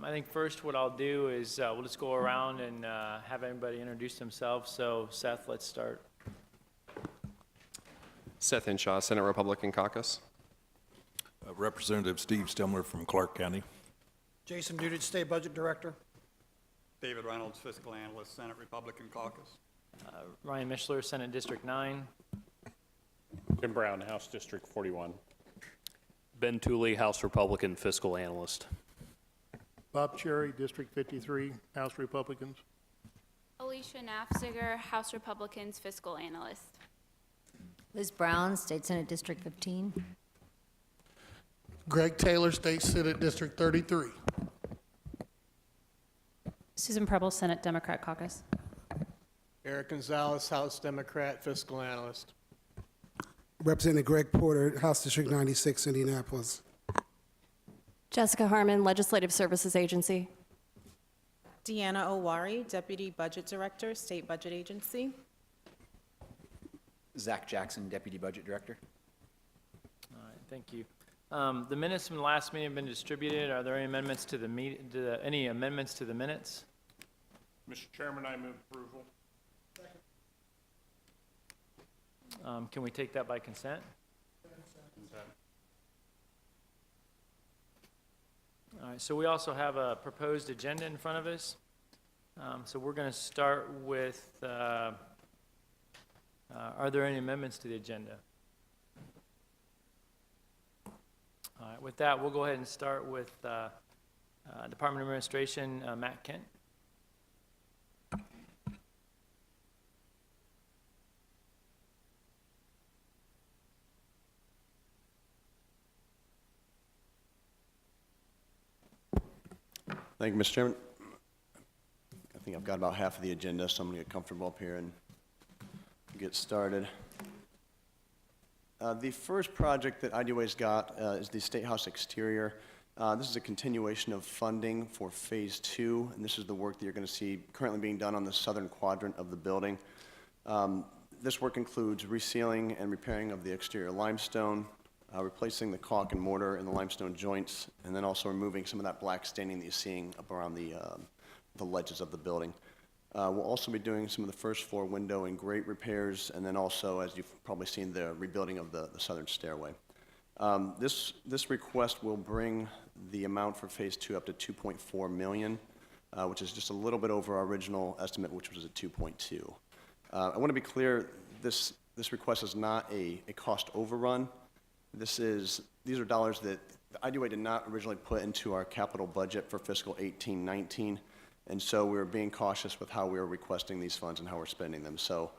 I think first what I'll do is we'll just go around and have everybody introduce themselves. So Seth, let's start. Seth Hinshaw, Senate Republican Caucus. Representative Steve Stemler from Clark County. Jason Dudich, State Budget Director. David Reynolds, Fiscal Analyst, Senate Republican Caucus. Ryan Mishler, Senate District 9. Jim Brown, House District 41. Ben Tooley, House Republican Fiscal Analyst. Bob Cherry, District 53, House Republicans. Alicia Nafziger, House Republicans Fiscal Analyst. Liz Brown, State Senate District 15. Greg Taylor, State Senate District 33. Susan Preble, Senate Democrat Caucus. Eric Gonzalez, House Democrat, Fiscal Analyst. Representative Greg Porter, House District 96, Indianapolis. Jessica Harmon, Legislative Services Agency. Deanna Owari, Deputy Budget Director, State Budget Agency. Zach Jackson, Deputy Budget Director. All right, thank you. The minutes from the last meeting have been distributed. Are there any amendments to the minutes? Mr. Chairman, I move approval. Can we take that by consent? All right, so we also have a proposed agenda in front of us. So we're going to start with, are there any amendments to the agenda? All right, with that, we'll go ahead and start with Department of Administration, Matt Kent. Thank you, Mr. Chairman. I think I've got about half of the agenda, so I'm going to get comfortable up here and get started. The first project that IDOA's got is the State House exterior. This is a continuation of funding for Phase 2, and this is the work that you're going to see currently being done on the southern quadrant of the building. This work includes resealing and repairing of the exterior limestone, replacing the caulk and mortar in the limestone joints, and then also removing some of that black staining that you're seeing up around the ledges of the building. We'll also be doing some of the first floor window and grate repairs, and then also, as you've probably seen, the rebuilding of the southern stairway. This request will bring the amount for Phase 2 up to $2.4 million, which is just a little bit over our original estimate, which was at $2.2. I want to be clear, this request is not a cost overrun. These are dollars that the IDOA did not originally put into our capital budget for fiscal 18-19, and so we were being cautious with how we were requesting these funds and how we're spending them. So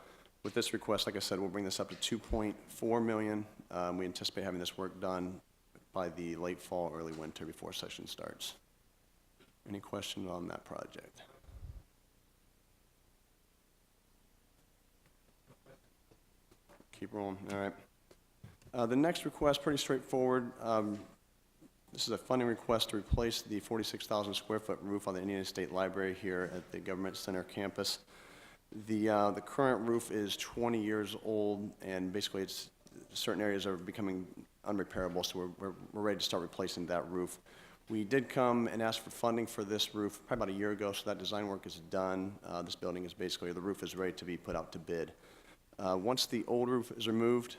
with this request, like I said, we'll bring this up to $2.4 million. We anticipate having this work done by the late fall, early winter before session starts. Any questions on that project? Keep rolling, all right. The next request, pretty straightforward. This is a funding request to replace the 46,000 square foot roof on the Indiana State Library here at the Government Center campus. The current roof is 20 years old, and basically certain areas are becoming unrepairable, so we're ready to start replacing that roof. We did come and ask for funding for this roof probably about a year ago, so that design work is done. This building is basically, the roof is ready to be put out to bid. Once the old roof is removed,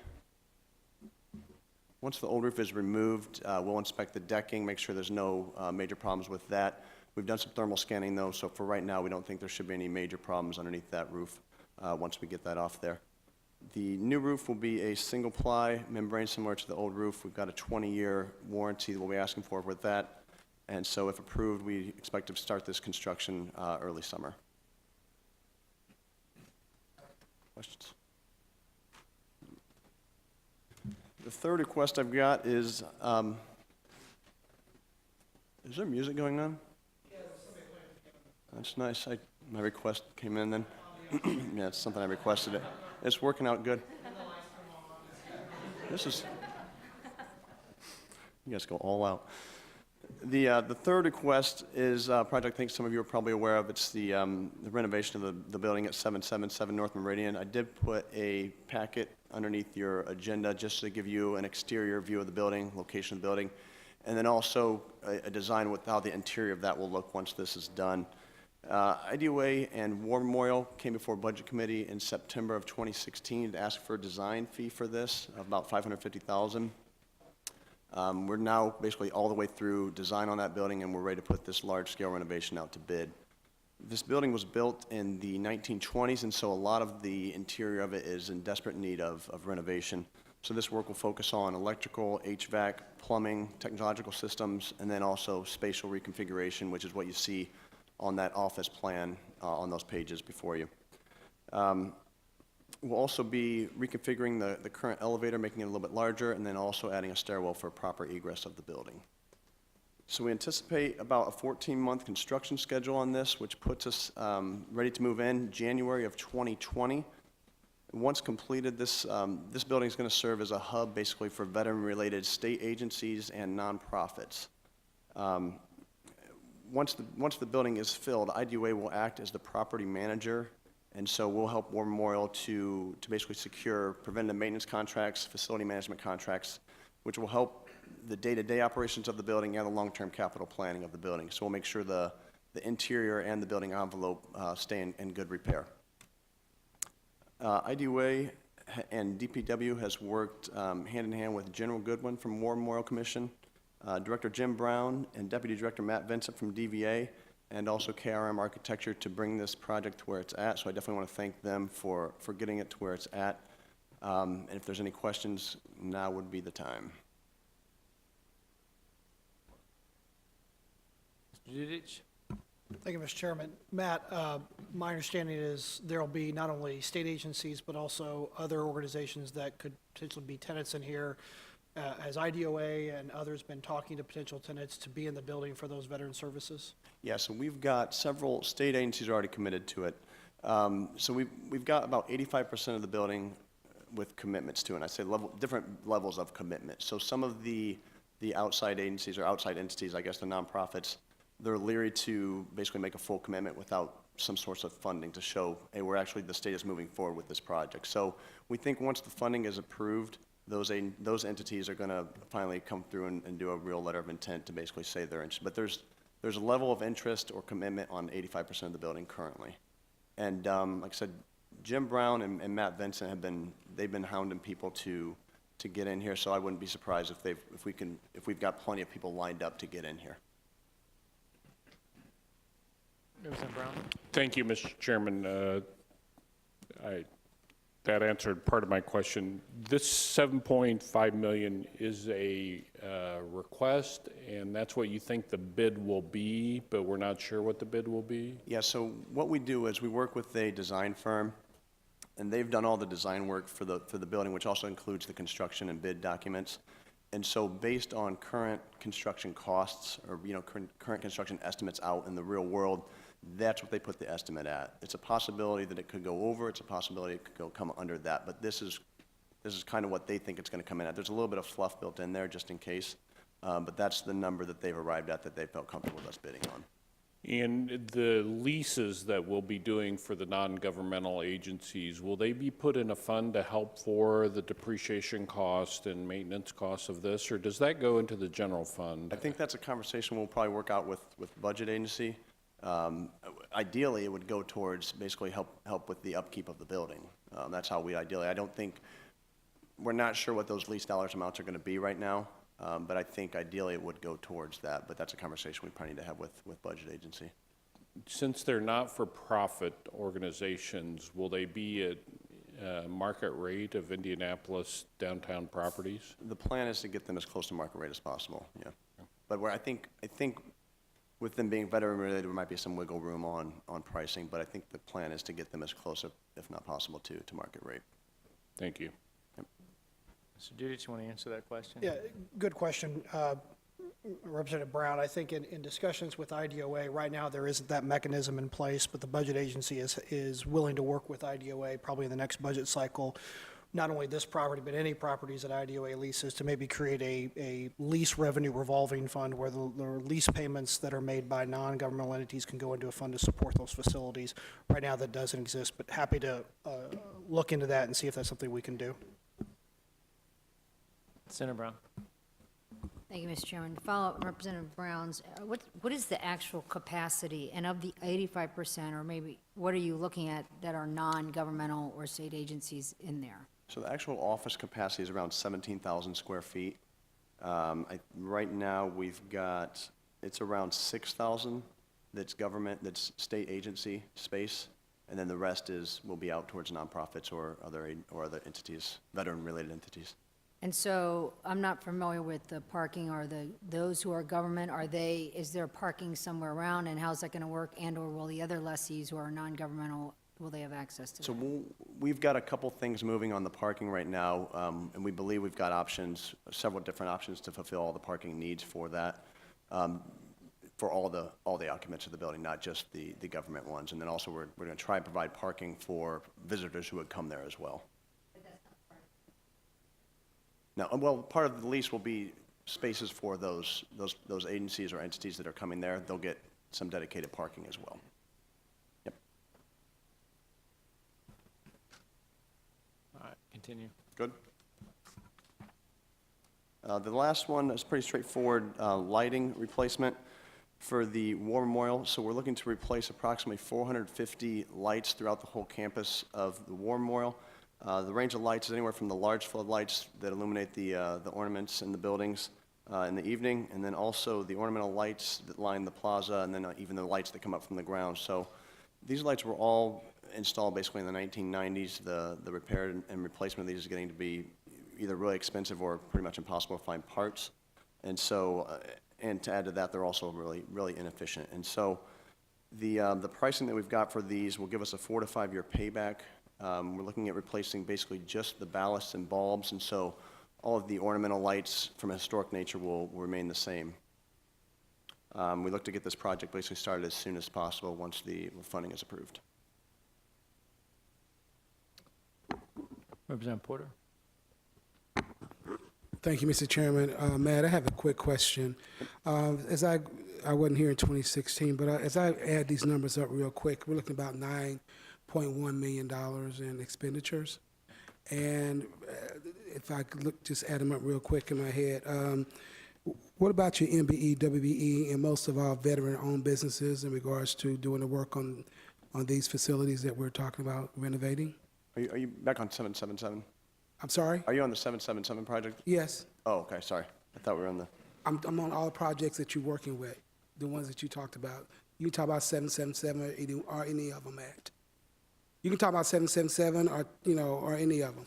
we'll inspect the decking, make sure there's no major problems with that. We've done some thermal scanning though, so for right now we don't think there should be any major problems underneath that roof once we get that off there. The new roof will be a single ply membrane similar to the old roof. We've got a 20-year warranty that we'll be asking for with that, and so if approved, we expect to start this construction early summer. Questions? The third request I've got is there music going on? That's nice. My request came in then. Yeah, it's something I requested it. It's working out good. You guys go all out. The third request is a project I think some of you are probably aware of. It's the renovation of the building at 777 North Meridian. I did put a packet underneath your agenda just to give you an exterior view of the building, location of the building. and then also a design with how the interior of that will look once this is done. IDOA and War Memorial came before Budget Committee in September of 2016 to ask for a design fee for this of about $550,000. We're now basically all the way through design on that building, and we're ready to put this large-scale renovation out to bid. This building was built in the 1920s, and so a lot of the interior of it is in desperate need of renovation. So this work will focus on electrical, HVAC, plumbing, technological systems, and then also spatial reconfiguration, which is what you see on that office plan on those pages before you. We'll also be reconfiguring the current elevator, making it a little bit larger, and then also adding a stairwell for proper egress of the building. So we anticipate about a 14-month construction schedule on this, which puts us ready to move in January of 2020. Once completed, this building is going to serve as a hub basically for veteran-related state agencies and nonprofits. Once the building is filled, IDOA will act as the property manager, and so we'll help War Memorial to basically secure preventative maintenance contracts, facility management contracts, which will help the day-to-day operations of the building and the long-term capital planning of the building. So we'll make sure the interior and the building envelope stay in good repair. IDOA and DPW has worked hand-in-hand with General Goodwin from War Memorial Commission, Director Jim Brown and Deputy Director Matt Vincent from DVA, and also KRM Architecture to bring this project to where it's at. So I definitely want to thank them for getting it to where it's at. And if there's any questions, now would be the time. Mr. Dudich? Thank you, Mr. Chairman. Matt, my understanding is there will be not only state agencies, but also other organizations that could potentially be tenants in here. Has IDOA and others been talking to potential tenants to be in the building for those veteran services? Yeah, so we've got several state agencies already committed to it. So we've got about 85% of the building with commitments to it. And I say different levels of commitment. So some of the outside agencies or outside entities, I guess the nonprofits, they're leery to basically make a full commitment without some source of funding to show, hey, the state is moving forward with this project. So we think once the funding is approved, those entities are going to finally come through and do a real letter of intent to basically say they're interested. But there's a level of interest or commitment on 85% of the building currently. And like I said, Jim Brown and Matt Vincent they've been hounding people to get in here. So I wouldn't be surprised if we've got plenty of people lined up to get in here. Representative Brown? Thank you, Mr. Chairman. That answered part of my question. This $7.5 million is a request, and that's what you think the bid will be, but we're not sure what the bid will be? Yeah, so what we do is we work with a design firm, and they've done all the design work for the building, which also includes the construction and bid documents. And so based on current construction costs or current construction estimates out in the real world, that's what they put the estimate at. It's a possibility that it could go over. It's a possibility it could come under that. But this is kind of what they think it's going to come in at. There's a little bit of fluff built in there just in case. But that's the number that they've arrived at that they felt comfortable with us bidding on. And the leases that we'll be doing for the non-governmental agencies, will they be put in a fund to help for the depreciation cost and maintenance costs of this, or does that go into the general fund? I think that's a conversation we'll probably work out with budget agency. Ideally, it would go towards basically help with the upkeep of the building. That's how we ideally. We're not sure what those lease dollars amounts are going to be right now, but I think ideally it would go towards that. But that's a conversation we probably need to have with budget agency. Since they're not-for-profit organizations, will they be at market rate of Indianapolis downtown properties? The plan is to get them as close to market rate as possible. Yeah, but I think with them being veteran-related, there might be some wiggle room on pricing, but I think the plan is to get them as close, if not possible, to market rate. Thank you. Yep. Mr. Dudich, you want to answer that question? Yeah, good question. Representative Brown, I think in discussions with IDOA, right now there isn't that mechanism in place, but the budget agency is willing to work with IDOA probably in the next budget cycle, not only this property, but any properties that IDOA leases, to maybe create a lease revenue revolving fund where the lease payments that are made by non-governmental entities can go into a fund to support those facilities. Right now that doesn't exist, but happy to look into that and see if that's something we can do. Senator Brown? Thank you, Mr. Chairman. To follow up, Representative Brown's, what is the actual capacity? And of the 85%, or maybe, what are you looking at that are non-governmental or state agencies in there? So the actual office capacity is around 17,000 square feet. Right now, we've got, it's around 6,000 that's government, that's state agency space, and then the rest will be out towards nonprofits or other entities, veteran-related entities. And so, I'm not familiar with the parking, or those who are government, is there parking somewhere around, and how's that gonna work? And/or will the other lessees who are non-governmental, will they have access to that? So we've got a couple things moving on the parking right now, and we believe we've got options, several different options to fulfill all the parking needs for that, for all the occupants of the building, not just the government ones. And then also we're going to try and provide parking for visitors who would come there as well. Now, well, part of the lease will be spaces for those agencies or entities that are coming there. They'll get some dedicated parking as well. Yep. All right, continue. Good. The last one is pretty straightforward, lighting replacement for the War Memorial. So we're looking to replace approximately 450 lights throughout the whole campus of the War Memorial. The range of lights is anywhere from the large floodlights that illuminate the ornaments in the buildings in the evening, and then also the ornamental lights that line the plaza, and then even the lights that come up from the ground. So these lights were all installed basically in the 1990s. The repair and replacement of these is getting to be either really expensive or pretty much impossible to find parts. And so, and to add to that, they're also really inefficient. And so the pricing that we've got for these will give us a 4 to 5 year payback. We're looking at replacing basically just the ballasts and bulbs, and so all of the ornamental lights from a historic nature will remain the same. We look to get this project basically started as soon as possible once the funding is approved. Representative Porter. Thank you, Mr. Chairman. Matt, I have a quick question. As I wasn't here in 2016, but as I add these numbers up real quick, we're looking about $9.1 million in expenditures. And if I could just add them up real quick in my head, what about your MBE, WBE, and most of our veteran-owned businesses in regards to doing the work on these facilities that we're talking about renovating? Are you back on 777? I'm sorry? Are you on the 777 project? Yes. Oh, okay, sorry. I thought we were on the... I'm on all the projects that you're working with, the ones that you talked about. You can talk about 777 or any of them, Matt. You can talk about 777 or any of them.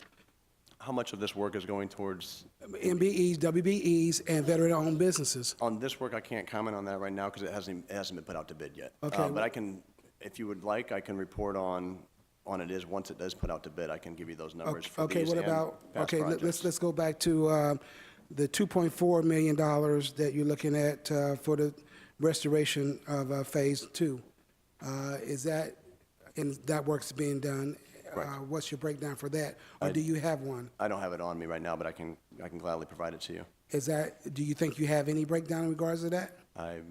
How much of this work is going towards... MBEs, WBEs, and veteran-owned businesses. On this work, I can't comment on that right now because it hasn't been put out to bid yet. Okay. But I can, if you would like, I can report on it once it does put out to bid. I can give you those numbers for Okay, these what and about, past okay, projects. let's go back to the $2.4 million that you're looking at for the restoration of Phase 2. Is that, and that work's being done? What's your breakdown for that? Or do you have one? I don't have it on me right now, but I can gladly provide it to you. Is that, do you think you have any breakdown in regards to that? I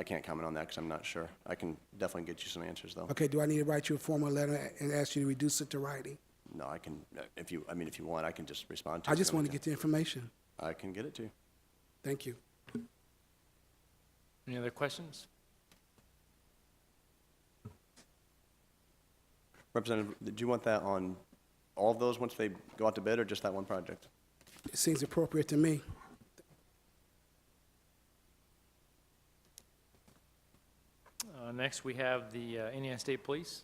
can't comment on that because I'm not sure. I can definitely get you some answers, though. Okay, do I need to write you a formal letter and ask you to reduce it to writing? No, I can, if you want, I can just respond to I it. just want to get the information. I can get it to you. Thank you. Any other questions? Representative, did you want that on all of those once they go out to bid, or just that one project? It seems appropriate to me. Next, we have the Indiana State Police.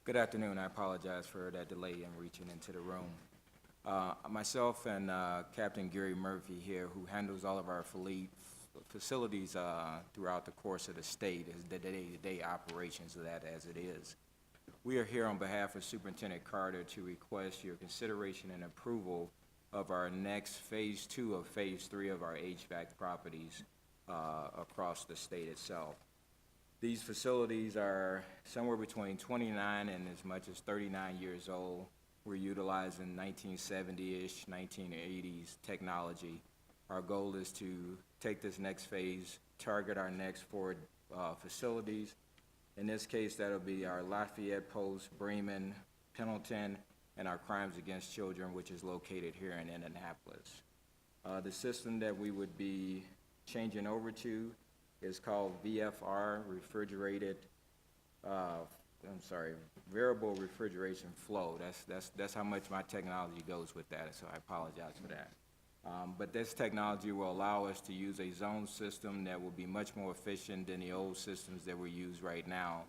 Good afternoon. I apologize for that delay in reaching into the room. Myself and Captain Gary Murphy here, who handles all of our facilities throughout the course of the state, is the day-to-day operations of that as it is. We are here on behalf of Superintendent Carter to request your consideration and approval of our next Phase 2 of Phase 3 of our HVAC properties across the state itself. These facilities are somewhere between 29 and as much as 39 years old. We're utilizing 1970-ish, 1980s technology. Our goal is to take this next phase, target our next 4 facilities. In this case, that'll be our Lafayette Post, Bremen, Pendleton, and our Crimes Against Children, which is located here in Indianapolis. The system that we would be changing over to is called VFR, variable refrigeration flow. That's how much my technology goes with that, so I apologize for that. But this technology will allow us to use a zone system that will be much more efficient than the old systems that we use right now.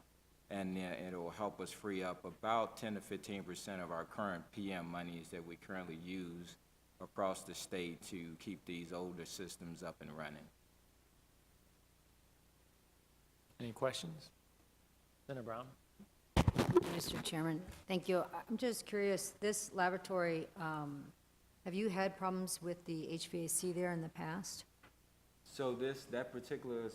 And it will help us free up about 10 to 15% of our current PM monies that we currently use across the state to keep these older systems up and running. Any questions? Senator Brown? Mr. Chairman, thank you. I'm just curious, this laboratory, have you had problems with the HVAC there in the past? So that particular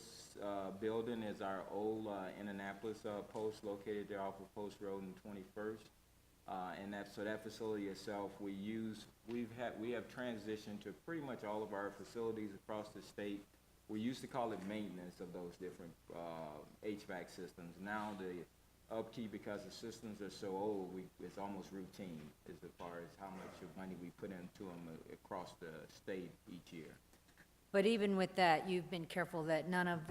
building is our old Indianapolis post located there off of Post Road and 21st. And that facility itself, we have transitioned to pretty much all of our facilities across the state. We used to call it maintenance of those different HVAC systems. Now the upkeep, because the systems are so old, it's almost routine as far as how much money we put into them across the state each year. But even with that, you've been careful that none of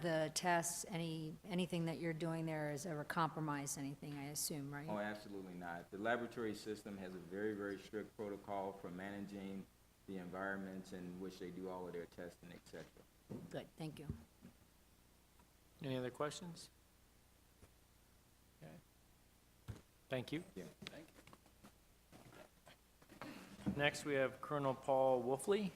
the tests, anything that you're doing there has ever compromised anything, I assume, right? Oh, absolutely not. The laboratory system has a very, very strict protocol for managing the environments in which they do all of their testing, et cetera. Good, thank you. Any other questions? Okay. Thank you. Yeah. Thank you. Next, we have Colonel Paul Wolfley.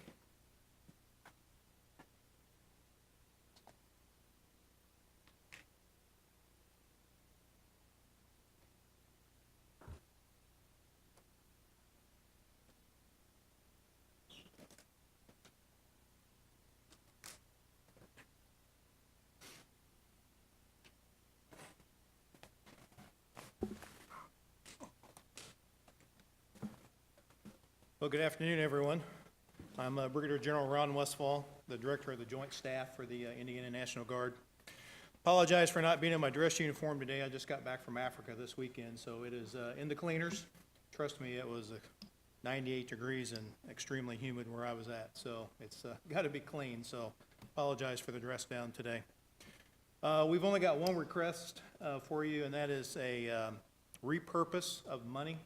Well, good afternoon, everyone. I'm Brigadier General Ron Westfall, the Director of the Joint Staff for the Indiana National Guard. Apologize for not being in my dress uniform today. I just got back from Africa this weekend, so it is in the cleaners. Trust me, it was 98 degrees and extremely humid where I was at, so it's got to be clean, so apologize for the dress down today. We've only got one request for you, and that is a repurpose of money.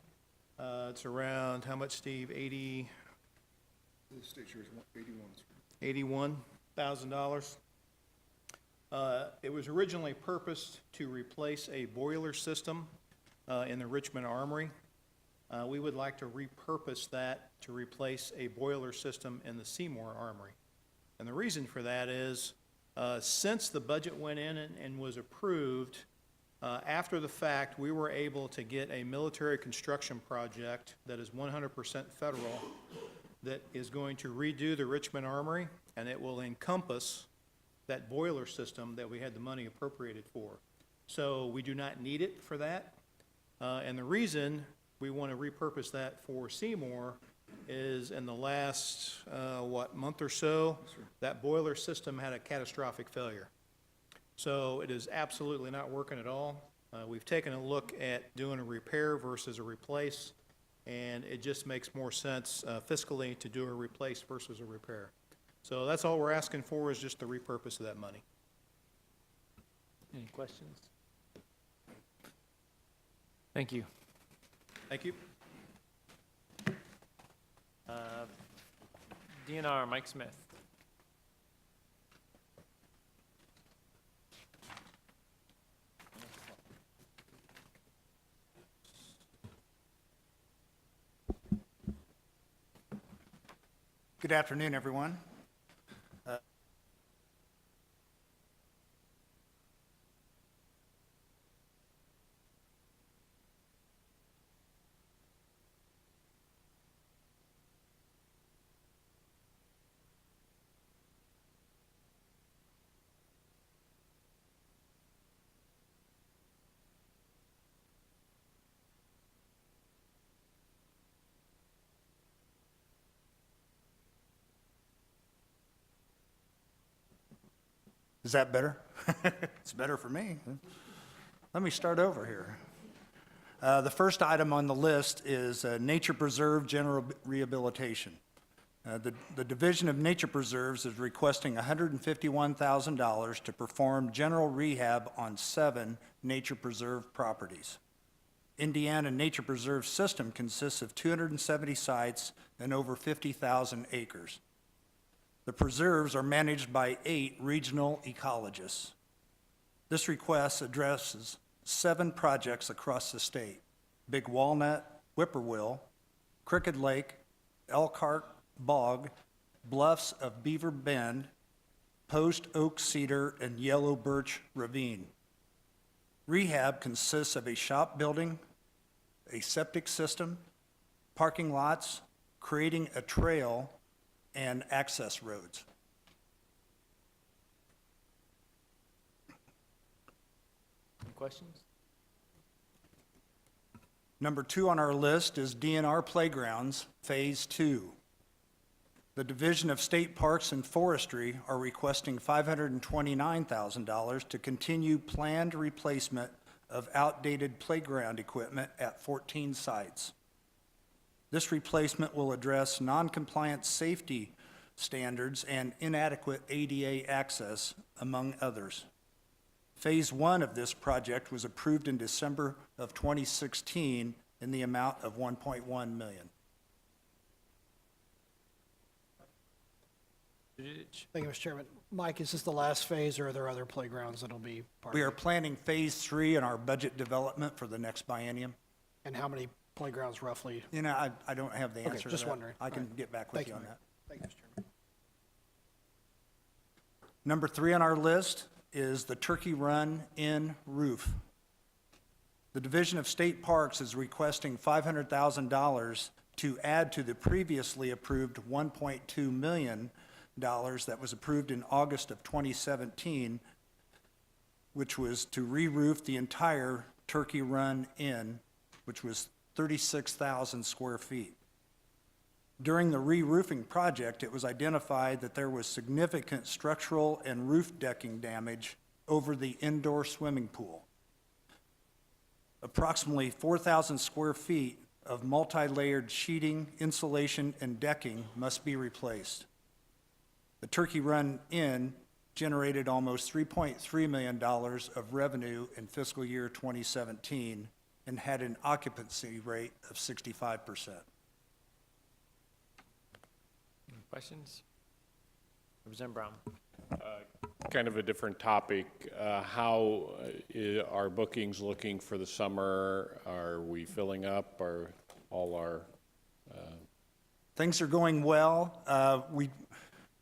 It's around, how much, Steve? $81,000. It was originally purposed to replace a boiler system in the Richmond Armory. We would like to repurpose that to replace a boiler system in the Seymour Armory. And the reason for that is, since the budget went in and was approved, after the fact, we were able to get a military construction project that is 100% federal that is going to redo the Richmond Armory, and it will encompass that boiler system that we had the money appropriated for. So we do not need it for that. And the reason we want to repurpose that for Seymour is in the last, month or so, that boiler system had a catastrophic failure. So it is absolutely not working at all. We've taken a look at doing a repair versus a replace, and it just makes more sense fiscally to do a replace versus a repair. So that's all we're asking for, is just the repurpose of that money. Any questions? Thank you. Thank you. DNR, Mike Smith. Good afternoon, everyone. Is that better? It's better for me. Let me start over here. The first item on the list is Nature Preserve General Rehabilitation. The Division of Nature Preserves is requesting $151,000 to perform general rehab on 7 nature preserve properties. Indiana Nature Preserve System consists of 270 sites and over 50,000 acres. The preserves are managed by 8 regional ecologists. This request addresses 7 projects across the state: Big Walnut, Whippoorwill, Crooked Lake, Elkhart Bog, Bluffs of Beaver Bend, Post Oak Cedar, and Yellow Birch Ravine. Rehab consists of a shop building, a septic system, parking lots, creating a trail, and access roads. Any questions? Number 2 on our list is DNR Playgrounds, Phase 2. The Division of State Parks and Forestry are requesting $529,000 to continue planned replacement of outdated playground equipment at 14 sites. This replacement will address non-compliant safety standards and inadequate ADA access, among others. Phase 1 of this project was approved in December of 2016 in the amount of $1.1 million. Thank you, Mr. Chairman. Mike, is this the last phase, or are there other playgrounds that'll be part of it? We are planning Phase 3 in our budget development for the next biennium. And how many playgrounds roughly? You know, I don't have the Okay, answer to just that. wondering. I can All right. get back with Thank you on Mike. that. Thank you, Mr. Chairman. Number 3 on our list is the Turkey Run Inn roof. The Division of State Parks is requesting $500,000 to add to the previously approved $1.2 million that was approved in August of 2017, which was to re-roof the entire Turkey Run Inn, which was 36,000 square feet. During the re-roofing project, it was identified that there was significant structural and roof decking damage over the indoor swimming pool. Approximately 4,000 square feet of multi-layered sheeting, insulation, and decking must be replaced. The Turkey Run Inn generated almost $3.3 million of revenue in fiscal year 2017 and had an occupancy rate of 65%. Any questions? Representative Brown. Kind of a different topic. How are bookings looking for the summer? Are we filling up? Are all our... Things are going well.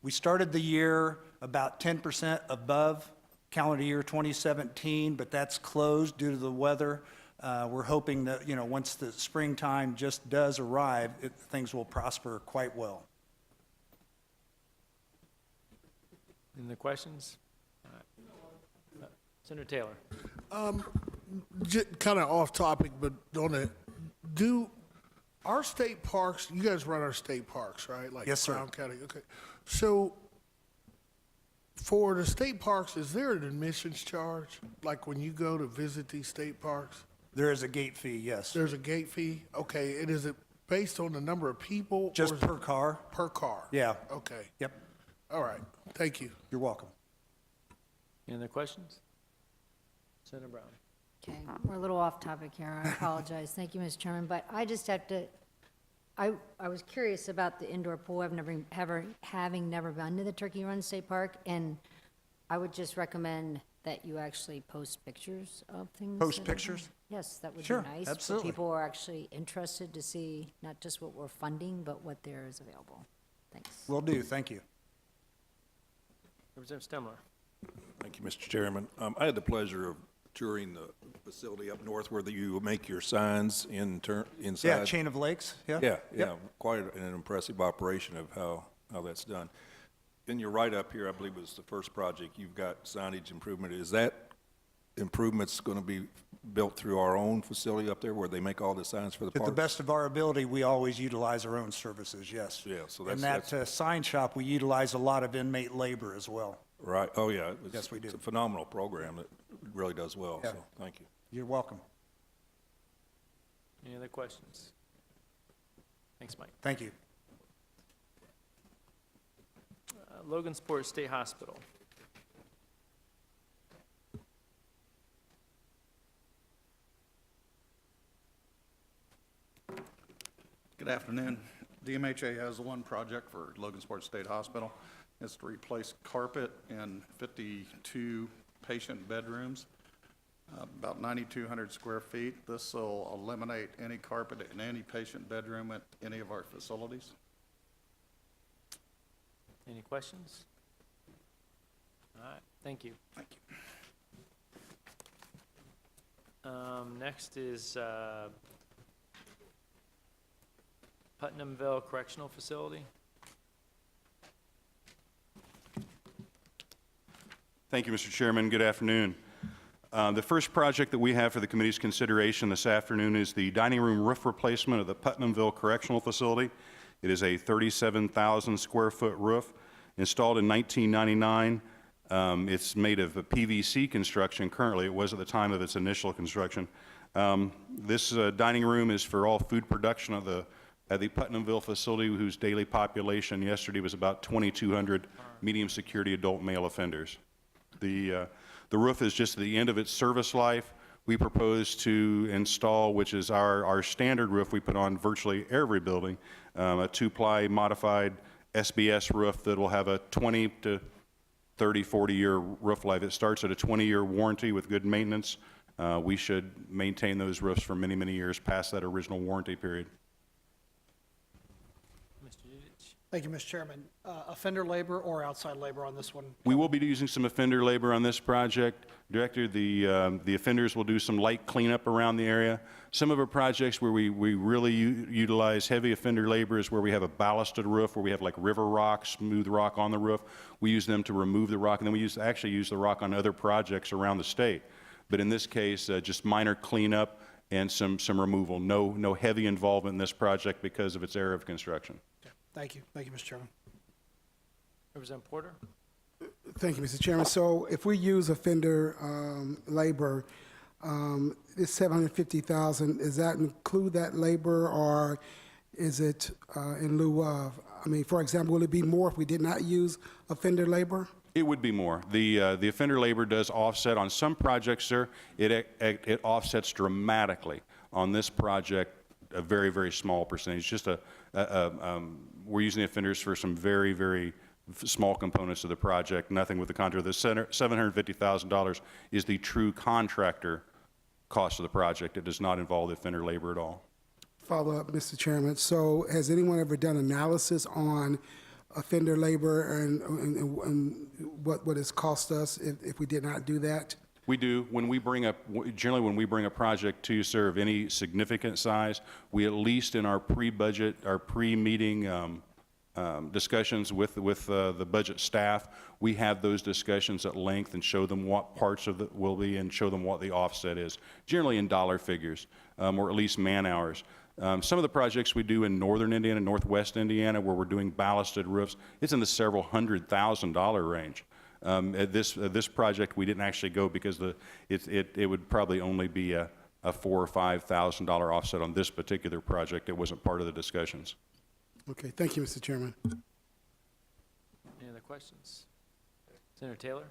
We started the year about 10% above calendar year 2017, but that's closed due to the weather. We're hoping that, you know, once the springtime just does arrive, things will prosper quite well. Any other questions? All right. Senator Taylor. Kind of off topic, but on it, do our state parks, you guys run our state parks, right? Like Yes, sir. Crown County, okay. So for the state parks, is there an admissions charge? Like when you go to visit these state parks? There is a gate fee, yes. There's a gate fee? Okay, and is it based on the number of people? or Just is per it car? Per car? Yeah. Okay, Yep. all right, thank you. You're welcome. Any other questions? Senator Brown. Okay, we're a little off topic here, I apologize. Thank you, Mr. Chairman, but I just have to, I was curious about the indoor pool. I've having never been to the Turkey Run State Park, and I would just recommend that you actually post pictures of things. Post that are pictures? there. Yes, that would be Sure, nice. absolutely. For people who are actually interested to see not just what we're funding, but what there is available. Thanks. Will do, thank you. Representative Stemler. Thank you, Mr. Chairman. I had the pleasure of touring the facility up north where you make your signs inside. Yeah, Chain of Lakes, yeah? Yeah, Yep. yeah, quite an impressive operation of how that's done. In your write-up here, I believe it was the first project, you've got signage improvement. Is that improvements going to be built through our own facility up there where they make all the signs for the To parks? the best of our ability, we always utilize our own services, yes. Yeah, so And that's- that sign shop, we utilize a lot of inmate labor as well. Right, oh, yeah. Yes, we do. It's a phenomenal program. It really does well, Yeah. so thank you. You're welcome. Any other questions? Thanks, Mike. Thank you. Logansport State Hospital. Good afternoon. DMHA has one project for Logansport State Hospital. It's to replace carpet in 52 patient bedrooms, about 9,200 square feet. This will eliminate any carpet in any patient bedroom at any of our facilities. Any questions? All right, thank you. Thank you. Next is Putnamville Correctional Facility. Thank you, Mr. Chairman. Good afternoon. The first project that we have for the committee's consideration this afternoon is the dining room roof replacement of the Putnamville Correctional Facility. It is a 37,000 square foot roof installed in 1999. It's made of a PVC construction currently. It was at the time of its initial construction. This dining room is for all food production at the Putnamville facility, whose daily population yesterday was about 2,200 medium security adult male offenders. The roof is just at the end of its service life. We propose to install, which is our standard roof we put on virtually every building, a 2-ply modified SBS roof that will have a 20 to 30, 40-year roof life. It starts at a 20-year warranty with good maintenance. We should maintain those roofs for many, many years past that original warranty period. Mr. Yudich. Thank you, Mr. Chairman. Offender labor or outside labor on this one? We will be using some offender labor on this project. Director, the offenders will do some light cleanup around the area. Some of our projects where we really utilize heavy offender labor is where we have a ballasted roof, where we have like river rock, smooth rock on the roof. We use them to remove the rock, and then we actually use the rock on other projects around the state. But in this case, just minor cleanup and some removal. No heavy involvement in this project because of its area of construction. Thank you. Thank you, Mr. Chairman. Representative Porter? Thank you, Mr. Chairman. So if we use offender labor, this 750,000, does that include that labor, or is it in lieu of? I mean, for example, will it be more if we did not use offender labor? It would be more. The offender labor does offset on some projects, sir. It offsets dramatically. On this project, a very, very small percentage. Just we're using the offenders for some very, very small components of the project. Nothing with the contractor. The $750,000 is the true contractor cost of the project. It does not involve the offender labor at all. Follow up, Mr. Chairman. So has anyone ever done analysis on offender labor and what it's cost us if we did not do that? We do. Generally when we bring a project to you, sir, of any significant size, we at least in our pre-budget, our pre-meeting discussions with the budget staff, we have those discussions at length and show them what parts of it will be and show them what the offset is, generally in dollar figures, or at least man hours. Some of the projects we do in northern Indiana, northwest Indiana, where we're doing ballasted roofs, it's in the several $100,000 range. At this project, we didn't actually go because it would probably only be a $4,000 or $5,000 offset on this particular project. It wasn't part of the discussions. Okay, thank you, Mr. Chairman. Any other questions? Senator Taylor?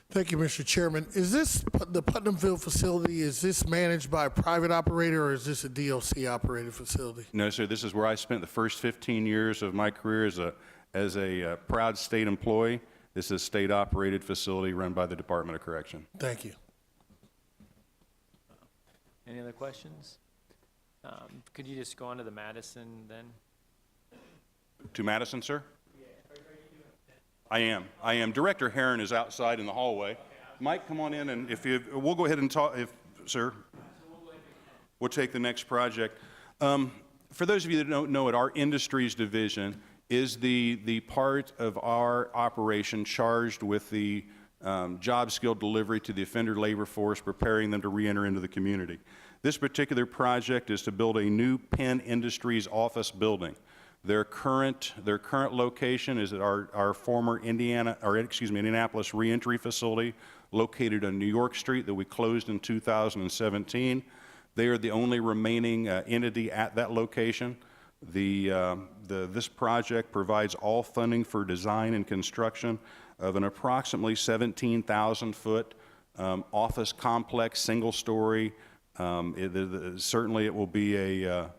Thank you, Mr. Chairman. Is this, the Putnamville facility, is this managed by a private operator or is this a DLC-operated facility? No, sir. This is where I spent the first 15 years of my career as a proud state employee. This is a state-operated facility run by the Department of Correction. Thank you. Any other questions? Could you just go on to the Madison then? To Madison, sir? I am. Director Herron is outside in the hallway. Mike, come on in, and we'll go ahead and talk, sir. We'll take the next project. For those of you that don't know it, our industries division is the part of our operation charged with the job skill delivery to the offender labor force, preparing them to reenter into the community. This particular project is to build a new Penn Industries office building. Their current location is at our former Indianapolis reentry facility located on New York Street that we closed in 2017. They are the only remaining entity at that location. This project provides all funding for design and construction of an approximately 17,000-foot office complex, single-story. Certainly, it will be a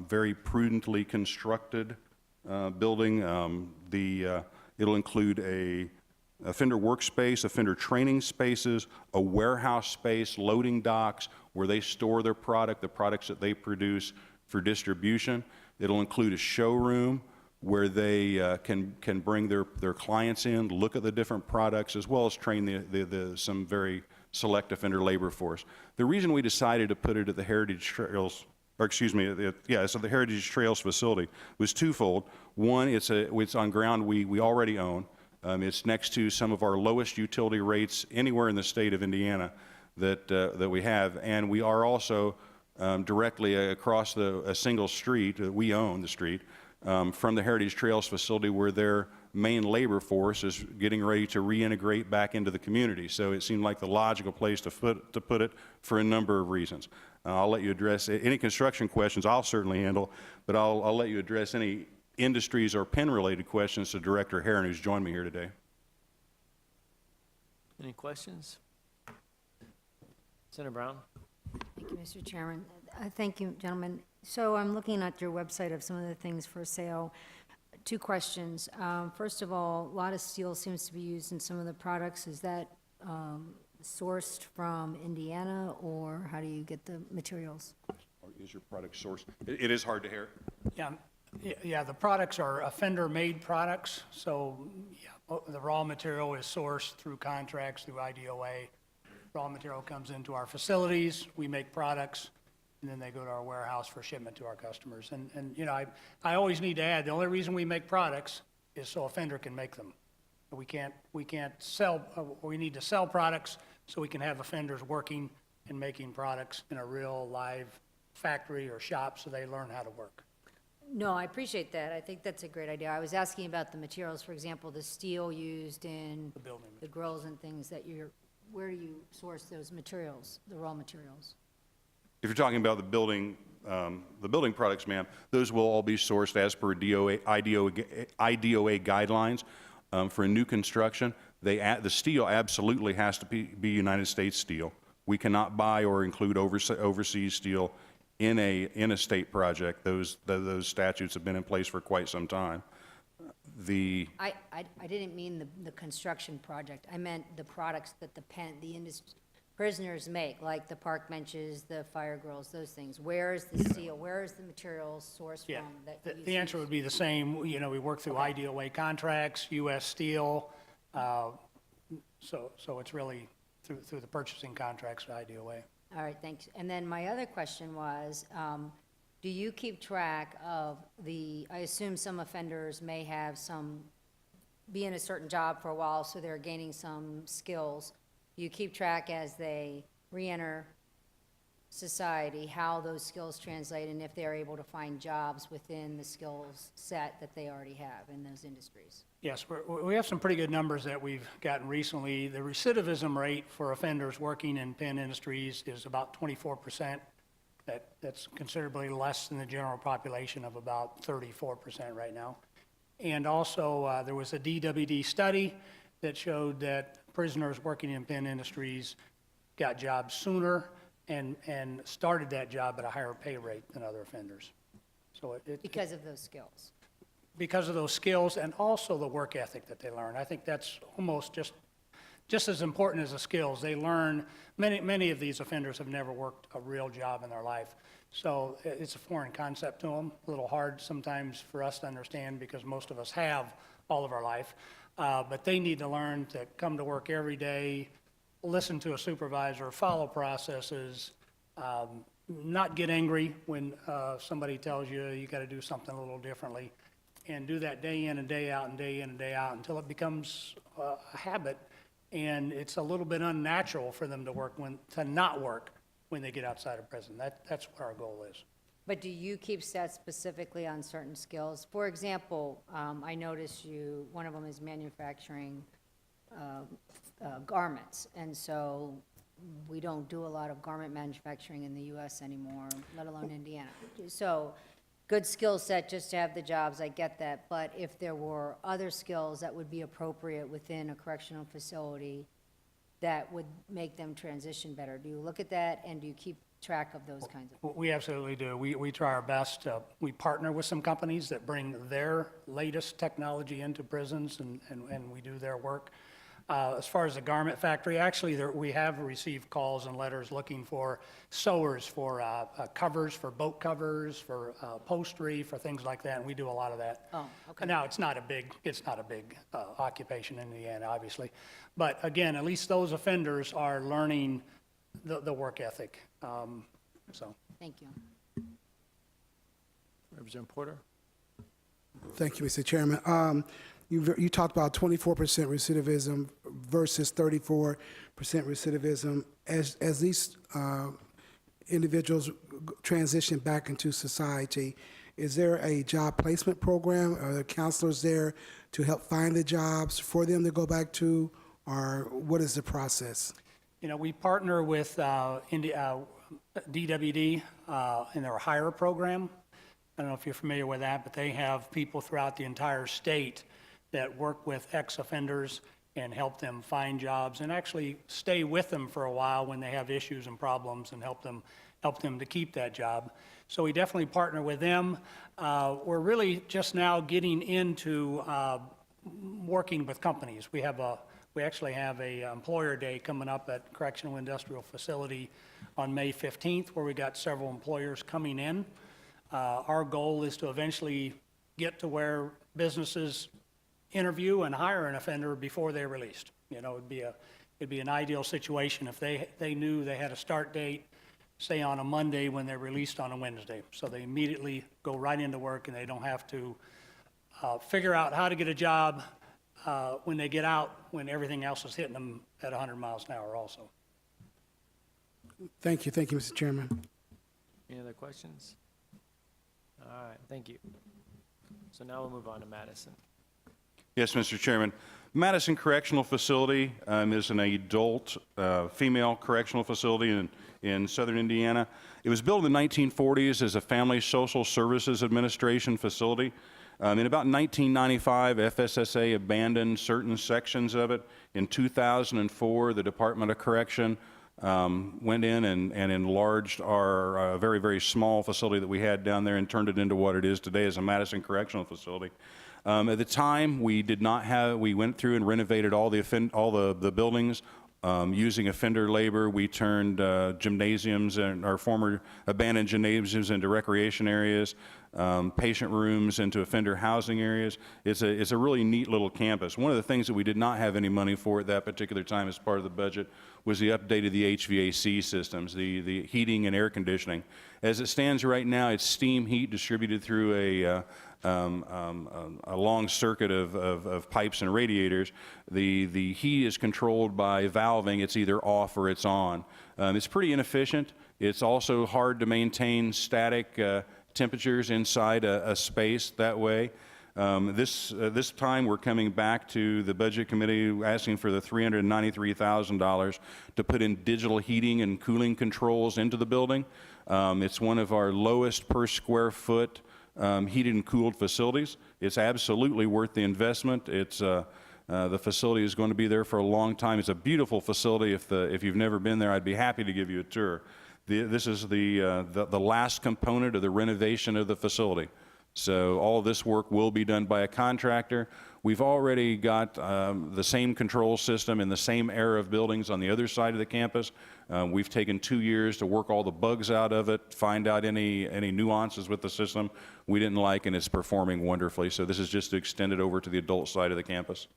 very prudently constructed building. It'll include a offender workspace, offender training spaces, a warehouse space, loading docks where they store their product, the products that they produce for distribution. It'll include a showroom where they can bring their clients in, look at the different products, as well as train some very select offender labor force. The reason we decided to put it at the Heritage Trails, or excuse me, so the Heritage Trails facility was twofold. One, it's on ground we already own. It's next to some of our lowest utility rates anywhere in the state of Indiana that we have, and we are also directly across a single street. We own the street from the Heritage Trails facility, where their main labor force is getting ready to reintegrate back into the community. So it seemed like the logical place to put it for a number of reasons. I'll let you address any construction questions. I'll certainly handle, but I'll let you address any industries or Penn-related questions to Director Herron, who's joined me here today. Any questions? Senator Brown? Thank you, Mr. Chairman. Thank you, gentlemen. So I'm looking at your website of some of the things for sale. Two questions. First of all, a lot of steel seems to be used in some of the products. Is that sourced from Indiana, or how do you get the materials? Or is your product sourced? It is hard to hear. Yeah, the products are offender-made products, so the raw material is sourced through contracts, through IDOA. Raw material comes into our facilities, we make products, and then they go to our warehouse for shipment to our customers. And you know, I always need to add, the only reason we make products is so offender can make them. We can't sell, we need to sell products so we can have offenders working and making products in a real live factory or shop so they learn how to work. No, I appreciate that. I think that's a great idea. I was asking about the materials, for example, the steel used in the grills and things that where do you source those materials, the raw materials? If you're talking about the building products, ma'am, those will all be sourced as per IDOA guidelines. For a new construction, the steel absolutely has to be United States steel. We cannot buy or include overseas steel in a state project. Those statutes have been in place for quite some time. I didn't mean the construction project. I meant the products that the prisoners make, like the park benches, the fire grills, those things. Where is the steel? Where is the materials sourced from? The answer would be the same. You know, we work through IDOA contracts, U.S. Steel, so it's really through the purchasing contracts for IDOA. All right, thanks. And then my other question was, do you keep track of I assume some offenders may have be in a certain job for a while, so they're gaining some skills. Do you keep track as they reenter society, how those skills translate, and if they're able to find jobs within the skills set that they already have in those industries? Yes, we have some pretty good numbers that we've gotten recently. The recidivism rate for offenders working in Penn Industries is about 24%. That's considerably less than the general population of about 34% right now. And also, there was a DWD study that showed that prisoners working in Penn Industries got jobs sooner and started that job at a higher pay rate than other offenders. So because of those skills. Because of those skills and also the work ethic that they learn. I think that's almost just as important as the skills. They learn, many of these offenders have never worked a real job in their life. So it's a foreign concept to them, a little hard sometimes for us to understand because most of us have all of our life. But they need to learn to come to work every day, listen to a supervisor, follow processes, not get angry when somebody tells you you got to do something a little differently, and do that day in and day out and day in and day out until it becomes a habit, and it's a little bit unnatural for them to not work when they get outside of prison. That's what our goal is. But do you keep stats specifically on certain skills? For example, I noticed one of them is manufacturing garments, and so we don't do a lot of garment manufacturing in the US anymore, let alone Indiana. So, good skill set just to have the jobs, I get that, but if there were other skills that would be appropriate within a correctional facility that would make them transition better, do you look at that, and do you keep track of those kinds of? We absolutely do. We try our best. We partner with some companies that bring their latest technology into prisons, and we do their work. As far as the garment factory, actually, we have received calls and letters looking for sewers, for covers, for boat covers, for upholstery, for things like that, and we do a lot of that. Oh, okay. Now, it's not a big occupation in the end, obviously. But again, at least those offenders are learning the work ethic. So. Thank you. Representative Porter? Thank you, Mr. Chairman. You talked about 24% recidivism versus 34% recidivism. As these individuals transition back into society, is there a job placement program? Are there counselors there to help find the jobs for them to go back to, or what is the process? You know, we partner with DWD in their HIRE program. I don't know if you're familiar with that, but they have people throughout the entire state that work with ex-offenders and help them find jobs and actually stay with them for a while when they have issues and problems and help them to keep that job. So we definitely partner with them. We're really just now getting into working with companies. We actually have a employer day coming up at Correctional Industrial Facility on May 15th, where we got several employers coming in. Our goal is to eventually get to where businesses interview and hire an offender before they're released. You know, it'd be an ideal situation if they knew they had a start date, say on a Monday when they're released on a Wednesday. So they immediately go right into work and they don't have to figure out how to get a job when they get out, when everything else is hitting them at 100 miles an hour also. Thank you, Mr. Chairman. Any other questions? All right, thank you. So now we'll move on to Madison. Yes, Mr. Chairman. Madison Correctional Facility is an adult female correctional facility in southern Indiana. It was built in the 1940s as a Family Social Services Administration facility. In about 1995, FSSA abandoned certain sections of it. In 2004, the Department of Correction went in and enlarged our very, very small facility that we had down there and turned it into what it is today as a Madison Correctional Facility. At the time, we went through and renovated all the buildings using offender labor. We turned gymnasiums and our former abandoned gymnasiums into recreation areas, patient rooms into offender housing areas. It's a really neat little campus. One of the things that we did not have any money for at that particular time as part of the budget was the update of the HVAC systems, the heating and air conditioning. As it stands right now, it's steam heat distributed through a long circuit of pipes and radiators. The heat is controlled by valving. It's either off or it's on. It's pretty inefficient. It's also hard to maintain static temperatures inside a space that way. This time we're coming back to the Budget Committee asking for the $393,000 to put in digital heating and cooling controls into the building. It's one of our lowest per square foot heated and cooled facilities. It's absolutely worth the investment. The facility is going to be there for a long time. It's a beautiful facility. If you've never been there, I'd be happy to give you a tour. This is the last component of the renovation of the facility. So all of this work will be done by a contractor. We've already got the same control system in the same era of buildings on the other side of the campus. We've taken 2 years to work all the bugs out of it, find out any nuances with the system we didn't like, and it's performing wonderfully. So this is just to extend it over to the adult side of the campus.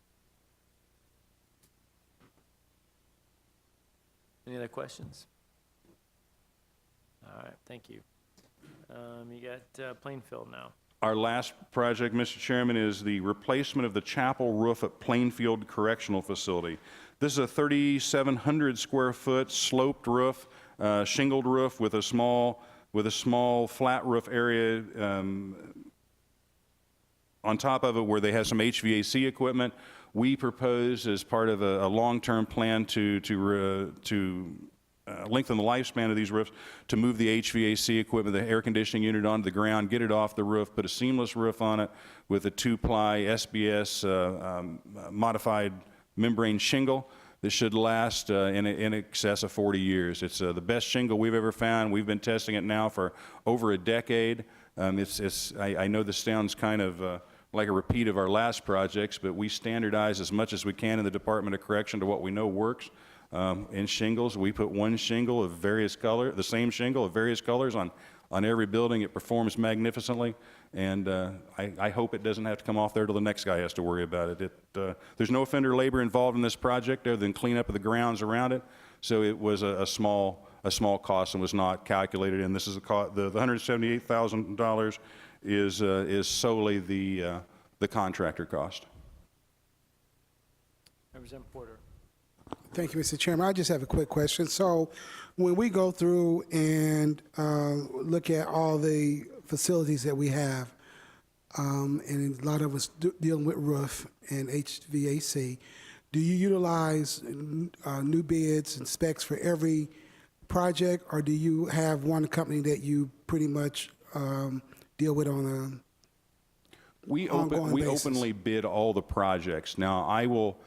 Any other questions? All right, thank you. You got Plainfield now. Our last project, Mr. Chairman, is the replacement of the chapel roof at Plainfield Correctional Facility. This is a 3,700 square foot sloped roof, shingled roof with a small with a small flat roof area on top of it where they have some HVAC equipment. We propose, as part of a long-term plan to lengthen the lifespan of these roofs, to move the HVAC equipment, the air conditioning unit onto the ground, get it off the roof, put a seamless roof on it with a 2-ply SBS modified membrane shingle that should last in excess of 40 years. It's the best shingle we've ever found. We've been testing it now for over a decade. I know this sounds kind of like a repeat of our last projects, but we standardize as much as we can in the Department of Correction to what we know works. In shingles, we put one shingle of various color, the same shingle of various colors on every building. It performs magnificently, and I hope it doesn't have to come off there till the next guy has to worry about it. There's no offender labor involved in this project other than cleanup of the grounds around it, so it was a small cost and was not calculated in. This is the $178,000 is solely the contractor cost. Representative Porter. Thank you, Mr. Chairman. I just have a quick question. So when we go through and look at all the facilities that we have, and a lot of us dealing with roof and HVAC, do you utilize new bids and specs for every project, or do you have one company that you pretty much deal with on a We ongoing basis? openly bid all the projects. Now, I will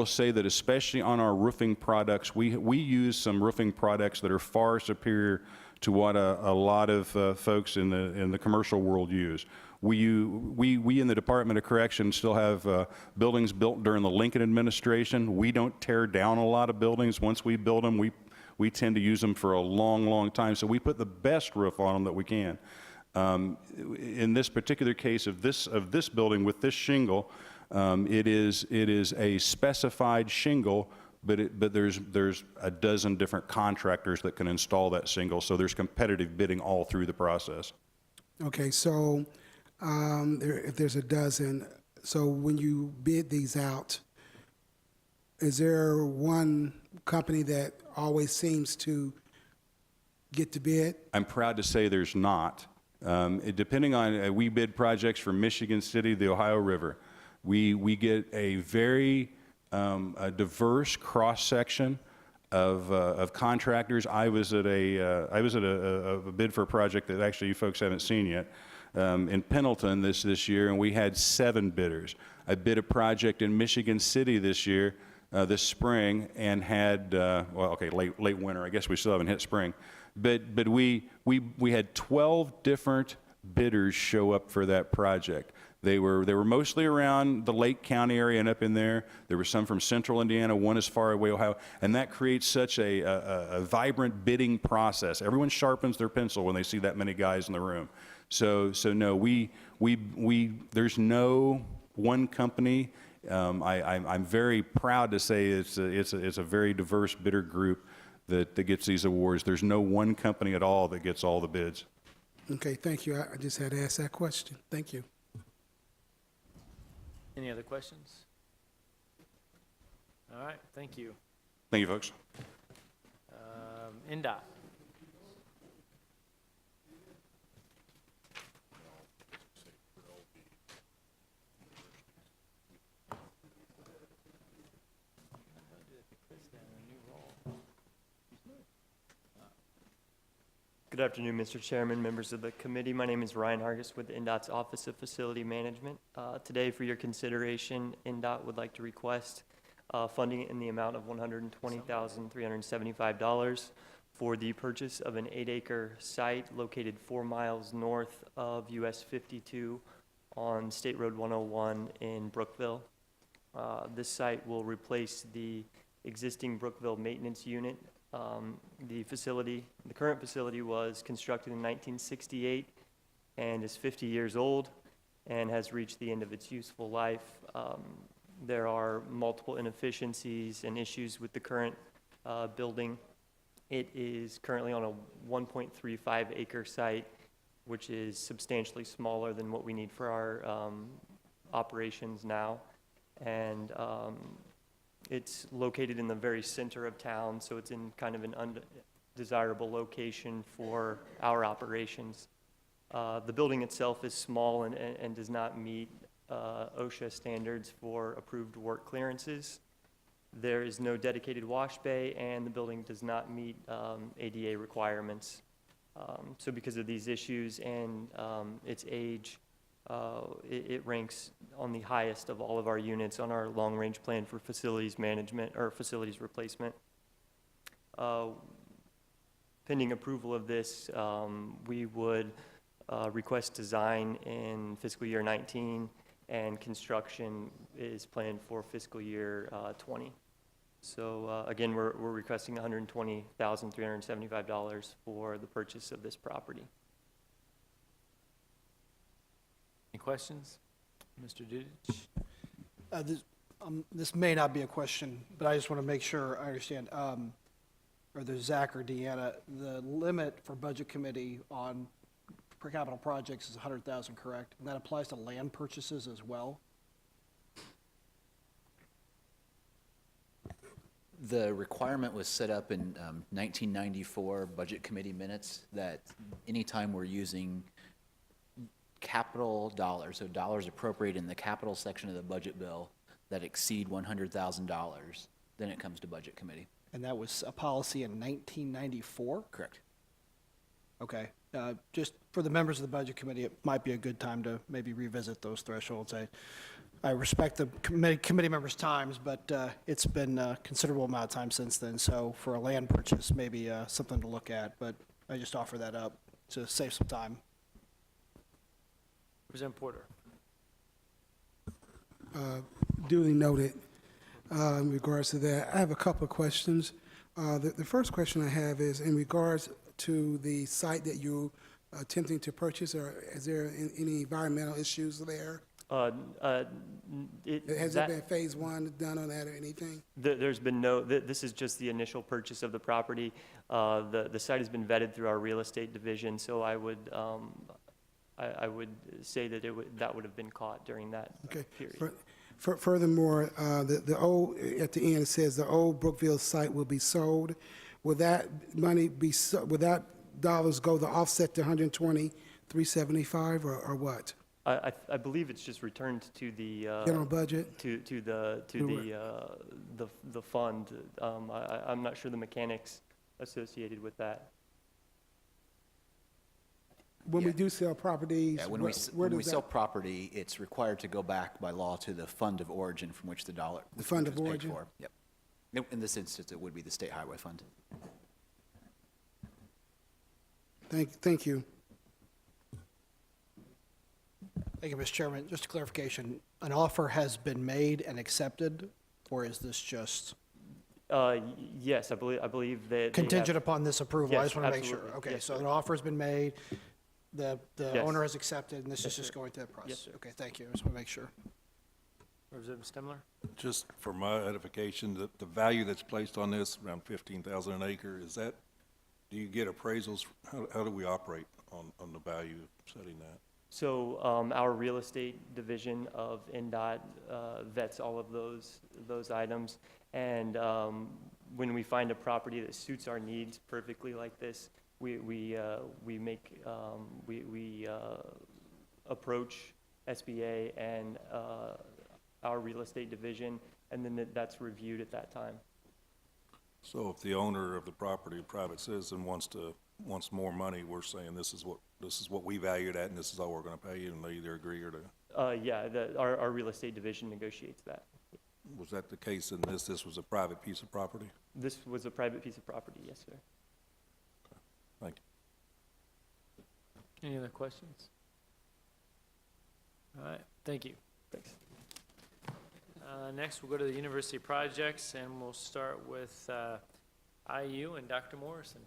say that especially on our roofing products, we use some roofing products that are far superior to what a lot of folks in the commercial world use. We in the Department of Correction still have buildings built during the Lincoln administration. We don't tear down a lot of buildings. Once we build them, we tend to use them for a long, long time. So we put the best roof on them that we can. In this particular case of this building with this shingle, it is a specified shingle, but there's a dozen different contractors that can install that shingle, so there's competitive bidding all through the process. Okay, so if there's a dozen, so when you bid these out, is there one company that always seems to get the bid? I'm proud to say there's not. Depending on, we bid projects from Michigan City, the Ohio River. We get a very a diverse cross-section of contractors. I was at a bid for a project that actually you folks haven't seen yet in Pendleton this year, and we had 7 bidders. I bid a project in Michigan City this year, this spring, and had late winter. I guess we still haven't hit spring, but we had 12 different bidders show up for that project. They were mostly around the Lake County area and up in there. There were some from central Indiana, one as far away Ohio, and that creates such a vibrant bidding process. Everyone sharpens their pencil when they see that many guys in the room. So no, there's no one company. I'm very proud to say it's a very diverse bidder group that gets these awards. There's no one company at all that gets all the bids. Okay, thank you. I just had to ask that question. Thank you. Any other questions? All right, thank you. Thank you, folks. NDOT. Good afternoon, Mr. Chairman, members of the committee. My name is Ryan Hargis with NDOT's Office of Facility Management. Today, for your consideration, NDOT would like to request funding in the amount of $120,375 for the purchase of an 8-acre site located 4 miles north of US 52 on State Road 101 in Brookville. This site will replace the existing Brookville maintenance unit. The current facility was constructed in 1968 and is 50 years old and has reached the end of its useful life. There are multiple inefficiencies and issues with the current building. It is currently on a 1.35 acre site, which is substantially smaller than what we need for our operations now. And it's located in the very center of town, so it's in kind of an desirable location for our operations. The building itself is small and does not meet OSHA standards for approved work clearances. There is no dedicated wash bay, and the building does not meet ADA requirements. So because of these issues and its age, it ranks on the highest of all of our units on our long-range plan for facilities management or facilities replacement. Pending approval of this, we would request design in fiscal year 19, and construction is planned for fiscal year 20. So again, we're requesting $120,375 for the purchase of this property. Any questions? Mr. Dudich? This may not be a question, but I just want to make sure I understand. Or there's Zach or Deanna, the limit for budget committee on per capital projects is 100,000, correct? And that applies to land purchases as well? The requirement was set up in 1994 budget committee minutes that anytime we're using capital dollars, so dollars appropriated in the capital section of the budget bill that exceed $100,000, then it comes to budget committee. And that was a policy in 1994? Correct. Okay. Just for the members of the budget committee, it might be a good time to maybe revisit those thresholds. I respect the committee members' times, but it's been a considerable amount of time since then. So for a land purchase, maybe something to look at, but I just offer that up to save some time. Representative Porter. Duly noted. In regards to that, I have a couple of questions. The first question I have is in regards to the site that you're attempting to purchase, or is there any environmental issues there? Has there been phase one done on that or anything? There's been no, this is just the initial purchase of the property. The site has been vetted through our real estate division, so I would say that that would have been caught during that period. Furthermore, the old, at the end, it says the old Brookville site will be sold. Will that money be, will that dollars go to offset the 120,375 or what? I believe it's just returned to the general budget, to the fund. I'm not sure the mechanics associated with that. When we do sell properties, When we sell property, it's required to go back by law to the fund of origin from which the dollar The fund of was paid origin? for. Yep. In this instance, it would be the state highway fund. Thank you. Thank you, Mr. Chairman. Just a clarification, an offer has been made and accepted, or is this just Yes, I believe that contingent upon this approval? I Yes, just want to make sure. absolutely. Okay, Yes, so sir. an offer's been made, the Yes. owner has accepted, and this Yes, is just sir. going through the Yes, process. sir. Okay, thank you. I just want to make sure. Representative Stemler? Just for my edification, the value that's placed on this, around 15,000 an acre, is that, do you get appraisals? How do we operate on the value of setting that? So our real estate division of NDOT vets all of those items, and when we find a property that suits our needs perfectly like this, we approach SBA and our real estate division, and then that's reviewed at that time. So if the owner of the property, a private citizen, wants more money, we're saying this is what we value it at, and this is all we're going to pay you, and they either agree or to. Yeah, our real estate division negotiates that. Was that the case in this? This was a private piece of property? This was a private piece of property, yes, sir. Thank you. Any other questions? All right, thank you. Thanks. Next, we'll go to the university projects, and we'll start with IU and Dr. Morrison.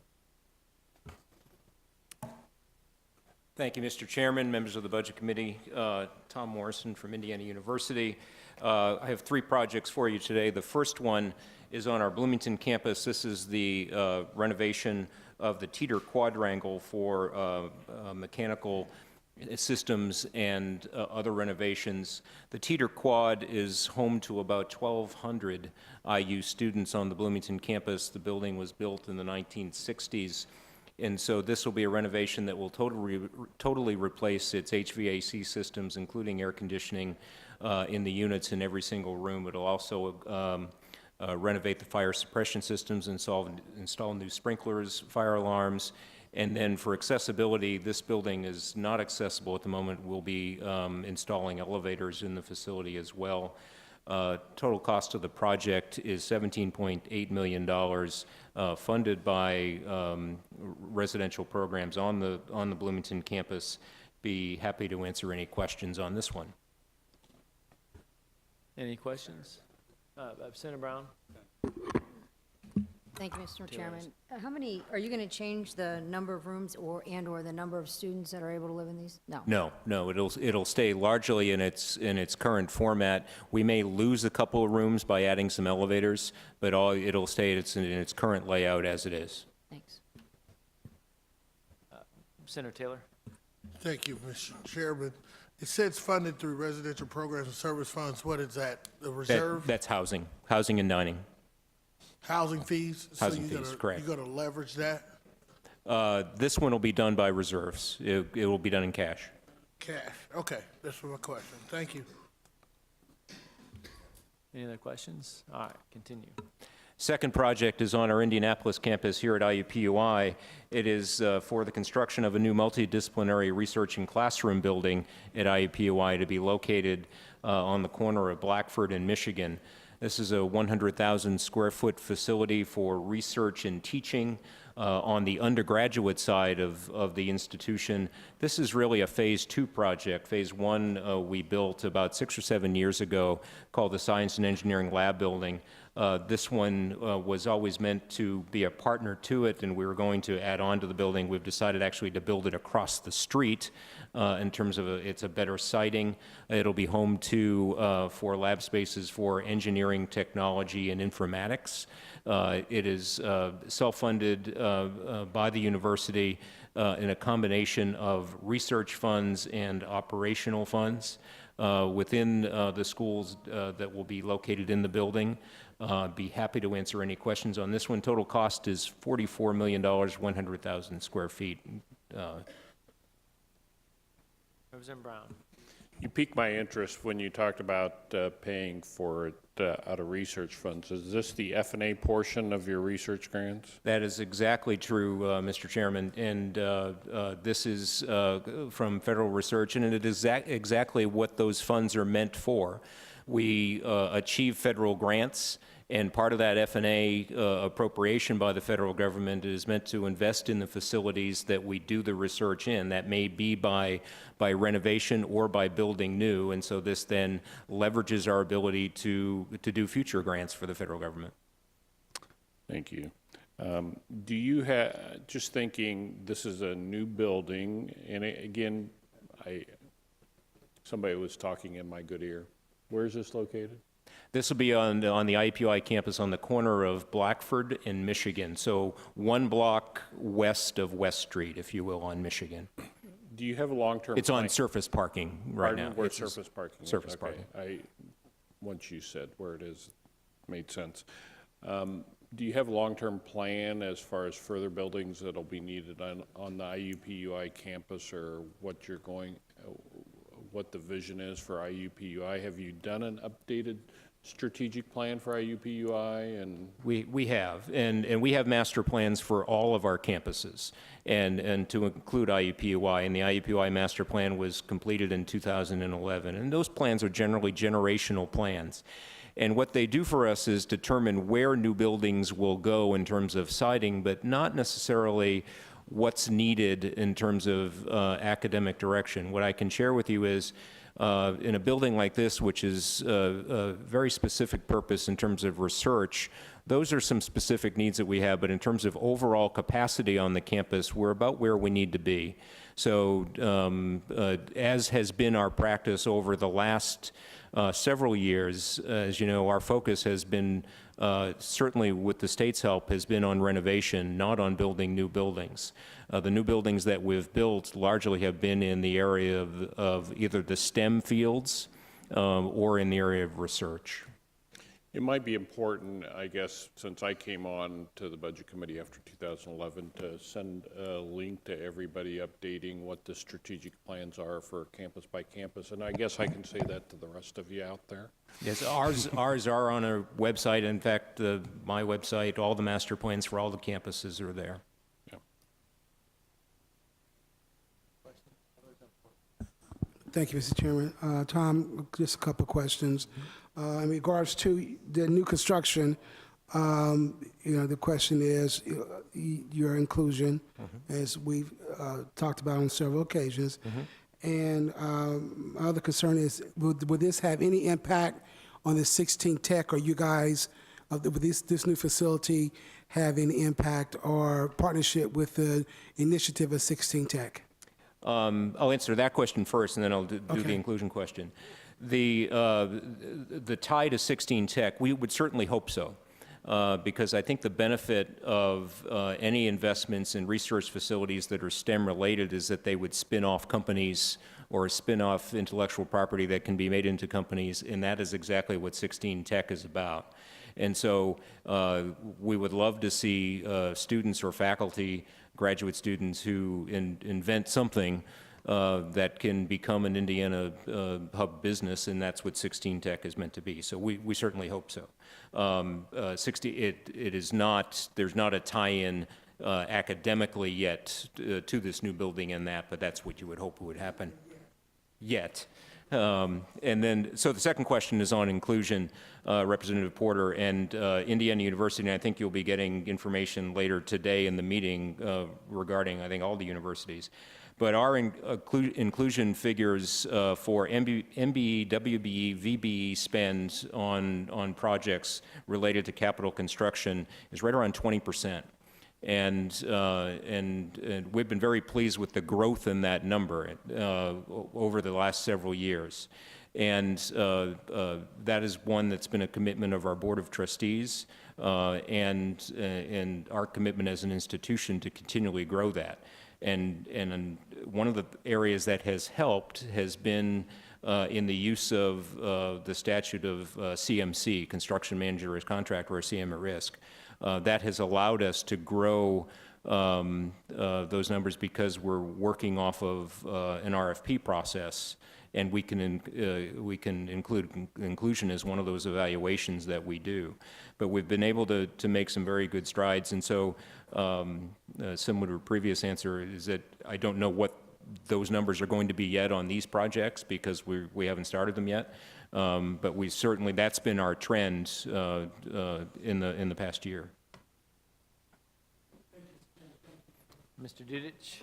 Thank you, Mr. Chairman, members of the Budget Committee. Tom Morrison from Indiana University. I have three projects for you today. The first one is on our Bloomington campus. This is the renovation of the Teeter Quadrangle for mechanical systems and other renovations. The Teeter Quad is home to about 1,200 IU students on the Bloomington campus. The building was built in the 1960s. And so this will be a renovation that will totally replace its HVAC systems, including air conditioning in the units in every single room. It'll also renovate the fire suppression systems, install new sprinklers, fire alarms. And then for accessibility, this building is not accessible at the moment. We'll be installing elevators in the facility as well. Total cost of the project is $17.8 million, funded by residential programs on the Bloomington campus. Be happy to answer any questions on this one. Any questions? Senator Brown? Thank you, Mr. Chairman. How many, are you going to change the number of rooms and/or the number of students that are able to live in these? No. No, it'll stay largely in its current format. We may lose a couple of rooms by adding some elevators, but it'll stay in its current layout as it is. Thanks. Senator Taylor? Thank you, Mr. Chairman. It says funded through residential programs and service funds. What is that? The reserve? That's housing and dining. Housing fees? Housing fees, correct. You're going to leverage that? This one will be done by reserves. It will be done in cash. Cash. Okay, that's my question. Thank you. Any other questions? All right, continue. Second project is on our Indianapolis campus here at IUPUI. It is for the construction of a new multidisciplinary research and classroom building at IUPUI to be located on the corner of Blackford and Michigan. This is a 100,000 square foot facility for research and teaching on the undergraduate side of the institution. This is really a phase 2 project. Phase 1 we built about 6 or 7 years ago, called the Science and Engineering Lab Building. This one was always meant to be a partner to it, and we were going to add on to the building. We've decided actually to build it across the street in terms of it's a better siting. It'll be home to for lab spaces for engineering, technology, and informatics. It is self-funded by the university in a combination of research funds and operational funds within the schools that will be located in the building. Be happy to answer any questions on this one. Total cost is $44 million, 100,000 square feet. Representative Brown. You piqued my interest when you talked about paying for it out of research funds. Is this the F&A portion of your research grants? That is exactly true, Mr. Chairman, and this is from federal research, and it is exactly what those funds are meant for. We achieve federal grants, and part of that F&A appropriation by the federal government is meant to invest in the facilities that we do the research in. That may be by renovation or by building new, and so this then leverages our ability to do future grants for the federal government. Thank you. Do you have, just thinking, this is a new building, and again, somebody was talking in my good ear. Where is this located? This will be on the IUPUI campus on the corner of Blackford and Michigan, so 1 block west of West Street, if you will, on Michigan. Do you have a long-term It's on surface parking right now. Where surface parking is? Surface Okay. parking. Once you said where it is, made sense. Do you have a long-term plan as far as further buildings that'll be needed on the IUPUI campus, or what you're going, what the vision is for IUPUI? Have you done an updated strategic plan for IUPUI? And we have, and we have master plans for all of our campuses, and to include IUPUI, and the IUPUI master plan was completed in 2011, and those plans are generally generational plans. And what they do for us is determine where new buildings will go in terms of siding, but not necessarily what's needed in terms of academic direction. What I can share with you is in a building like this, which is a very specific purpose in terms of research, those are some specific needs that we have, but in terms of overall capacity on the campus, we're about where we need to be. So as has been our practice over the last several years, as you know, our focus has been certainly with the state's help, has been on renovation, not on building new buildings. The new buildings that we've built largely have been in the area of either the STEM fields or in the area of research. It might be important, I guess, since I came on to the Budget Committee after 2011, to send a link to everybody updating what the strategic plans are for campus by campus, and I guess I can say that to the rest of you out there. Yes, ours are on our website. In fact, my website, all the master plans for all the campuses are there. Thank you, Mr. Chairman. Tom, just a couple of questions. In regards to the new construction, the question is your inclusion, as we've talked about on several occasions. And my other concern is, would this have any impact on the 16 Tech, or you guys, would this new facility have any impact or partnership with the initiative of 16 Tech? I'll answer that question first, and then I'll do the inclusion question. The tie to 16 Tech, we would certainly hope so, because I think the benefit of any investments in research facilities that are STEM related is that they would spin off companies or spin off intellectual property that can be made into companies, and that is exactly what 16 Tech is about. And so we would love to see students or faculty, graduate students who invent something that can become an Indiana hub business, and that's what 16 Tech is meant to be. So we certainly hope so. It is not, there's not a tie-in academically yet to this new building and that, but that's what you would hope would happen. Yet. And then, so the second question is on inclusion, Representative Porter, and Indiana University, and I think you'll be getting information later today in the meeting regarding, I think, all the universities. But our inclusion figures for MBE, WBE, VBE spend on projects related to capital construction is right around 20%. And we've been very pleased with the growth in that number over the last several years. And that is one that's been a commitment of our Board of Trustees and our commitment as an institution to continually grow that. And one of the areas that has helped has been in the use of the statute of CMC, Construction Manager as Contractor, or CM at Risk. That has allowed us to grow those numbers because we're working off of an RFP process, and we can include inclusion as one of those evaluations that we do. But we've been able to make some very good strides, and so similar to a previous answer is that I don't know what those numbers are going to be yet on these projects because we haven't started them yet. But we certainly, that's been our trend in the past year. Mr. Dudich?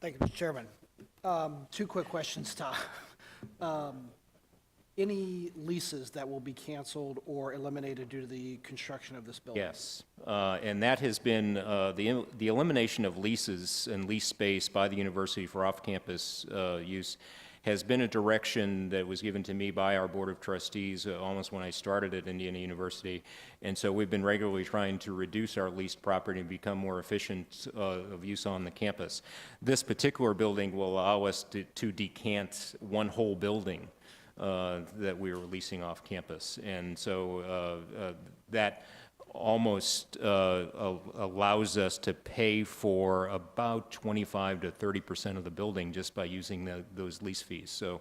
Thank you, Mr. Chairman. Two quick questions, Tom. Any leases that will be canceled or eliminated due to the construction of this building? Yes, and that has been the elimination of leases and lease space by the university for off-campus use has been a direction that was given to me by our Board of Trustees almost when I started at Indiana University. And so we've been regularly trying to reduce our leased property and become more efficient of use on the campus. This particular building will allow us to decant one whole building that we are leasing off campus. And so that almost allows us to pay for about 25 to 30% of the building just by using those lease fees. So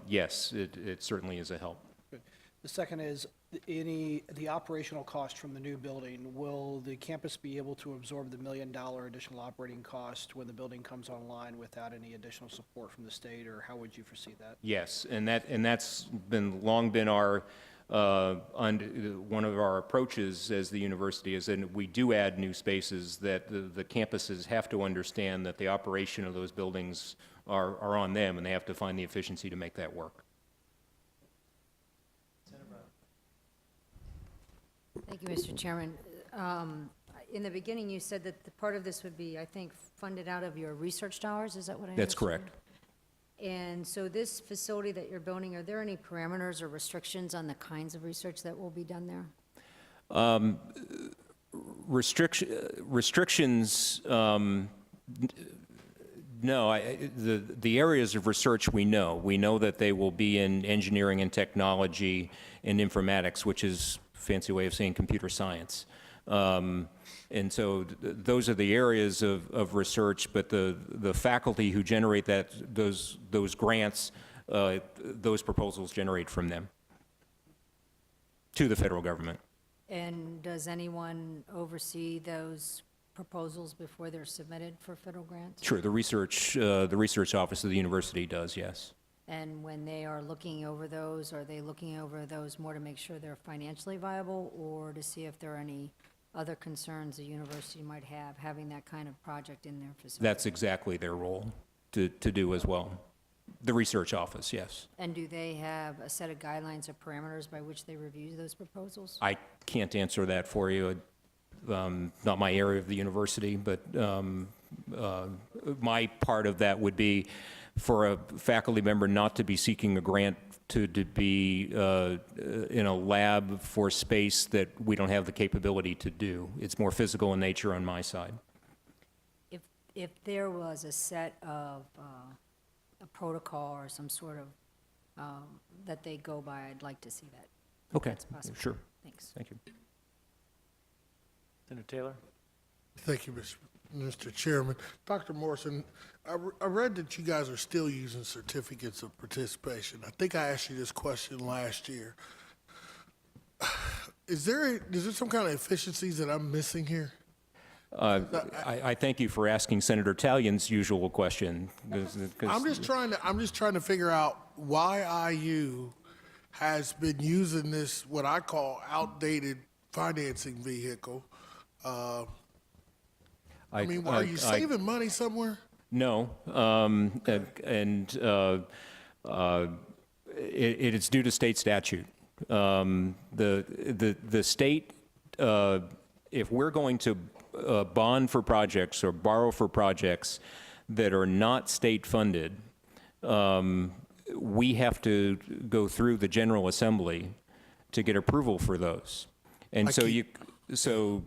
yes, it certainly is a help. Good. The second is the operational cost from the new building. Will the campus be able to absorb the $1 million additional operating cost when the building comes online without any additional support from the state, or how would you foresee that? Yes, and that's long been our one of our approaches as the university is that we do add new spaces, that the campuses have to understand that the operation of those buildings are on them, and they have to find the efficiency to make that work. Thank you, Mr. Chairman. In the beginning, you said that the part of this would be, I think, funded out of your research dollars. Is that what I understood? That's correct. And so this facility that you're building, are there any parameters or restrictions on the kinds of research that will be done there? Restrictions, no, the areas of research we know. We know that they will be in engineering and technology and informatics, which is a fancy way of saying computer science. And so those are the areas of research, but the faculty who generate those grants, those proposals generate from them to the federal government. And does anyone oversee those proposals before they're submitted for federal grants? Sure, the research office of the university does, yes. And when they are looking over those, are they looking over those more to make sure they're financially viable, or to see if there are any other concerns the university might have having that kind of project in their facility? That's exactly their role to do as well. The research office, yes. And do they have a set of guidelines or parameters by which they review those proposals? I can't answer that for you. Not my area of the university, but my part of that would be for a faculty member not to be seeking a grant to be in a lab for space that we don't have the capability to do. It's more physical in nature on my side. If there was a set of a protocol or some sort of that they go by, I'd like to see that. if Okay, that's possible. sure. Thanks. Thank you. Senator Taylor? Thank you, Mr. Chairman. Dr. Morrison, I read that you guys are still using certificates of participation. I think I asked you this question last year. Is there some kind of efficiencies that I'm missing here? I thank you for asking Senator Tallien's usual question. I'm just trying to figure out why IU has been using this, what I call outdated financing vehicle. I mean, are you saving money somewhere? No, it is due to state statute. The state, if we're going to bond for projects or borrow for projects that are not state funded, we have to go through the General Assembly to get approval for those. And so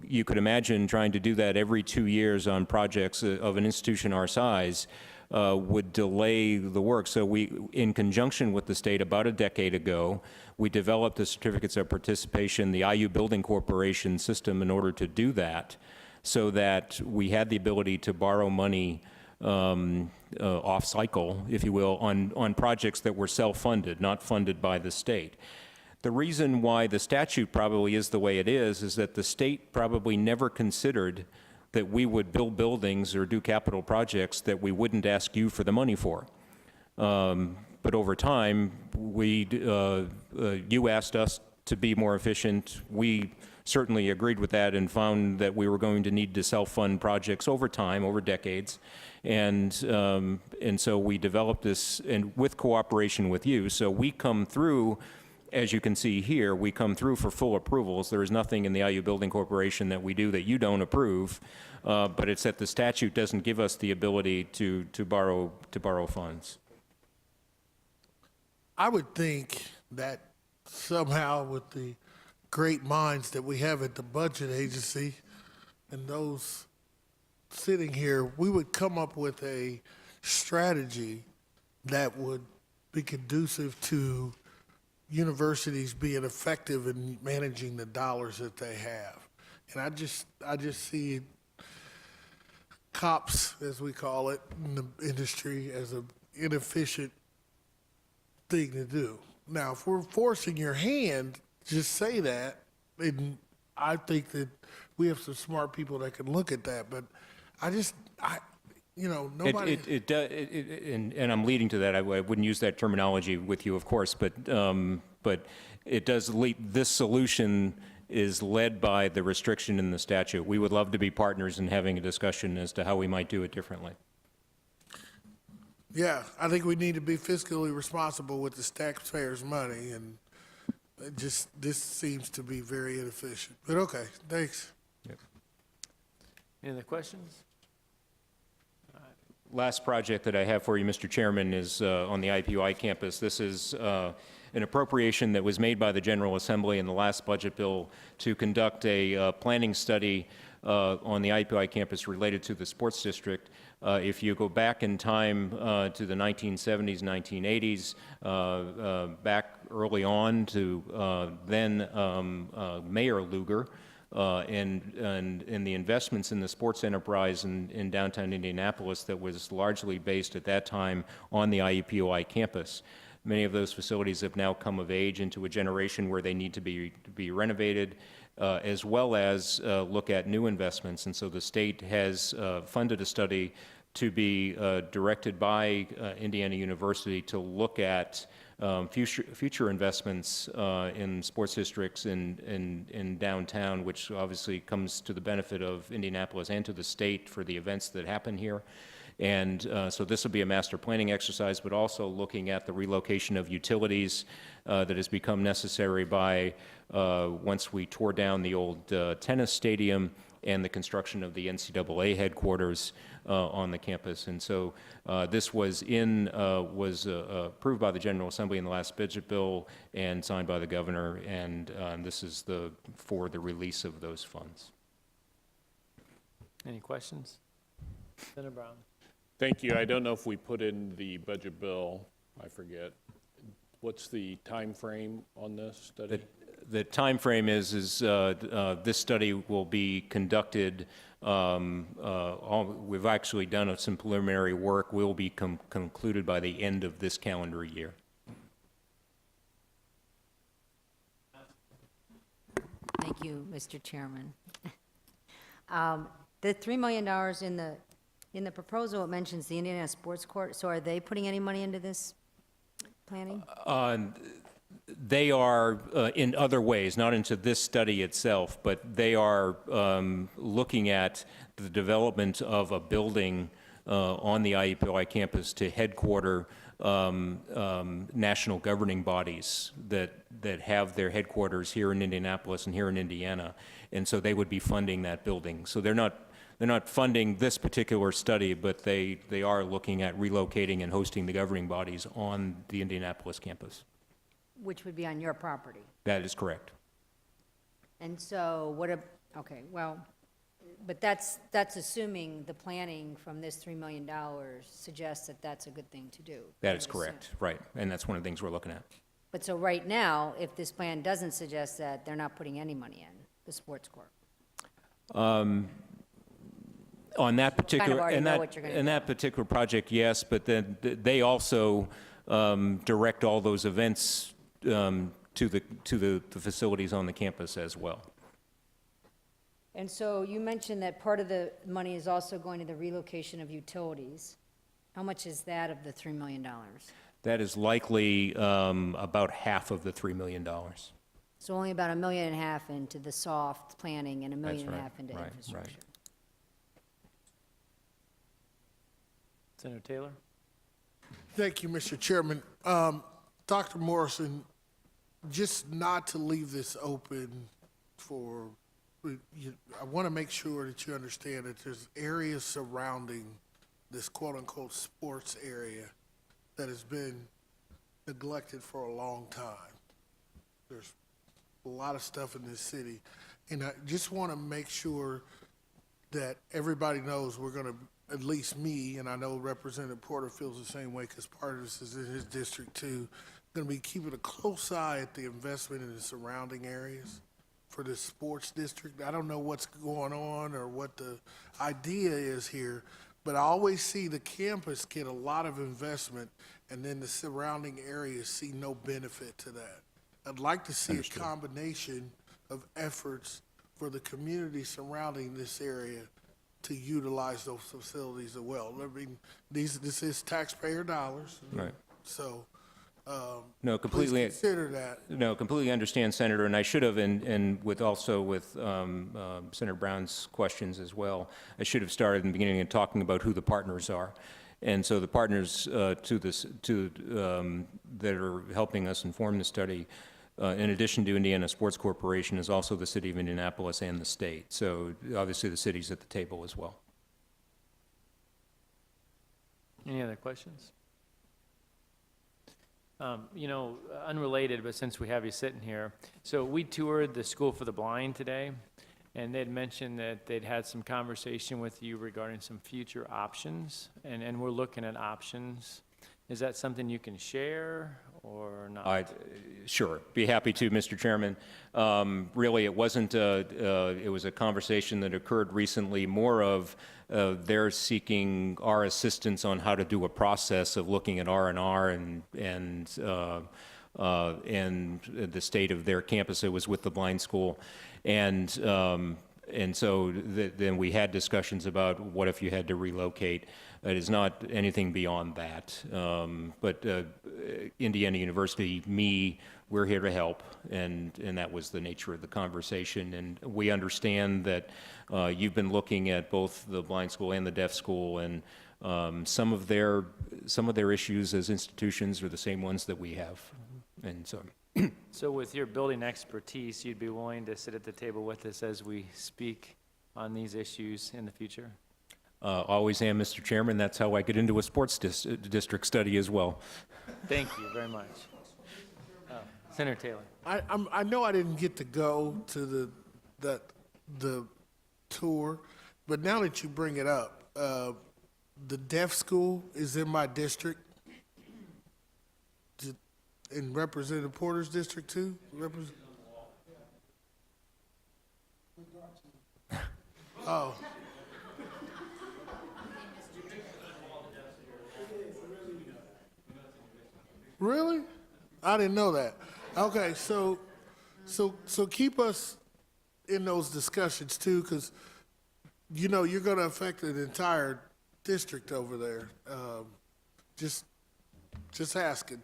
you could imagine trying to do that every 2 years on projects of an institution our size would delay the work. So we, in conjunction with the state about a decade ago, we developed the certificates of participation, the IU Building Corporation system in order to do that, so that we had the ability to borrow money off cycle, if you will, on projects that were self-funded, not funded by the state. The reason why the statute probably is the way it is that the state probably never considered that we would build buildings or do capital projects that we wouldn't ask you for the money for. But over time, you asked us to be more efficient. We certainly agreed with that and found that we were going to need to self-fund projects over time, over decades. And so we developed this, and with cooperation with you. So we come through, as you can see here, we come through for full approvals. There is nothing in the IU Building Corporation that we do that you don't approve, but it's that the statute doesn't give us the ability to borrow funds. I would think that somehow with the great minds that we have at the budget agency and those sitting here, we would come up with a strategy that would be conducive to universities being effective in managing the dollars that they have. And I just see cops, as we call it in the industry, as an inefficient thing to do. Now, if we're forcing your hand, just say that, and I think that we have some smart people that can look at that, but nobody. And I'm leading to that. I wouldn't use that terminology with you, of course, but it does lead. This solution is led by the restriction in the statute. We would love to be partners in having a discussion as to how we might do it differently. Yeah, I think we need to be fiscally responsible with the taxpayers' money, and this seems to be very inefficient. But okay, thanks. Yep. Any other questions? All right. last project that I have for you, Mr. Chairman, is on the IPUI campus. This is an appropriation that was made by the General Assembly in the last budget bill to conduct a planning study on the IPUI campus related to the sports district. If you go back in time to the 1970s, 1980s, back early on to then Mayor Lugar, and the investments in the sports enterprise in downtown Indianapolis that was largely based at that time on the IUPUI campus. Many of those facilities have now come of age into a generation where they need to be renovated, as well as look at new investments. And so the state has funded a study to be directed by Indiana University to look at future investments in sports districts in downtown, which obviously comes to the benefit of Indianapolis and to the state for the events that happen here. And so this will be a master planning exercise, but also looking at the relocation of utilities that has become necessary by once we tore down the old tennis stadium and the construction of the NCAA headquarters on the campus. And so this was approved by the General Assembly in the last budget bill and signed by the governor, and this is for the release of those funds. Any questions? Senator Brown. Thank you. I don't know if we put in the budget bill, I forget. What's the time frame on this study? The time frame is this study will be conducted. We've actually done some preliminary work. Will be concluded by the end of this calendar year. Thank you, Mr. Chairman. The $3 million in the proposal, it mentions the Indiana Sports Court. So are they putting any money into this planning? They are in other ways, not into this study itself, but they are looking at the development of a building on the IUPUI campus to headquarter national governing bodies that have their headquarters here in Indianapolis and here in Indiana, and so they would be funding that building. So they're not funding this particular study, but they are looking at relocating and hosting the governing bodies on the Indianapolis campus. Which would be on your property. That is correct. And so okay, well, but that's assuming the planning from this $3 million suggests that that's a good thing to do. That is correct, right, and that's one of the things we're looking at. But so right now, if this plan doesn't suggest that, they're not putting any money in, the sports court. On that particular, already know what you're gonna in that particular project, yes, but then they also direct all those events to the facilities on the campus as well. And so you mentioned that part of the money is also going to the relocation of utilities. How much is that of the $3 million? That is likely about half of the $3 million. So only about $1.5 million into the soft planning and $1.5 million right, into right, infrastructure. right. Senator Taylor. Thank you, Mr. Chairman. Dr. Morrison, just not to leave this open for, I want to make sure that you understand that there's areas surrounding this quote-unquote sports area that has been neglected for a long time. There's a lot of stuff in this city, and I just want to make sure that everybody knows we're going to, at least me, and I know Representative Porter feels the same way because part of this is in his district too, going to be keeping a close eye at the investment in the surrounding areas for this sports district. I don't know what's going on or what the idea is here, but I always see the campus get a lot of investment and then the surrounding areas see no benefit to that. I'd like to see a combination of efforts for the community surrounding this area to utilize those facilities as well. I mean, this is taxpayer dollars. Right. So, No, completely. please consider that. No, completely understand, Senator, and I should have, and with Senator Brown's questions as well, I should have started in the beginning of talking about who the partners are. And so the partners that are helping us inform the study, in addition to Indiana Sports Corporation, is also the City of Indianapolis and the state. So obviously the city's at the table as well. Any other questions? You know, unrelated, but since we have you sitting here, so we toured the School for the Blind today, and they'd mentioned that they'd had some conversation with you regarding some future options, and we're looking at options. Is that something you can share or not? Sure, be happy to, Mr. Chairman. Really, it wasn't, it was a conversation that occurred recently, more of they're seeking our assistance on how to do a process of looking at R&R and the state of their campus. It was with the blind school. And so then we had discussions about what if you had to relocate. It is not anything beyond that. But Indiana University, we're here to help, and that was the nature of the conversation. And we understand that you've been looking at both the blind school and the deaf school, and some of their issues as institutions are the same ones that we have. And so. So with your building expertise, you'd be willing to sit at the table with us as we speak on these issues in the future? Always am, Mr. Chairman. That's how I get into a sports district study as well. Thank you very much. Senator Taylor. I know I didn't get to go to the tour, but now that you bring it up, the deaf school is in my district. In Representative Porter's district too? Oh. Really? I didn't know that. Okay, so keep us in those discussions too, because you know you're going to affect an entire district over there. Just asking.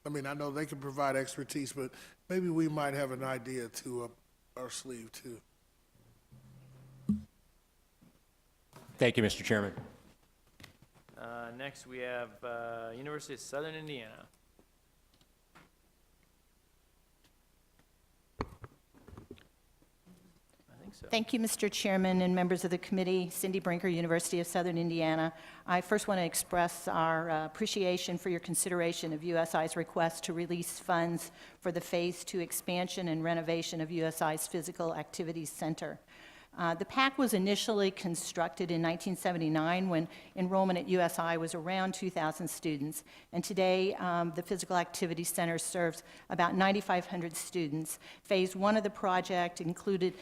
I mean, I know they can provide expertise, but maybe we might have an idea to up our sleeve too. Thank you, Mr. Chairman. Next, we have University of Southern Indiana. Thank you, Mr. Chairman and members of the committee. Cindy Brinker, University of Southern Indiana. I first want to express our appreciation for your consideration of USI's request to release funds for the Phase 2 expansion and renovation of USI's Physical Activities Center. The PAC was initially constructed in 1979 when enrollment at USI was around 2,000 students. And today, the Physical Activities Center serves about 9,500 students. Phase 1 of the project included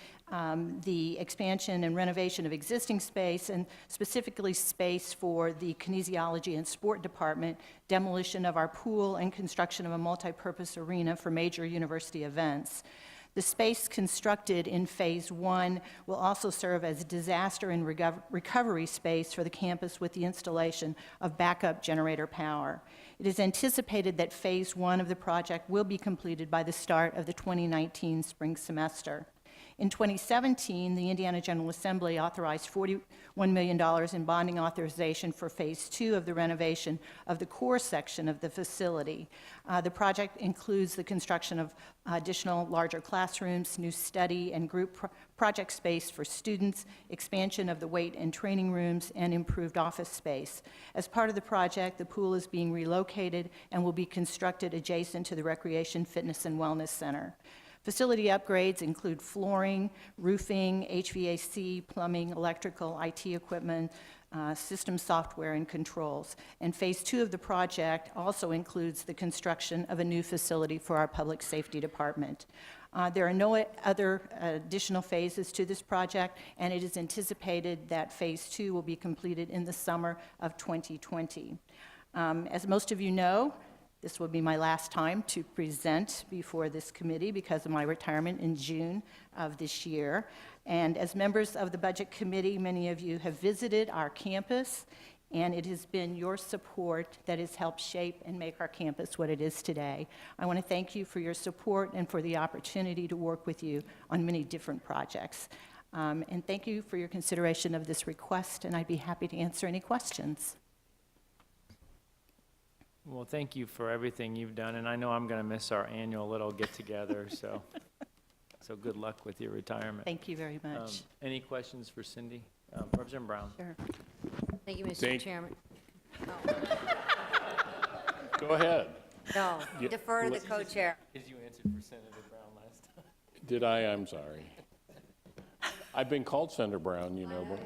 the expansion and renovation of existing space, and specifically space for the kinesiology and sport department, demolition of our pool, and construction of a multi-purpose arena for major university events. The space constructed in Phase 1 will also serve as disaster and recovery space for the campus with the installation of backup generator power. It is anticipated that Phase 1 of the project will be completed by the start of the 2019 spring semester. In 2017, the Indiana General Assembly authorized $41 million in bonding authorization for Phase 2 of the renovation of the core section of the facility. The project includes the construction of additional larger classrooms, new study and group project space for students, expansion of the weight and training rooms, and improved office space. As part of the project, the pool is being relocated and will be constructed adjacent to the Recreation, Fitness, and Wellness Center. Facility upgrades include flooring, roofing, HVAC, plumbing, electrical, IT equipment, system software, and controls. And Phase 2 of the project also includes the construction of a new facility for our public safety department. There are no other additional phases to this project, and it is anticipated that Phase 2 will be completed in the summer of 2020. As most of you know, this will be my last time to present before this committee because of my retirement in June of this year. And as members of the Budget Committee, many of you have visited our campus, and it has been your support that has helped shape and make our campus what it is today. I want to thank you for your support and for the opportunity to work with you on many different projects. And thank you for your consideration of this request, and I'd be happy to answer any questions. Well, thank you for everything you've done, and I know I'm going to miss our annual little get-together, so good luck with your retirement. Thank you very much. Any questions for Cindy? Representative Brown. Sure. Thank you, Mr. Chairman. Go ahead. No, Yeah. defer to the co-chair. As you answered for Senator Brown last time. Did I? I'm sorry. I've been called Senator Brown, you know, but,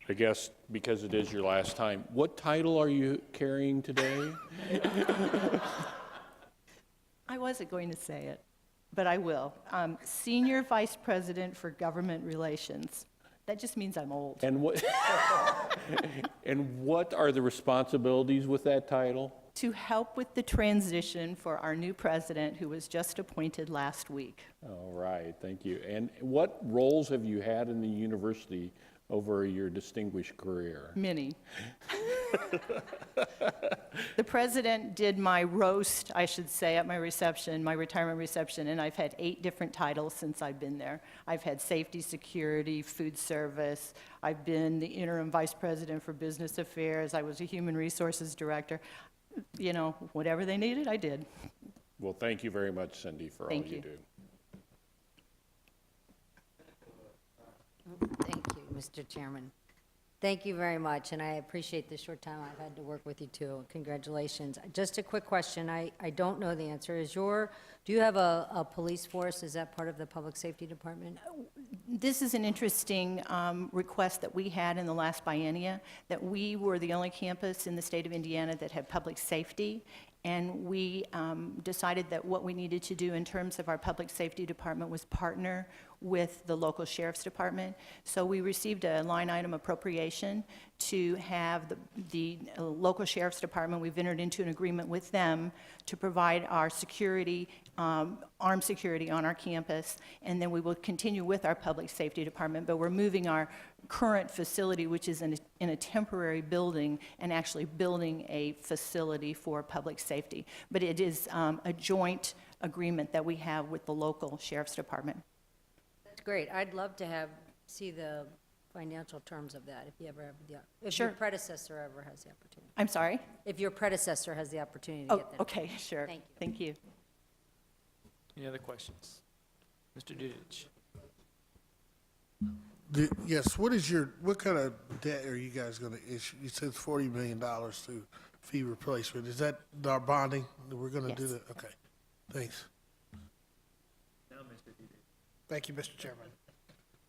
I guess because it is your last time, what title are you carrying today? I wasn't going to say it, but I will. Senior Vice President for Government Relations. That just means I'm old. And what, and what are the responsibilities with that title? To help with the transition for our new president, who was just appointed last week. All right, thank you. And what roles have you had in the university over your distinguished career? Many. The president did my roast, I should say, at my reception, my retirement reception, and I've had 8 different titles since I've been there. I've had safety, security, food service. I've been the interim vice president for business affairs. I was a human resources director. You know, whatever they needed, I did. Well, thank you very much, Cindy, for all you do. Thank you, Mr. Chairman. Thank you very much, and I appreciate the short time I've had to work with you too. Congratulations. Just a quick question. I don't know the answer. Do you have a police force? Is that part of the public safety department? This is an interesting request that we had in the last biennia, that we were the only campus in the state of Indiana that had public safety, and we decided that what we needed to do in terms of our public safety department was partner with the local sheriff's department. So we received a line item appropriation to have the local sheriff's department. We've entered into an agreement with them to provide our security, armed security on our campus, and then we will continue with our public safety department, but we're moving our current facility, which is in a temporary building, and actually building a facility for public safety. But it is a joint agreement that we have with the local sheriff's department. That's great. I'd love to see the financial terms of that, if you ever have if Sure. your predecessor ever has the opportunity. I'm sorry? If your predecessor has the opportunity to Oh, get that. okay, sure. Thank you. Thank you. Any other questions? Mr. Dudich? Yes, what kind of debt are you guys going to issue? You said $40 million to fee replacement. Is that our bonding that we're going to do Yes. that? Okay, thanks. Now, Mr. Dudich. Thank you, Mr. Chairman.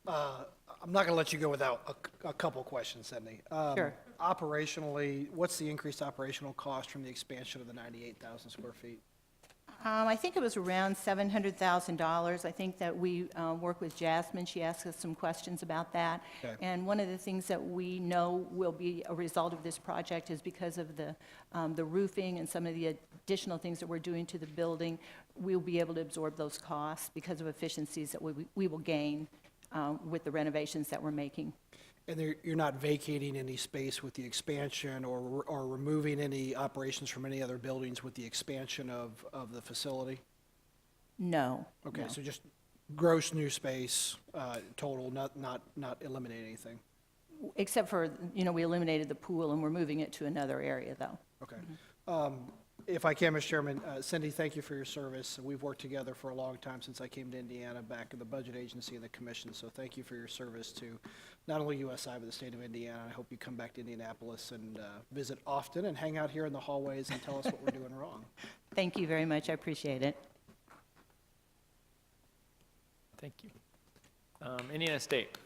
I'm not going to let you go without a couple questions, Cindy. Sure. Operationally, what's the increased operational cost from the expansion of the 98,000 square feet? I think it was around $700,000. I think that we worked with Jasmine. She asked us some questions about that. Okay. And one of the things that we know will be a result of this project is because of the roofing and some of the additional things that we're doing to the building, we'll be able to absorb those costs because of efficiencies that we will gain with the renovations that we're making. And you're not vacating any space with the expansion or removing any operations from any other buildings with the expansion of the facility? No. Okay, no. so just gross new space total, not eliminate anything? Except for, we eliminated the pool and we're moving it to another area, though. Okay. If I can, Mr. Chairman, Cindy, thank you for your service. We've worked together for a long time since I came to Indiana back in the budget agency and the commission, so thank you for your service to not only USI, but the state of Indiana. I hope you come back to Indianapolis and visit often and hang out here in the hallways and tell us what we're doing wrong. Thank you very much. I appreciate it. Thank you. Indiana State.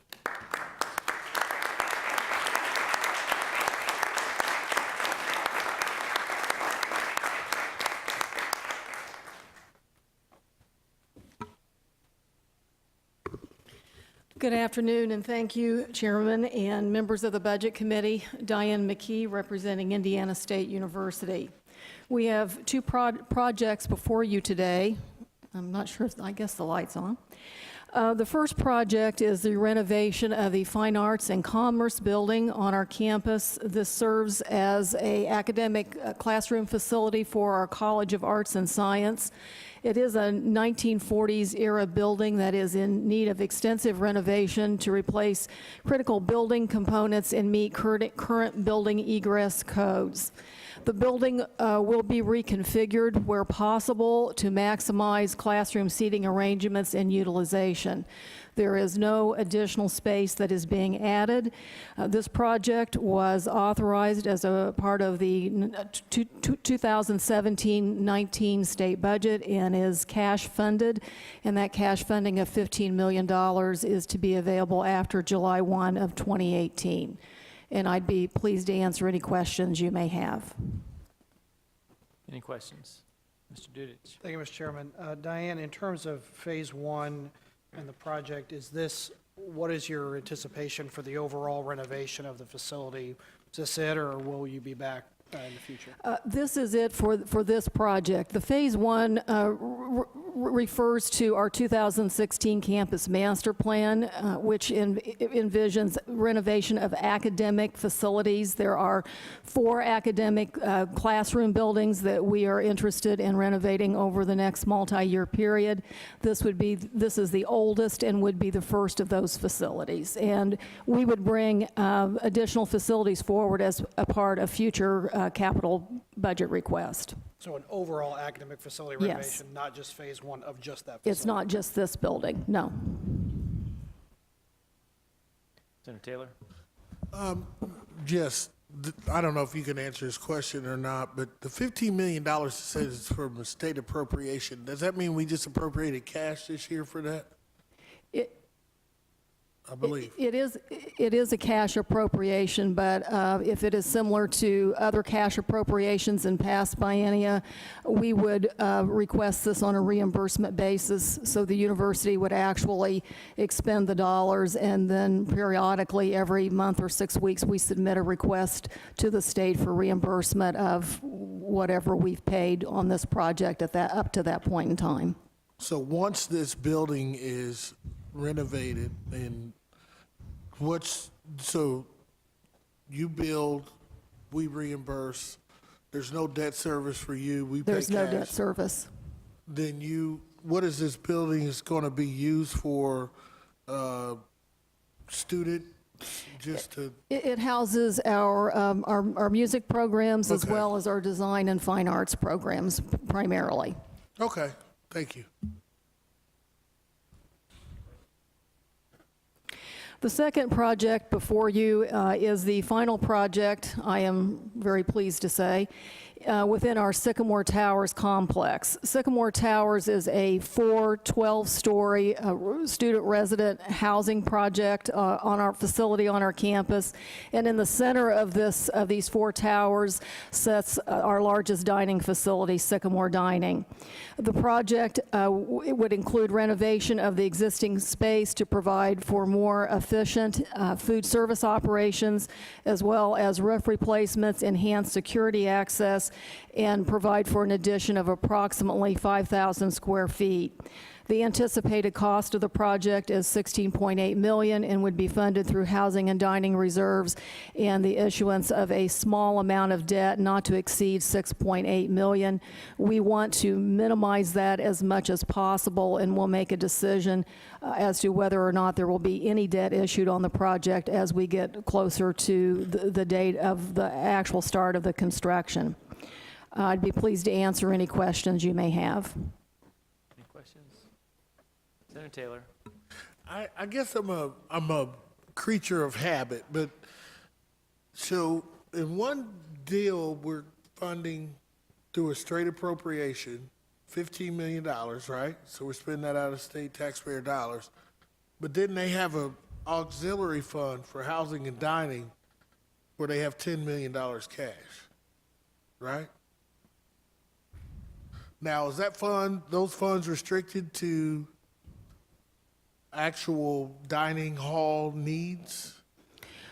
Good afternoon, and thank you, Chairman and members of the Budget Committee. Diane McKee, representing Indiana State University. We have two projects before you today. I'm not sure if, I guess the light's on. The first project is the renovation of the Fine Arts and Commerce building on our campus. This serves as an academic classroom facility for our College of Arts and Science. It is a 1940s era building that is in need of extensive renovation to replace critical building components and meet current building egress codes. The building will be reconfigured where possible to maximize classroom seating arrangements and utilization. There is no additional space that is being added. This project was authorized as a part of the 2017-19 state budget and is cash funded, and that cash funding of $15 million is to be available after July 1 of 2018. And I'd be pleased to answer any questions you may have. Any questions? Mr. Dudich? Thank you, Mr. Chairman. Diane, in terms of Phase 1 and the project, what is your anticipation for the overall renovation of the facility? Is this it, or will you be back in the future? This is it for this project. The Phase 1 refers to our 2016 campus master plan, which envisions renovation of academic facilities. There are 4 academic classroom buildings that we are interested in renovating over the next multi-year period. This is the oldest and would be the first of those facilities. And we would bring additional facilities forward as a part of future capital budget request. So an overall academic facility Yes. renovation, not just Phase 1 of just that facility? It's not just this building, no. Senator Taylor? I don't know if you can answer this question or not, but the $15 million says it's from a state appropriation. Does that mean we just appropriated cash this year for that? I believe. It is a cash appropriation, but if it is similar to other cash appropriations in past biennia, we would request this on a reimbursement basis, so the university would actually expend the dollars, and then periodically, every month or 6 weeks, we submit a request to the state for reimbursement of whatever we've paid on this project up to that point in time. So once this building is renovated, and so you build, we reimburse, there's no debt service for you, we pay cash. There's no debt service. Then what is this building is going to be used for, student, just to? It houses our music programs as Okay. well as our design and fine arts programs primarily. Okay, thank you. The second project before you is the final project, I am very pleased to say, within our Sycamore Towers complex. Sycamore Towers is a 12-story student resident housing project on our facility on our campus. And in the center of these 4 towers sits our largest dining facility, Sycamore Dining. The project it would include renovation of the existing space to provide for more efficient food service operations, as well as roof replacements, enhanced security access, and provide for an addition of approximately 5,000 square feet. The anticipated cost of the project is $16.8 million and would be funded through housing and dining reserves and the issuance of a small amount of debt not to exceed $6.8 million. We want to minimize that as much as possible, and we'll make a decision as to whether or not there will be any debt issued on the project as we get closer to the date of the actual start of the construction. I'd be pleased to answer any questions you may have. Any questions? Senator Taylor? I guess I'm a creature of habit, but so in one deal, we're funding through a straight appropriation, $15 million, right? So we're spending that out of state taxpayer dollars. But then they have a auxiliary fund for housing and dining where they have $10 million cash, right? Now, is those funds restricted to actual dining hall needs?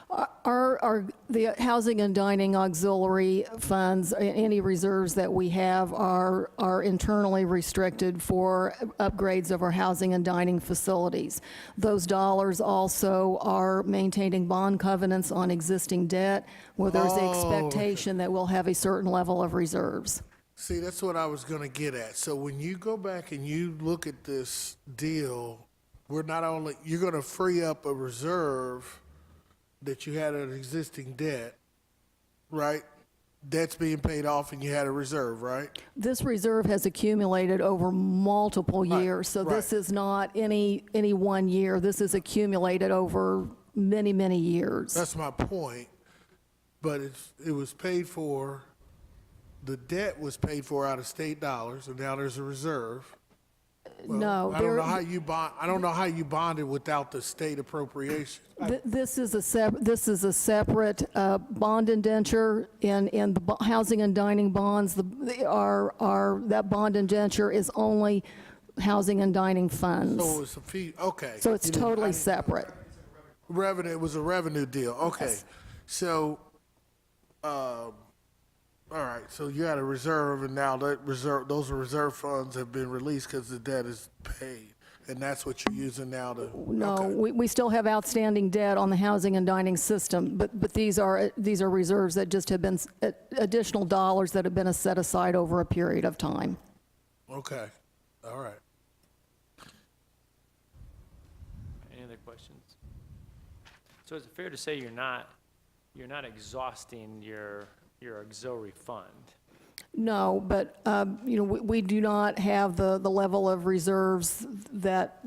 The housing and dining auxiliary funds, any reserves that we have are internally restricted for upgrades of our housing and dining facilities. Those dollars also are maintaining bond covenants on existing debt where there's the expectation that we'll have a certain level of reserves. See, that's what I was gonna get at. So when you go back and you look at this deal, we're not only, you're gonna free up a reserve that you had an existing debt, right? Debt's being paid off and you had a reserve, right? This reserve has accumulated over multiple years, so this right. is not any 1 year. This is accumulated over many, many years. That's my point. But it was paid for, the debt was paid for out of state dollars, and now there's a reserve. Well, No, I don't know how you bond, I don't know how you bonded without the state appropriation. This is a separate bond indenture in the housing and dining bonds. That bond indenture is only housing and dining funds. So it's a fee, okay. So it's totally separate. Revenue, it was a revenue deal, okay. Yes. So, all right, so you had a reserve, and now that reserve, those reserve funds have been released because the debt is paid, and that's what you're using now to. No, okay. we still have outstanding debt on the housing and dining system, but these are reserves that just have been additional dollars that have been set aside over a period of time. Okay, all right. Any other questions? So is it fair to say you're not exhausting your auxiliary fund? No, but, we do not have the level of reserves that,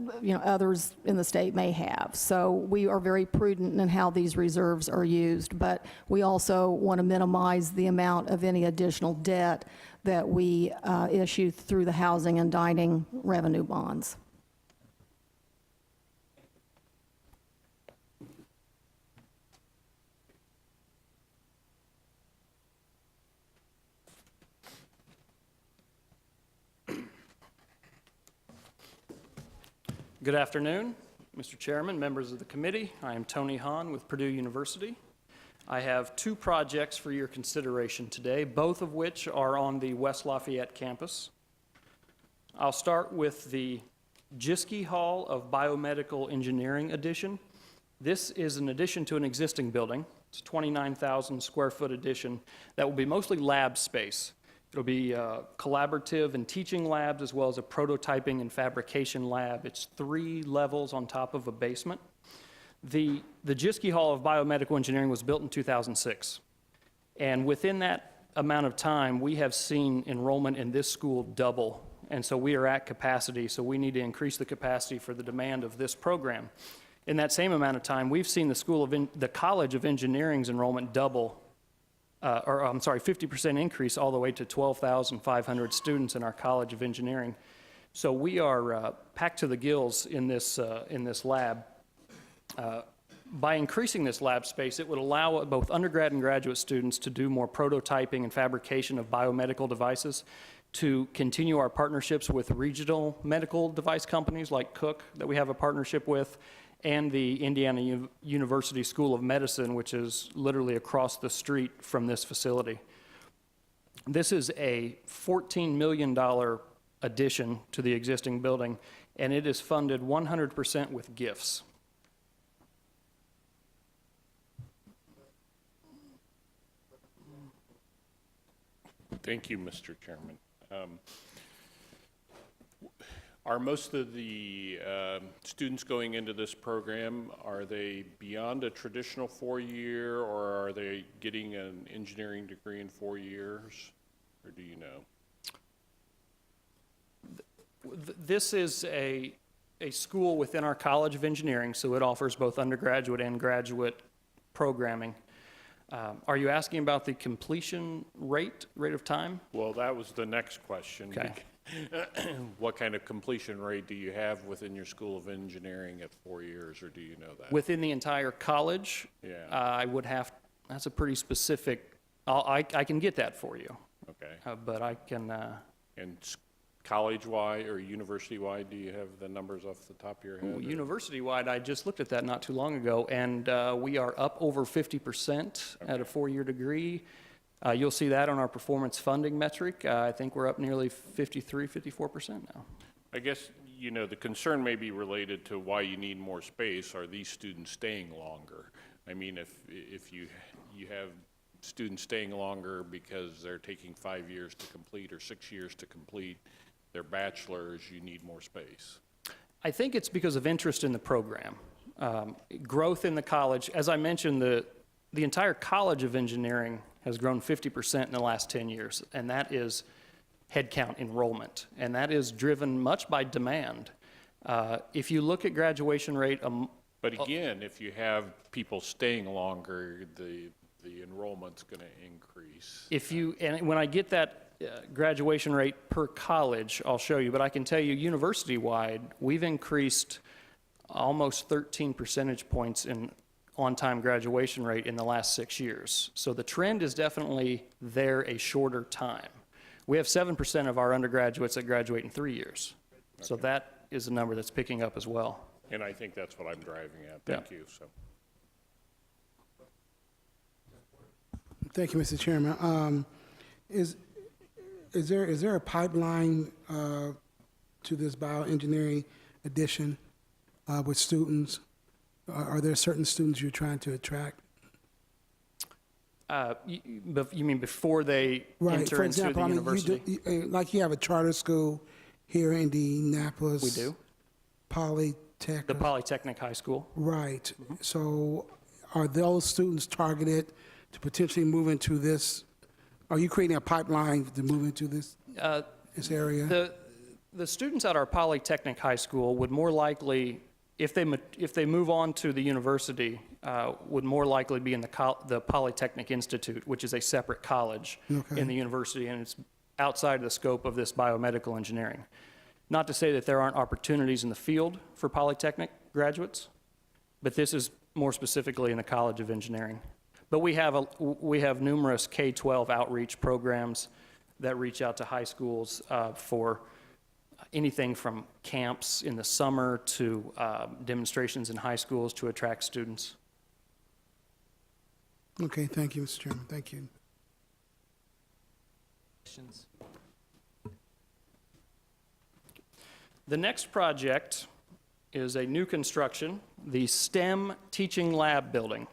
others in the state may have. So we are very prudent in how these reserves are used, but we also want to minimize the amount of any additional debt that we issue through the housing and dining revenue bonds. Good afternoon, Mr. Chairman, members of the committee. I am Tony Hahn with Purdue University. I have 2 projects for your consideration today, both of which are on the West Lafayette campus. I'll start with the Jiske Hall of Biomedical Engineering addition. This is an addition to an existing building. It's a 29,000 square foot addition that will be mostly lab space. It'll be collaborative and teaching labs, as well as a prototyping and fabrication lab. It's 3 levels on top of a basement. The Jiske Hall of Biomedical Engineering was built in 2006. And within that amount of time, we have seen enrollment in this school double. And so we are at capacity, so we need to increase the capacity for the demand of this program. In that same amount of time, we've seen the College of Engineering's enrollment double. 50% increase all the way to 12,500 students in our College of Engineering. So we are packed to the gills in this lab. By increasing this lab space, it would allow both undergrad and graduate students to do more prototyping and fabrication of biomedical devices, to continue our partnerships with regional medical device companies like Cook that we have a partnership with, and the Indiana University School of Medicine, which is literally across the street from this facility. This is a $14 million addition to the existing building, and it is funded 100% with gifts. Thank you, Mr. Chairman. Are most of the students going into this program, are they beyond a traditional 4-year, or are they getting an engineering degree in 4 years, or do you know? This is a school within our College of Engineering, so it offers both undergraduate and graduate programming. Are you asking about the completion rate of time? Well, that was the next question. Okay. What kind of completion rate do you have within your School of Engineering at 4 years, or do you know that? Within the entire college? Yeah. I would have, that's a pretty specific, I can get that for you. Okay. But I can. And college-wide or university-wide, do you have the numbers off the top of your head? University-wide, I just looked at that not too long ago, and we are up over 50% at a 4-year degree. You'll see that on our performance funding metric. I think we're up nearly 54% now. I guess, the concern may be related to why you need more space. Are these students staying longer? I mean, if you have students staying longer because they're taking 5 years to complete or 6 years to complete their bachelor's, you need more space? I think it's because of interest in the program. Growth in the college, as I mentioned, the entire College of Engineering has grown 50% in the last 10 years, and that is headcount enrollment, and that is driven much by demand. If you look at graduation rate, But again, if you have people staying longer, the enrollment's going to increase. and when I get that graduation rate per college, I'll show you, but I can tell you university-wide, we've increased almost 13 percentage points in on-time graduation rate in the last 6 years. So the trend is definitely there a shorter time. We have 7% of our undergraduates that graduate in 3 years. So that is a number that's picking up as well. And I think that's what I'm driving at. Thank you. So. Thank you, Mr. Chairman. Is there a pipeline to this bioengineering addition with students? Are there certain students you're trying to attract? You mean before they enter For into example, the university? like you have a charter school here in Indianapolis. We do. Polytech. The Polytechnic High School. Right. So are those students targeted to potentially move into this? Are you creating a pipeline to move into this area? The students at our Polytechnic High School would more likely, if they move on to the university, would more likely be in the Polytechnic Institute, which is a separate college in the university, and it's outside of the scope of this biomedical engineering. Not to say that there aren't opportunities in the field for Polytechnic graduates, but this is more specifically in the College of Engineering. But we have numerous K-12 outreach programs that reach out to high schools for anything from camps in the summer to demonstrations in high schools to attract students. Okay, thank you, Mr. Chairman. Thank you. Questions? The next project is a new construction, the STEM Teaching Lab building.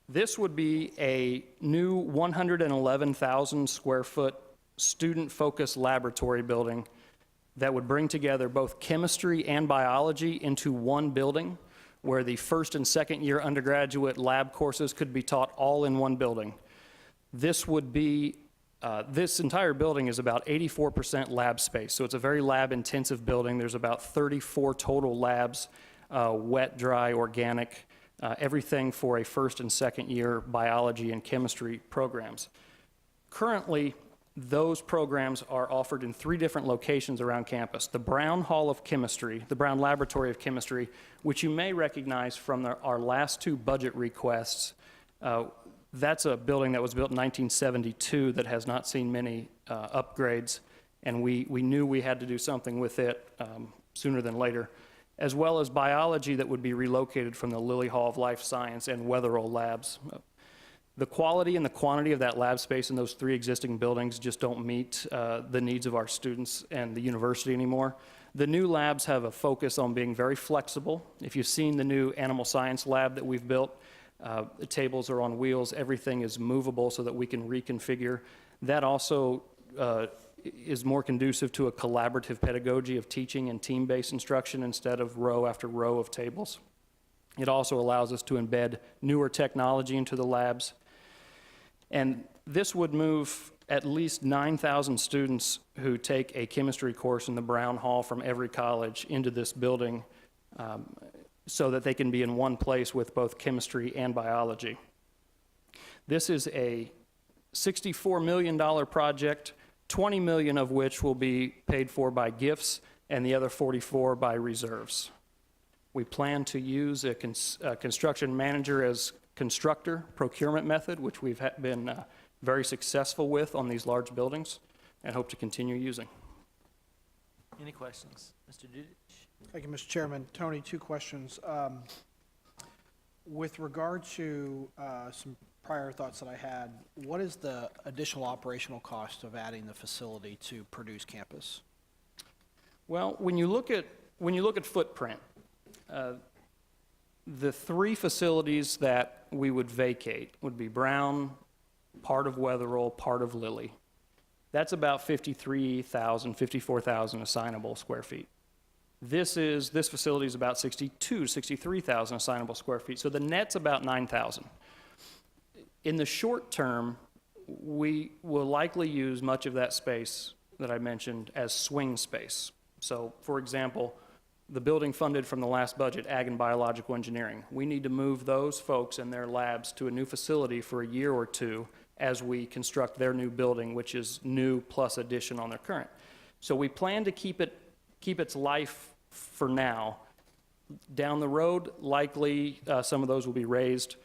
This would be a new 111,000 square foot student-focused laboratory building that would bring together both chemistry and biology into one building, where the first and second year undergraduate lab courses could be taught all in one building. This would be, this entire building is about 84% lab space, so it's a very lab-intensive building. There's about 34 total labs, wet, dry, organic, everything for a first and second year biology and chemistry programs. Currently, those programs are offered in 3 different locations around campus. The Brown Hall of Chemistry, the Brown Laboratory of Chemistry, which you may recognize from our last 2 budget requests. That's a building that was built in 1972 that has not seen many upgrades, and we knew we had to do something with it sooner than later, as well as biology that would be relocated from the Lilly Hall of Life Science and Wetherell labs. The quality and the quantity of that lab space in those 3 existing buildings just don't meet the needs of our students and the university anymore. The new labs have a focus on being very flexible. If you've seen the new animal science lab that we've built, the tables are on wheels, everything is movable so that we can reconfigure. That also is more conducive to a collaborative pedagogy of teaching and team-based instruction instead of row after row of tables. It also allows us to embed newer technology into the labs. And this would move at least 9,000 students who take a chemistry course in the Brown Hall from every college into this building so that they can be in one place with both chemistry and biology. This is a $64 million project, 20 million of which will be paid for by gifts and the other 44 by reserves. We plan to use a construction manager as constructor procurement method, which we've been very successful with on these large buildings and hope to continue using. Any questions? Mr. Dudich? Thank you, Mr. Chairman. Tony, 2 questions. With regard to some prior thoughts that I had, what is the additional operational cost of adding the facility to Purdue's campus? Well, when you look at footprint, The three facilities that we would vacate would be Brown, part of Wetherell, part of Lilly. That's about 54,000 assignable square feet. This facility is about 63,000 assignable square feet, so the net's about 9,000. In the short term, we will likely use much of that space that I mentioned as swing space. So, for example, the building funded from the last budget, Ag and Biological Engineering, we need to move those folks and their labs to a new facility for a year or two as we construct their new building, which is new plus addition on their current. So we plan to keep its life for now. Down the road, likely some of those will be raised.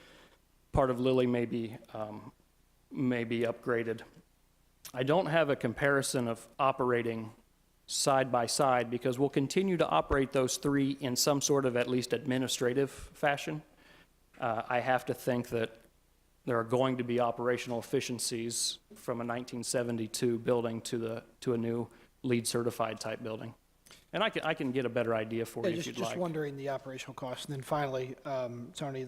Part of Lilly may be upgraded. I don't have a comparison of operating side by side because we'll continue to operate those three in some sort of at least administrative fashion. I have to think that there are going to be operational efficiencies from a 1972 building to a new LEED certified type building. And I can get a better idea for you if you'd like. Just wondering the operational costs. And then finally, Tony,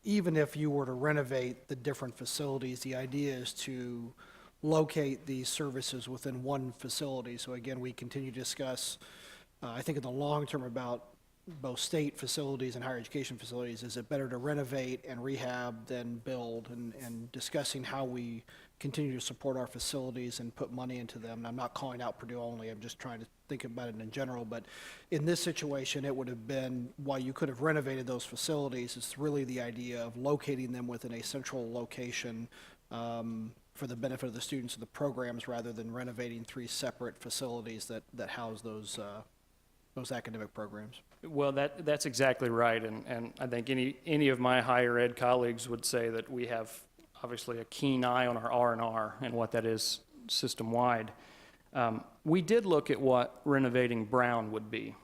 even if you were to renovate the different facilities, the idea is to locate these services within one facility. So again, we continue to discuss, I think in the long term, about both state facilities and higher education facilities. Is it better to renovate and rehab than build? And discussing how we continue to support our facilities and put money into them. And I'm not calling out Purdue only, I'm just trying to think about it in general. But in this situation, it would have been, while you could have renovated those facilities, it's really the idea of locating them within a central location for the benefit of the students of the programs, rather than renovating three separate facilities that house those academic programs. Well, that's exactly right, and I think any of my higher ed colleagues would say that we have obviously a keen eye on our R&R and what that is system-wide. We did look at what renovating Brown would be,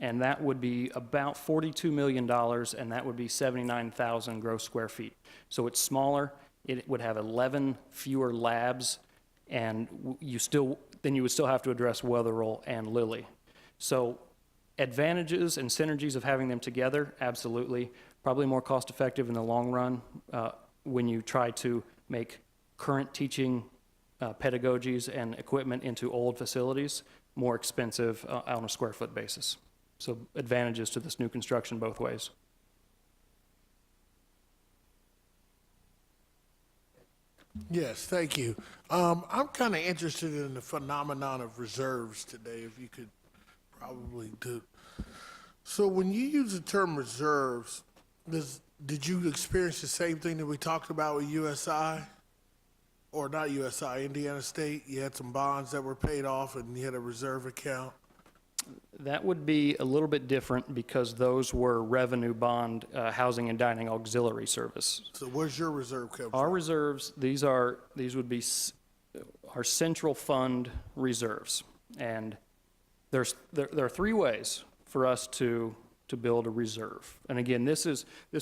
and that would be about $42 million, and that would be 79,000 gross square feet. So it's smaller, it would have 11 fewer labs, and you would still have to address Wetherell and Lilly. So advantages and synergies of having them together, absolutely. Probably more cost-effective in the long run when you try to make current teaching pedagogies and equipment into old facilities more expensive on a square foot basis. So advantages to this new construction both ways. Yes, thank you. I'm kind of interested in the phenomenon of reserves today, if you could probably do. So when you use the term reserves, did you experience the same thing that we talked about with USI? Or not USI, Indiana State? You had some bonds that were paid off and you had a reserve account? That would be a little bit different because those were revenue bond housing and dining auxiliary service. So where's your reserve come from? Our reserves, these would be our central fund reserves. And there are three ways for us to build a reserve. And again, this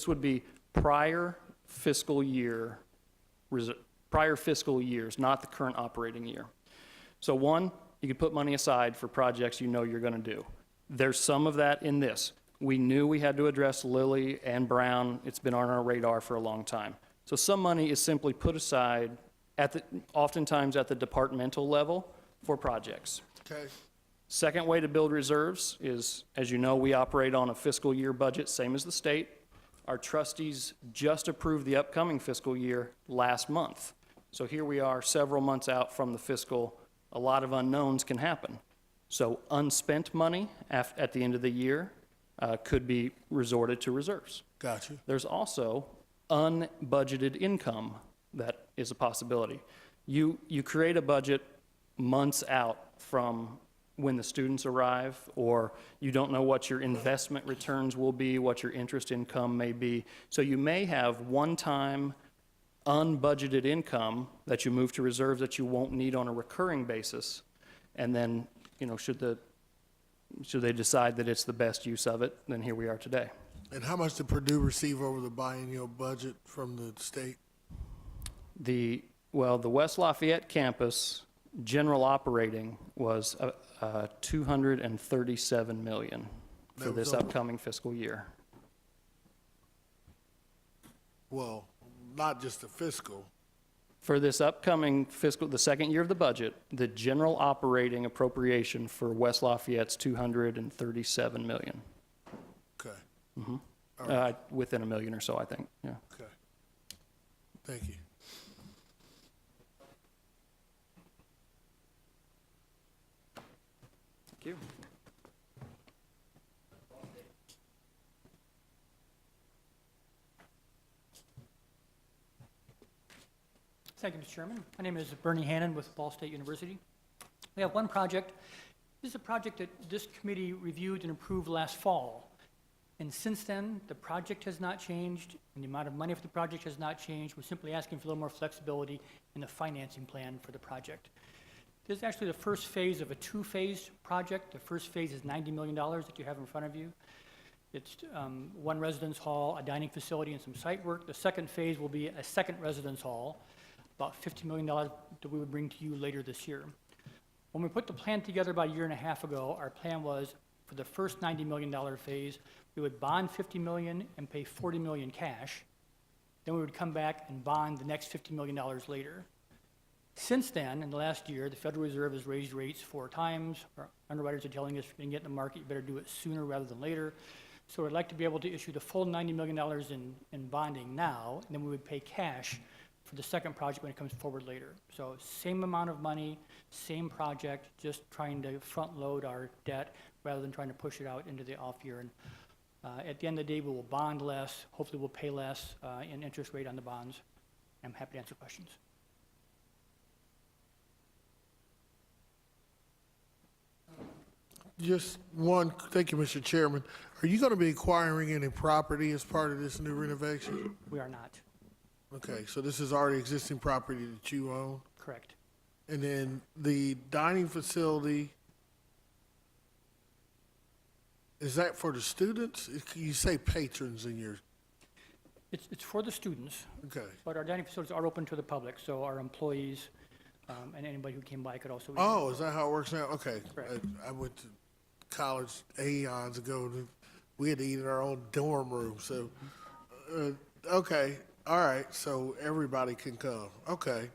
would be prior fiscal years, not the current operating year. So one, you could put money aside for projects you know you're going to do. There's some of that in this. We knew we had to address Lilly and Brown. It's been on our radar for a long time. So some money is simply put aside oftentimes at the departmental level for projects. Okay. Second way to build reserves is, as you know, we operate on a fiscal year budget, same as the state. Our trustees just approved the upcoming fiscal year last month. So here we are several months out from the fiscal. A lot of unknowns can happen. So unspent money at the end of the year could be resorted to reserves. Gotcha. There's also unbudgeted income that is a possibility. You create a budget months out from when the students arrive, or you don't know what your investment returns will be, what your interest income may be. So you may have one-time unbudgeted income that you move to reserves that you won't need on a recurring basis. And then, should they decide that it's the best use of it, then here we are today. And how much did Purdue receive over the biennial budget from the state? The West Lafayette campus general operating was $237 million. for this upcoming fiscal year. Well, not just the fiscal. For this upcoming fiscal, the second year of the budget, the general operating appropriation for West Lafayette's $237 million. Okay, Within $1 million or so, I think, yeah. okay. Thank you. Thank you. Thank you, Mr. Chairman. My name is Bernie Hannon with Ball State University. We have one project. This is a project that this committee reviewed and approved last fall. And since then, the project has not changed, and the amount of money for the project has not changed. We're simply asking for a little more flexibility in the financing plan for the project. This is actually the first phase of a two-phase project. The first phase is $90 million that you have in front of you. It's one residence hall, a dining facility, and some site work. The second phase will be a second residence hall, about $50 million that we would bring to you later this year. When we put the plan together about a year and a half ago, our plan was for the first $90 million phase, we would bond $50 million and pay $40 million cash. Then we would come back and bond the next $50 million later. Since then, in the last year, the Federal Reserve has raised rates 4 times. Our underwriters are telling us if you're going to get in the market, you better do it sooner rather than later. So I'd like to be able to issue the full $90 million in bonding now, and then we would pay cash for the second project when it comes forward later. So same amount of money, same project, just trying to front load our debt rather than trying to push it out into the off year. And at the end of the day, we will bond less. Hopefully we'll pay less in interest rate on the bonds. I'm happy to answer questions. Just one, thank you, Mr. Chairman. Are you going to be acquiring any property as part of this new renovation? We are not. Okay, so this is already existing property that you own? Correct. And then the dining facility, is that for the students? You say patrons in your, It's for the students, okay. but our dining facilities are open to the public, so our employees and anybody who came by could also. Oh, is that how it works now? Okay. Correct. I went to college eons ago, and we had to eat in our own dorm room, so, okay, all right, so everybody can come, okay.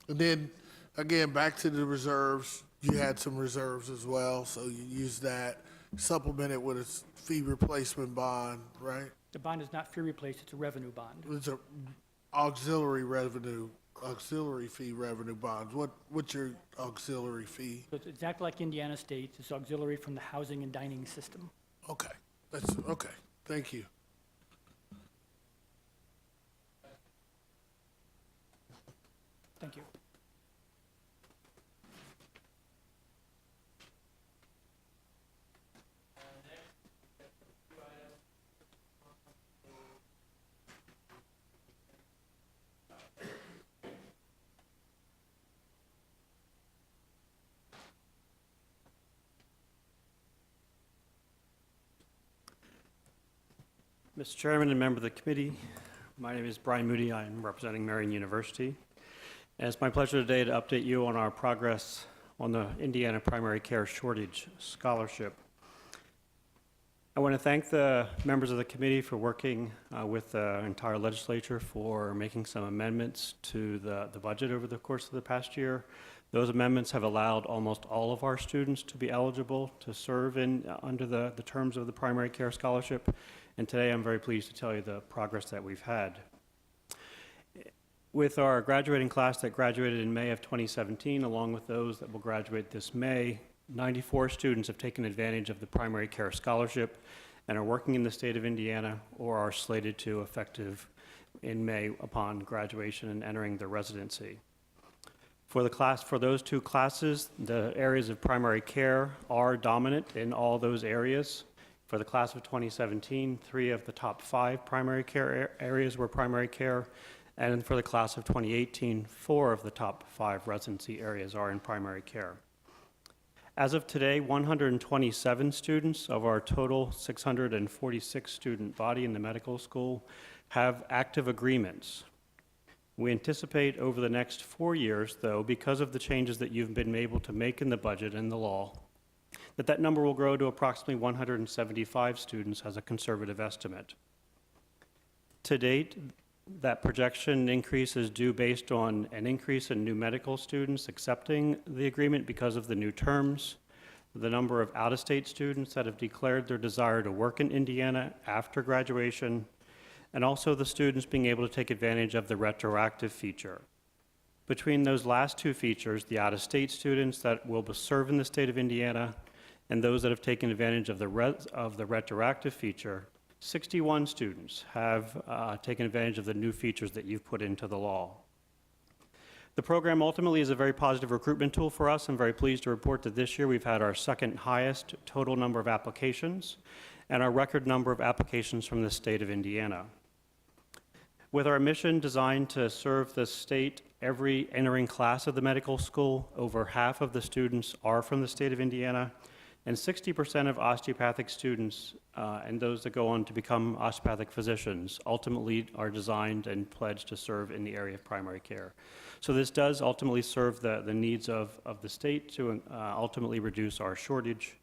And then, again, back to the reserves, you had some reserves as well, so you used that, supplemented with a fee replacement bond, right? The bond is not fee replaced, it's a revenue bond. It's a auxiliary fee revenue bonds. What's your auxiliary fee? So it's exactly like Indiana State, it's auxiliary from the housing and dining system. Okay, okay, thank you. Thank you. Mr. Chairman and member of the committee, my name is Brian Moody. I'm representing Marion University. And it's my pleasure today to update you on our progress on the Indiana Primary Care Shortage Scholarship. I want to thank the members of the committee for working with the entire legislature for making some amendments to the budget over the course of the past year. Those amendments have allowed almost all of our students to be eligible to serve under the terms of the primary care scholarship. And today I'm very pleased to tell you the progress that we've had. With our graduating class that graduated in May of 2017, along with those that will graduate this May, 94 students have taken advantage of the primary care scholarship and are working in the state of Indiana or are slated to effective in May upon graduation and entering their residency. For those 2 classes, the areas of primary care are dominant in all those areas. For the class of 2017, 3 of the top 5 primary care areas were primary care, and for the class of 2018, 4 of the top 5 residency areas are in primary care. As of today, 127 students of our total 646 student body in the medical school have active agreements. We anticipate over the next 4 years, though, because of the changes that you've been able to make in the budget and the law, that number will grow to approximately 175 students as a conservative estimate. To date, that projection increase is due based on an increase in new medical students accepting the agreement because of the new terms, the number of out-of-state students that have declared their desire to work in Indiana after graduation, and also the students being able to take advantage of the retroactive feature. Between those last two features, the out-of-state students that will serve in the state of Indiana and those that have taken advantage of the retroactive feature, 61 students have taken advantage of the new features that you've put into the law. The program ultimately is a very positive recruitment tool for us. I'm very pleased to report that this year we've had our second highest total number of applications and our record number of applications from the state of Indiana. With our mission designed to serve the state, every entering class of the medical school, over half of the students are from the state of Indiana, and 60% of osteopathic students and those that go on to become osteopathic physicians ultimately are designed and pledged to serve in the area of primary care. So this does ultimately serve the needs of the state to ultimately reduce our shortage.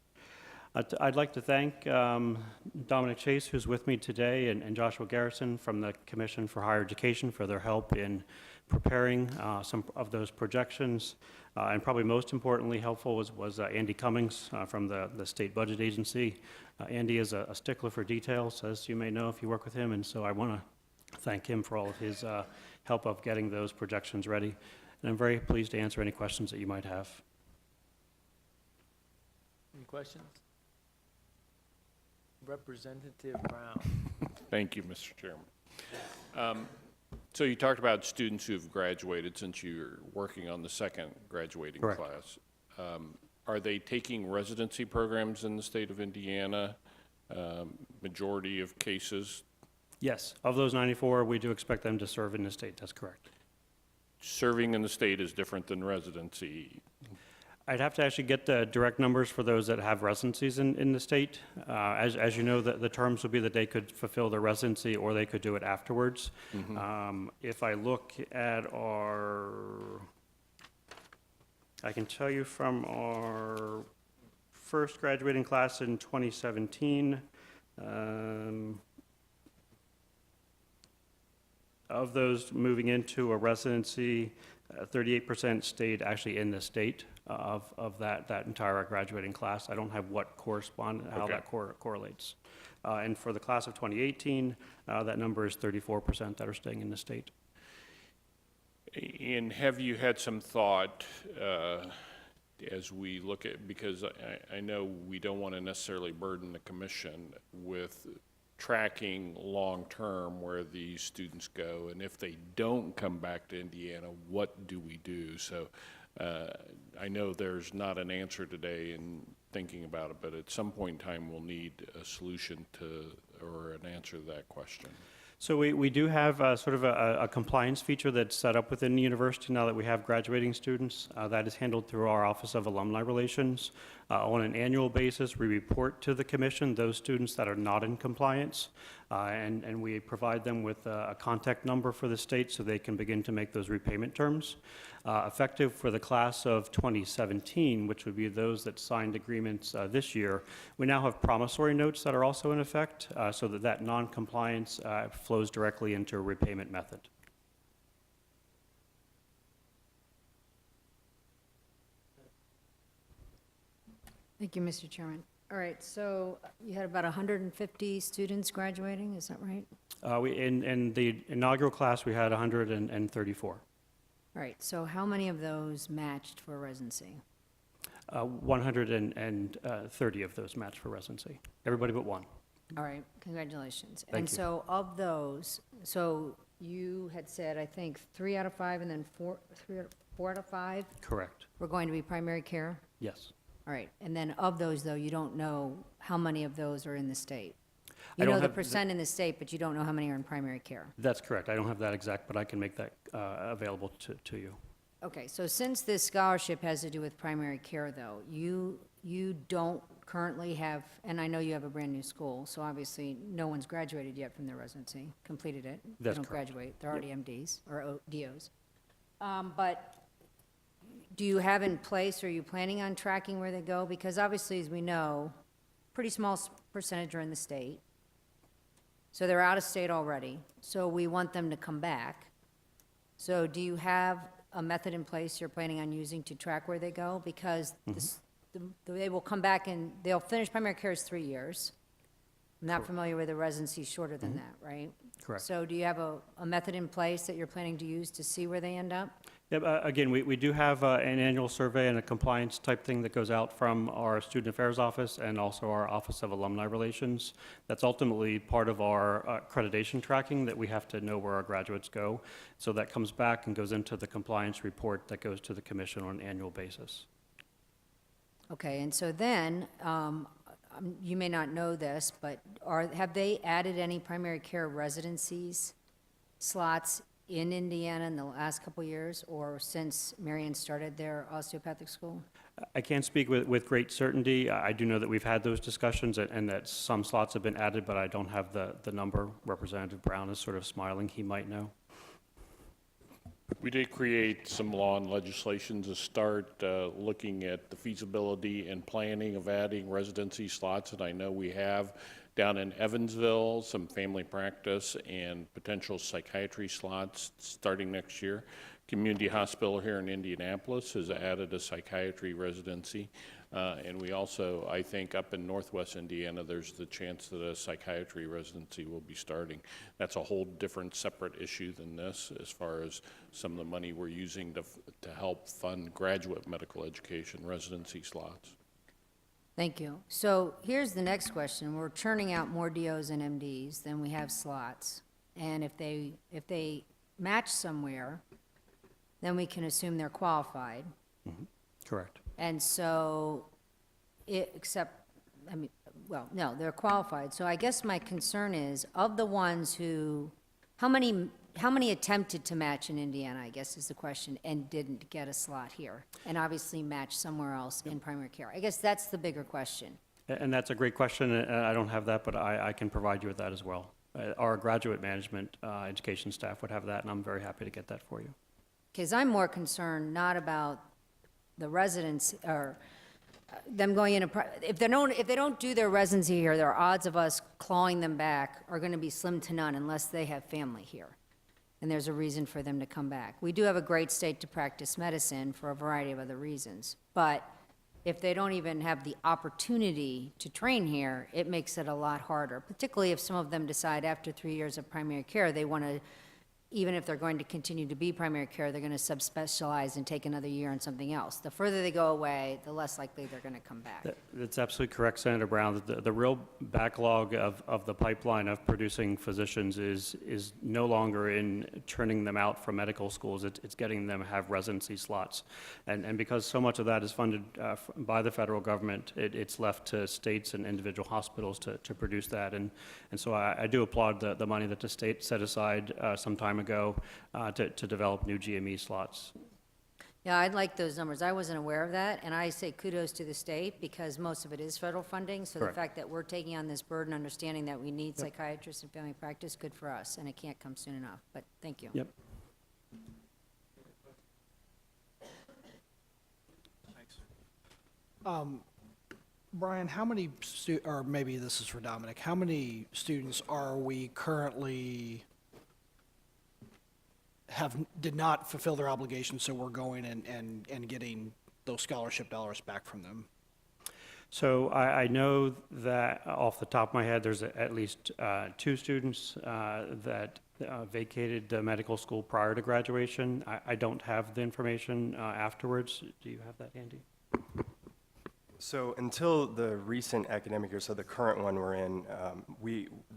I'd like to thank Dominic Chase, who's with me today, and Joshua Garrison from the Commission for Higher Education for their help in preparing some of those projections. And probably most importantly helpful was Andy Cummings from the State Budget Agency. Andy is a stickler for details, as you may know if you work with him, and so I want to thank him for all of his help of getting those projections ready. And I'm very pleased to answer any questions that you might have. Any questions? Representative Brown. Thank you, Mr. Chairman. So you talked about students who've graduated since you're working on the second graduating Correct. class. Are they taking residency programs in the state of Indiana? Majority of cases? Yes, of those 94, we do expect them to serve in the state. That's correct. Serving in the state is different than residency. I'd have to actually get the direct numbers for those that have residencies in the state. As you know, the terms would be that they could fulfill their residency or they could do it afterwards. If I look at I can tell you from our first graduating class in 2017, of those moving into a residency, 38% stayed actually in the state of that entire graduating class. I don't have how Okay. that correlates. And for the class of 2018, that number is 34% that are staying in the state. And have you had some thought as we look at, because I know we don't want to necessarily burden the commission with tracking long-term where these students go, and if they don't come back to Indiana, what do we do? So I know there's not an answer today in thinking about it, but at some point in time we'll need a solution to, or an answer to that question. So we do have sort of a compliance feature that's set up within the university now that we have graduating students. That is handled through our Office of Alumni Relations. On an annual basis, we report to the commission those students that are not in compliance, and we provide them with a contact number for the state so they can begin to make those repayment terms. Effective for the class of 2017, which would be those that signed agreements this year, we now have promissory notes that are also in effect so that non-compliance flows directly into a repayment method. Thank you, Mr. Chairman. All right, so you had about 150 students graduating, is that right? In the inaugural class, we had 134. All right, so how many of those matched for residency? 130 of those matched for residency. Everybody but one. All right, congratulations. Thank And you. so of those, so you had said, I think, 3 out of 5 and then 4 out of 5 Correct. were going to be primary care? Yes. All right, and then of those, though, you don't know how many of those are in the state? I You don't know the have the- percent in the state, but you don't know how many are in primary care? That's correct. I don't have that exact, but I can make that available to you. Okay, so since this scholarship has to do with primary care, though, you don't currently have, and I know you have a brand-new school, so obviously no one's graduated yet from their residency, completed it. That's They don't correct. graduate, they're already MDs or DOs. But do you have in place, or are you planning on tracking where they go? Because obviously, as we know, pretty small percentage are in the state. So they're out of state already, so we want them to come back. So do you have a method in place you're planning on using to track where they go? Because they will come back and they'll finish primary care is 3 years. I'm not familiar with a residency shorter than that, right? Correct. So do you have a method in place that you're planning to use to see where they end up? Yep, again, we do have an annual survey and a compliance type thing that goes out from our Student Affairs Office and also our Office of Alumni Relations. That's ultimately part of our accreditation tracking, that we have to know where our graduates go. So that comes back and goes into the compliance report that goes to the commission on an annual basis. Okay, and so then, you may not know this, but have they added any primary care residencies slots in Indiana in the last couple of years, or since Marion started their osteopathic school? I can't speak with great certainty. I do know that we've had those discussions and that some slots have been added, but I don't have the number. Representative Brown is sort of smiling. He might know. We did create some law and legislation to start looking at the feasibility and planning of adding residency slots, and I know we have down in Evansville some family practice and potential psychiatry slots starting next year. Community Hospital here in Indianapolis has added a psychiatry residency, and we also, I think, up in Northwest Indiana, there's the chance that a psychiatry residency will be starting. That's a whole different separate issue than this, as far as some of the money we're using to help fund graduate medical education residency slots. Thank you. So here's the next question. We're churning out more DOs and MDs than we have slots. And if they match somewhere, then we can assume they're qualified. Correct. And so, no, they're qualified. So I guess my concern is, of the ones who, how many attempted to match in Indiana, I guess is the question, and didn't get a slot here, and obviously match somewhere else in primary care? I guess that's the bigger question. And that's a great question, and I don't have that, but I can provide you with that as well. Our graduate management education staff would have that, and I'm very happy to get that for you. Because I'm more concerned not about the residents, or them going in, if they don't do their residency here, their odds of us clawing them back are going to be slim to none unless they have family here. And there's a reason for them to come back. We do have a great state to practice medicine for a variety of other reasons. But if they don't even have the opportunity to train here, it makes it a lot harder, particularly if some of them decide after 3 years of primary care, they want to, even if they're going to continue to be primary care, they're going to subspecialize and take another year on something else. The further they go away, the less likely they're going to come back. That's absolutely correct, Senator Brown. The real backlog of the pipeline of producing physicians is no longer in churning them out from medical schools. It's getting them to have residency slots. And because so much of that is funded by the federal government, it's left to states and individual hospitals to produce that. And so I do applaud the money that the state set aside some time ago to develop new GME slots. Yeah, I'd like those numbers. I wasn't aware of that, and I say kudos to the state because most of it is federal funding. So Correct. The fact that we're taking on this burden, understanding that we need psychiatrists and family practice, good for us, and it can't come soon enough. But thank you. Yep. Brian, how many or maybe this is for Dominic, how many students are we currently did not fulfill their obligations, so we're going and getting those scholarship dollars back from them? So I know that off the top of my head, there's at least 2 students that vacated the medical school prior to graduation. I don't have the information afterwards. Do you have that, Andy? So until the recent academic year, so the current one we're in,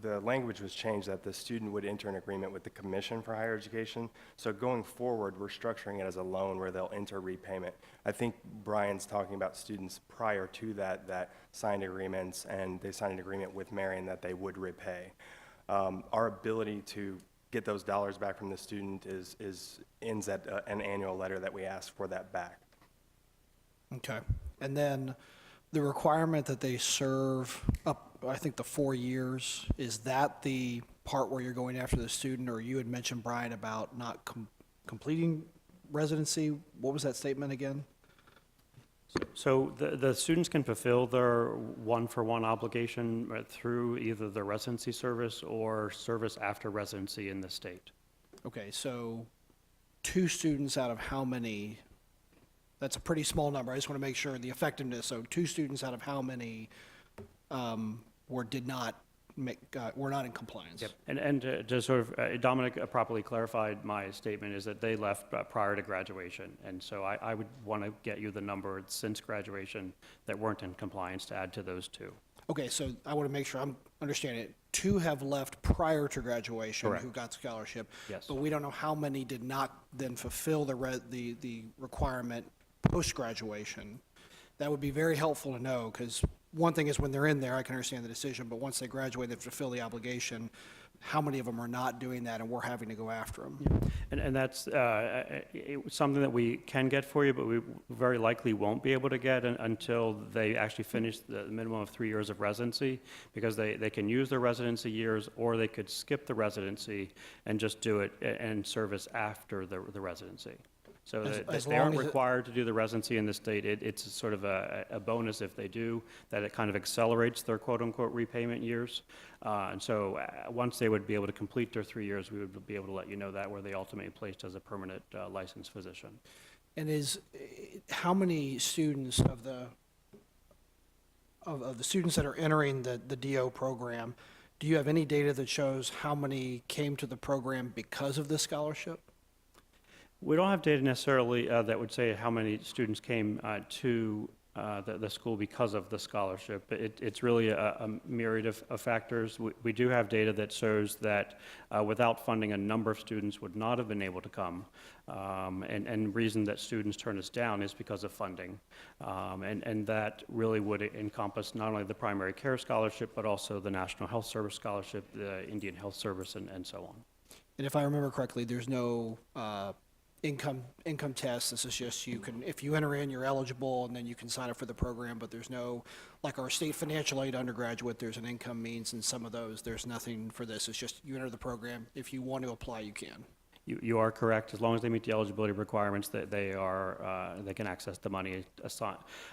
the language was changed that the student would enter an agreement with the Commission for Higher Education. So going forward, we're structuring it as a loan where they'll enter repayment. I think Brian's talking about students prior to that signed agreements, and they signed an agreement with Marion that they would repay. Our ability to get those dollars back from the student ends at an annual letter that we ask for that back. Okay. And then the requirement that they serve up, I think, the 4 years, is that the part where you're going after the student? Or you had mentioned, Brian, about not completing residency, what was that statement again? So the students can fulfill their one-for-one obligation through either the residency service or service after residency in the state. Okay, so 2 students out of how many? That's a pretty small number. I just want to make sure the effectiveness. So 2 students out of how many were not in compliance? Yep. And to sort of, Dominic properly clarified my statement is that they left prior to graduation. And so I would want to get you the number since graduation that weren't in compliance to add to those 2. Okay, so I want to make sure I'm understanding it. 2 have left prior to graduation Correct. who got scholarship. Yes. But we don't know how many did not then fulfill the requirement post-graduation. That would be very helpful to know, because one thing is when they're in there, I can understand the decision, but once they graduate, they fulfill the obligation. How many of them are not doing that, and we're having to go after them? And that's something that we can get for you, but we very likely won't be able to get until they actually finish the minimum of 3 years of residency, because they can use their residency years, or they could skip the residency and just do it and service after the residency. So they aren't required to do the residency in the state. It's sort of a bonus if they do, that it kind of accelerates their quote-unquote repayment years. And so once they would be able to complete their 3 years, we would be able to let you know that, where they ultimately placed as a permanent licensed physician. And how many students of the students that are entering the DO program, do you have any data that shows how many came to the program because of this scholarship? We don't have data necessarily that would say how many students came to the school because of the scholarship. It's really a myriad of factors. We do have data that shows that without funding, a number of students would not have been able to come. And reason that students turn us down is because of funding. And that really would encompass not only the primary care scholarship, but also the National Health Service scholarship, the Indian Health Service, and so on. And if I remember correctly, there's no income test. This is just if you enter in, you're eligible, and then you can sign up for the program, but there's no, like our state financial aid undergraduate, there's an income means, and some of those, there's nothing for this. It's just you enter the program. If you want to apply, you can. You are correct. As long as they meet the eligibility requirements, that they can access the money,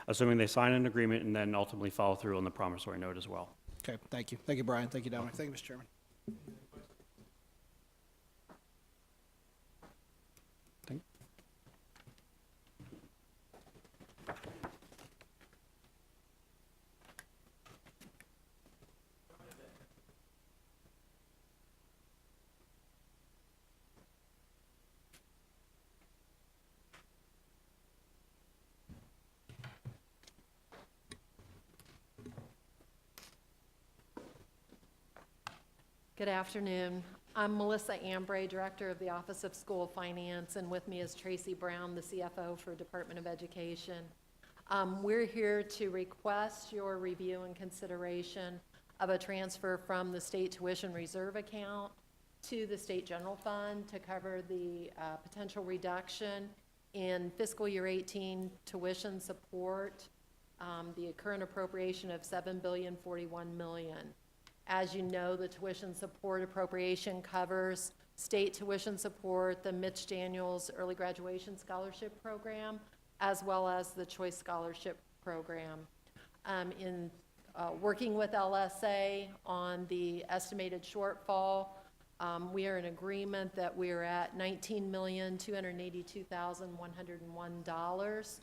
assuming they sign an agreement and then ultimately follow through on the promissory note as well. Okay, thank you. Thank you, Brian. Thank you, Dominic. Thank you, Mr. Chairman. Good afternoon. I'm Melissa Ambray, Director of the Office of School Finance, and with me is Tracy Brown, the CFO for Department of Education. We're here to request your review and consideration of a transfer from the state tuition reserve account to the state general fund to cover the potential reduction in fiscal year 18 tuition support, the current appropriation of $7,041,000,000. As you know, the tuition support appropriation covers state tuition support, the Mitch Daniels Early Graduation Scholarship Program, as well as the Choice Scholarship Program. In working with LSA on the estimated shortfall, we are in agreement that we are at $19,282,101.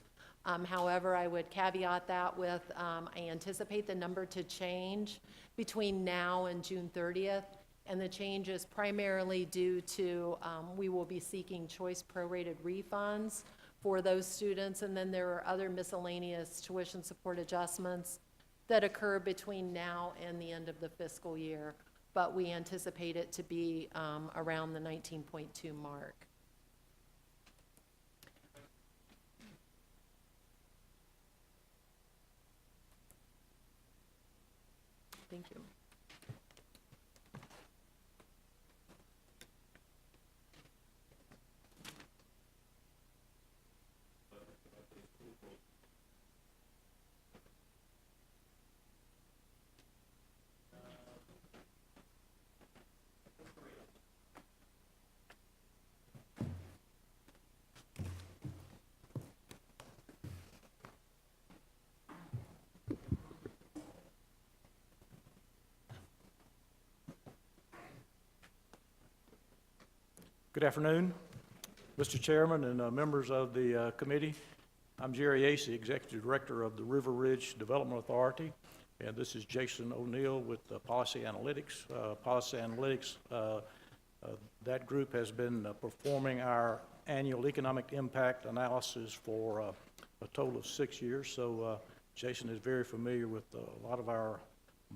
However, I would caveat that with I anticipate the number to change between now and June 30th, and the change is primarily due to we will be seeking choice prorated refunds for those students, and then there are other miscellaneous tuition support adjustments that occur between now and the end of the fiscal year, but we anticipate it to be around the 19.2 mark. Thank you. Good afternoon, Mr. Chairman and members of the committee. I'm Jerry Acey, Executive Director of the River Ridge Development Authority, and this is Jason O'Neill with Policy Analytics. Policy Analytics, that group has been performing our annual economic impact analysis for a total of 6 years, so Jason is very familiar with a lot of our,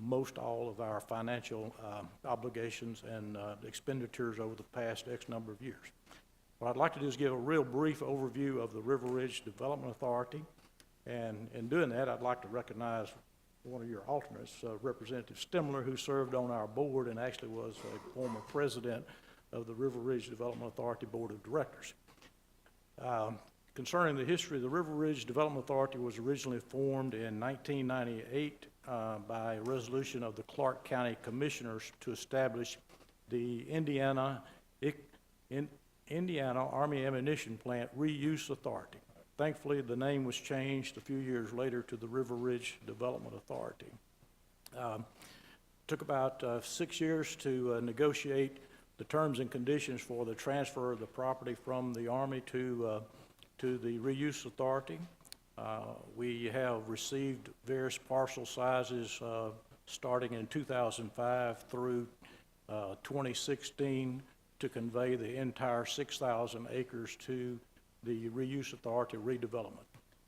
most all of our financial obligations and expenditures over the past X number of years. What I'd like to do is give a real brief overview of the River Ridge Development Authority, and in doing that, I'd like to recognize one of your alternates, Representative Stimler, who served on our board and actually was a former president of the River Ridge Development Authority Board of Directors. Concerning the history, the River Ridge Development Authority was originally formed in 1998 by a resolution of the Clark County Commissioners to establish the Indiana Army Ammunition Plant Reuse Authority. Thankfully, the name was changed a few years later to the River Ridge Development Authority. Took about 6 years to negotiate the terms and conditions for the transfer of the property from the Army to the Reuse Authority. We have received various parcel sizes starting in 2005 through 2016 to convey the entire 6,000 acres to the Reuse Authority redevelopment.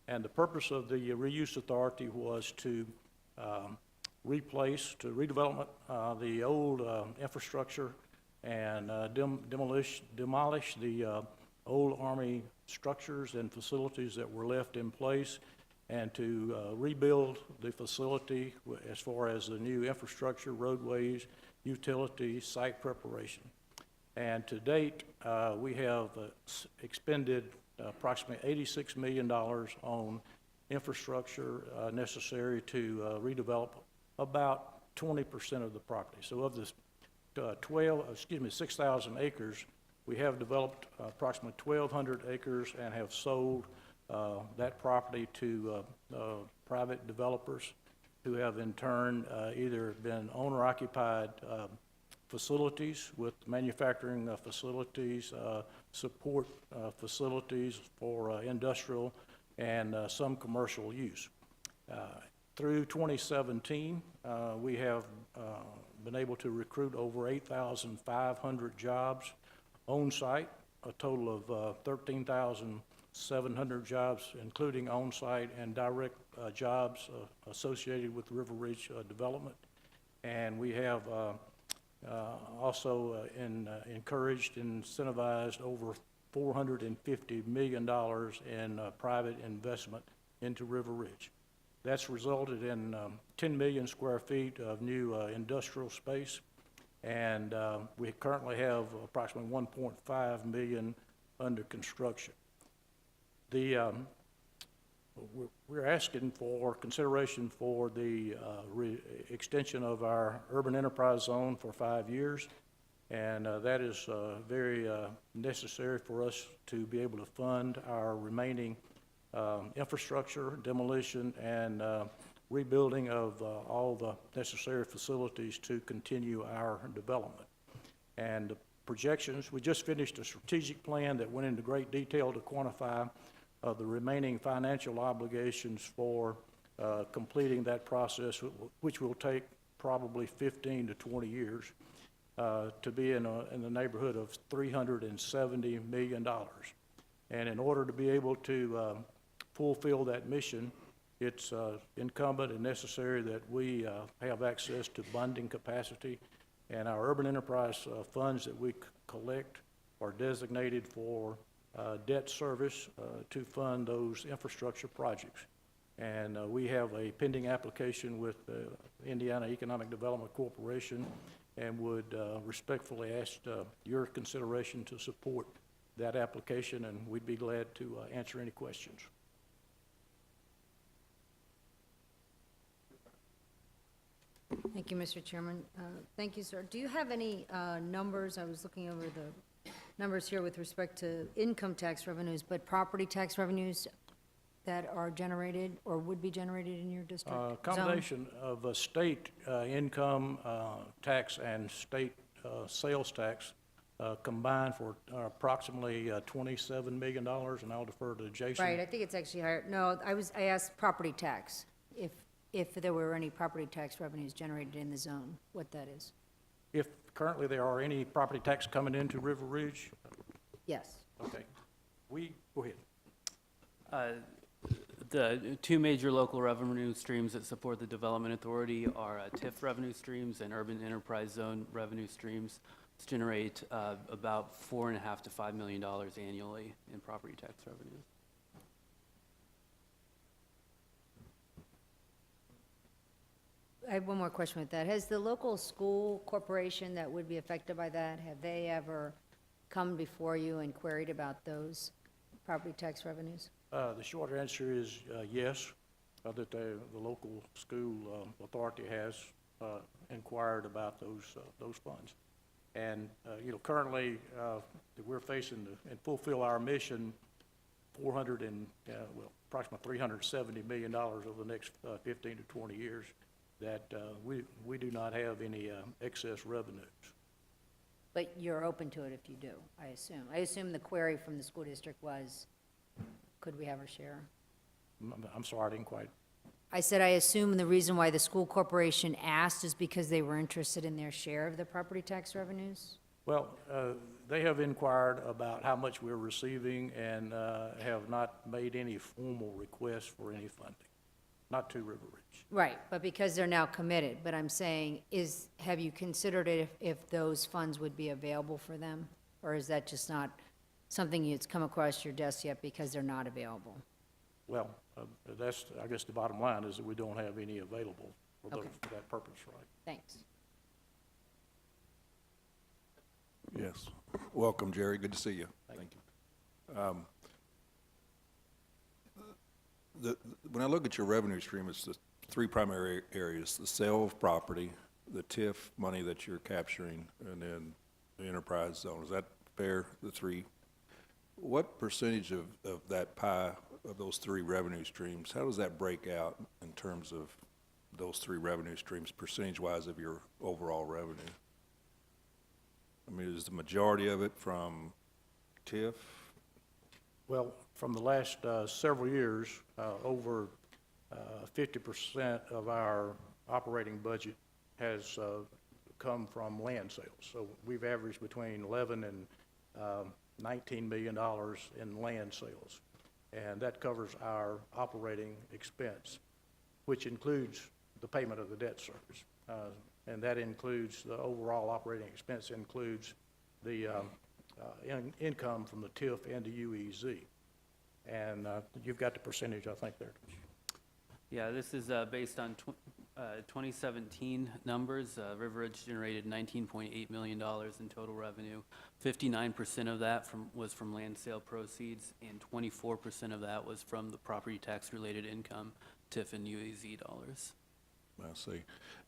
And the purpose of the Reuse Authority was to redevelop the old infrastructure and demolish the old Army structures and facilities that were left in place, and to rebuild the facility as far as the new infrastructure, roadways, utilities, site preparation. And to date, we have expended approximately $86 million on infrastructure necessary to redevelop about 20% of the property. So of this 6,000 acres, we have developed approximately 1,200 acres and have sold that property to private developers who have in turn either been owner-occupied facilities with manufacturing facilities, support facilities for industrial and some commercial use. Through 2017, we have been able to recruit over 8,500 jobs on-site, a total of 13,700 jobs, including on-site and direct jobs associated with River Ridge development. And we have also encouraged and incentivized over $450 million in private investment into River Ridge. That's resulted in 10 million square feet of new industrial space, and we currently have approximately 1.5 million under construction. We're asking for consideration for the extension of our urban enterprise zone for 5 years, and that is very necessary for us to be able to fund our remaining infrastructure, demolition, and rebuilding of all the necessary facilities to continue our development. And the projections, we just finished a strategic plan that went into great detail to quantify the remaining financial obligations for completing that process, which will take probably 15 to 20 years, to be in the neighborhood of $370 million. And in order to be able to fulfill that mission, it's incumbent and necessary that we have access to bonding capacity, and our urban enterprise funds that we collect are designated for debt service to fund those infrastructure projects. And we have a pending application with the Indiana Economic Development Corporation, and would respectfully ask your consideration to support that application, and we'd be glad to answer any questions. Thank you, Mr. Chairman. Thank you, sir. Do you have any numbers? I was looking over the numbers here with respect to income tax revenues, but property tax revenues that are generated or would be generated in your district? Combination of state income tax and state sales tax combined for approximately $27 million, and I'll defer to Jason. Right, I think it's actually higher. No, I asked property tax, if there were any property tax revenues generated in the zone, what that is. If currently there are any property tax coming into River Ridge? Yes. Okay. Go ahead. The two major local revenue streams that support the Development Authority are TIF revenue streams and Urban Enterprise Zone revenue streams, which generate about $4.5 to $5 million annually in property tax revenues. I have one more question with that. Has the local school corporation that would be affected by that, have they ever come before you and queried about those property tax revenues? The short answer is yes, that the local school authority has inquired about those funds. And, currently, we're facing and fulfill our mission approximately $370 million over the next 15 to 20 years, that we do not have any excess revenues. But you're open to it if you do, I assume. I assume the query from the school district was, could we have our share? I'm sorry, I didn't quite. I said, I assume the reason why the school corporation asked is because they were interested in their share of the property tax revenues? Well, they have inquired about how much we're receiving and have not made any formal requests for any funding, not to River Ridge. Right, but because they're now committed, but I'm saying, have you considered it if those funds would be available for them? Or is that just not something that's come across your desk yet because they're not available? Well, that's, I guess the bottom line is that we don't have any available for that purpose, right? Thanks. Yes. Welcome, Jerry. Good to see you. Thank you. When I look at your revenue stream, it's the three primary areas: the sale of property, the TIF money that you're capturing, and then the enterprise zone. Is that fair, the three? What percentage of that pie, of those three revenue streams, how does that break out in terms of those three revenue streams, percentage-wise of your overall revenue? I mean, is the majority of it from TIF? Well, from the last several years, over 50% of our operating budget has come from land sales. So we've averaged between 11 and $19 million in land sales. And that covers our operating expense, which includes the payment of the debt service. And that includes the overall operating expense, includes the income from the TIF and the UEZ. And you've got the percentage, I think, there. Yeah, this is based on 2017 numbers. River Ridge generated $19.8 million in total revenue. 59% of that was from land sale proceeds, and 24% of that was from the property tax-related income, TIF and UEZ dollars. I see.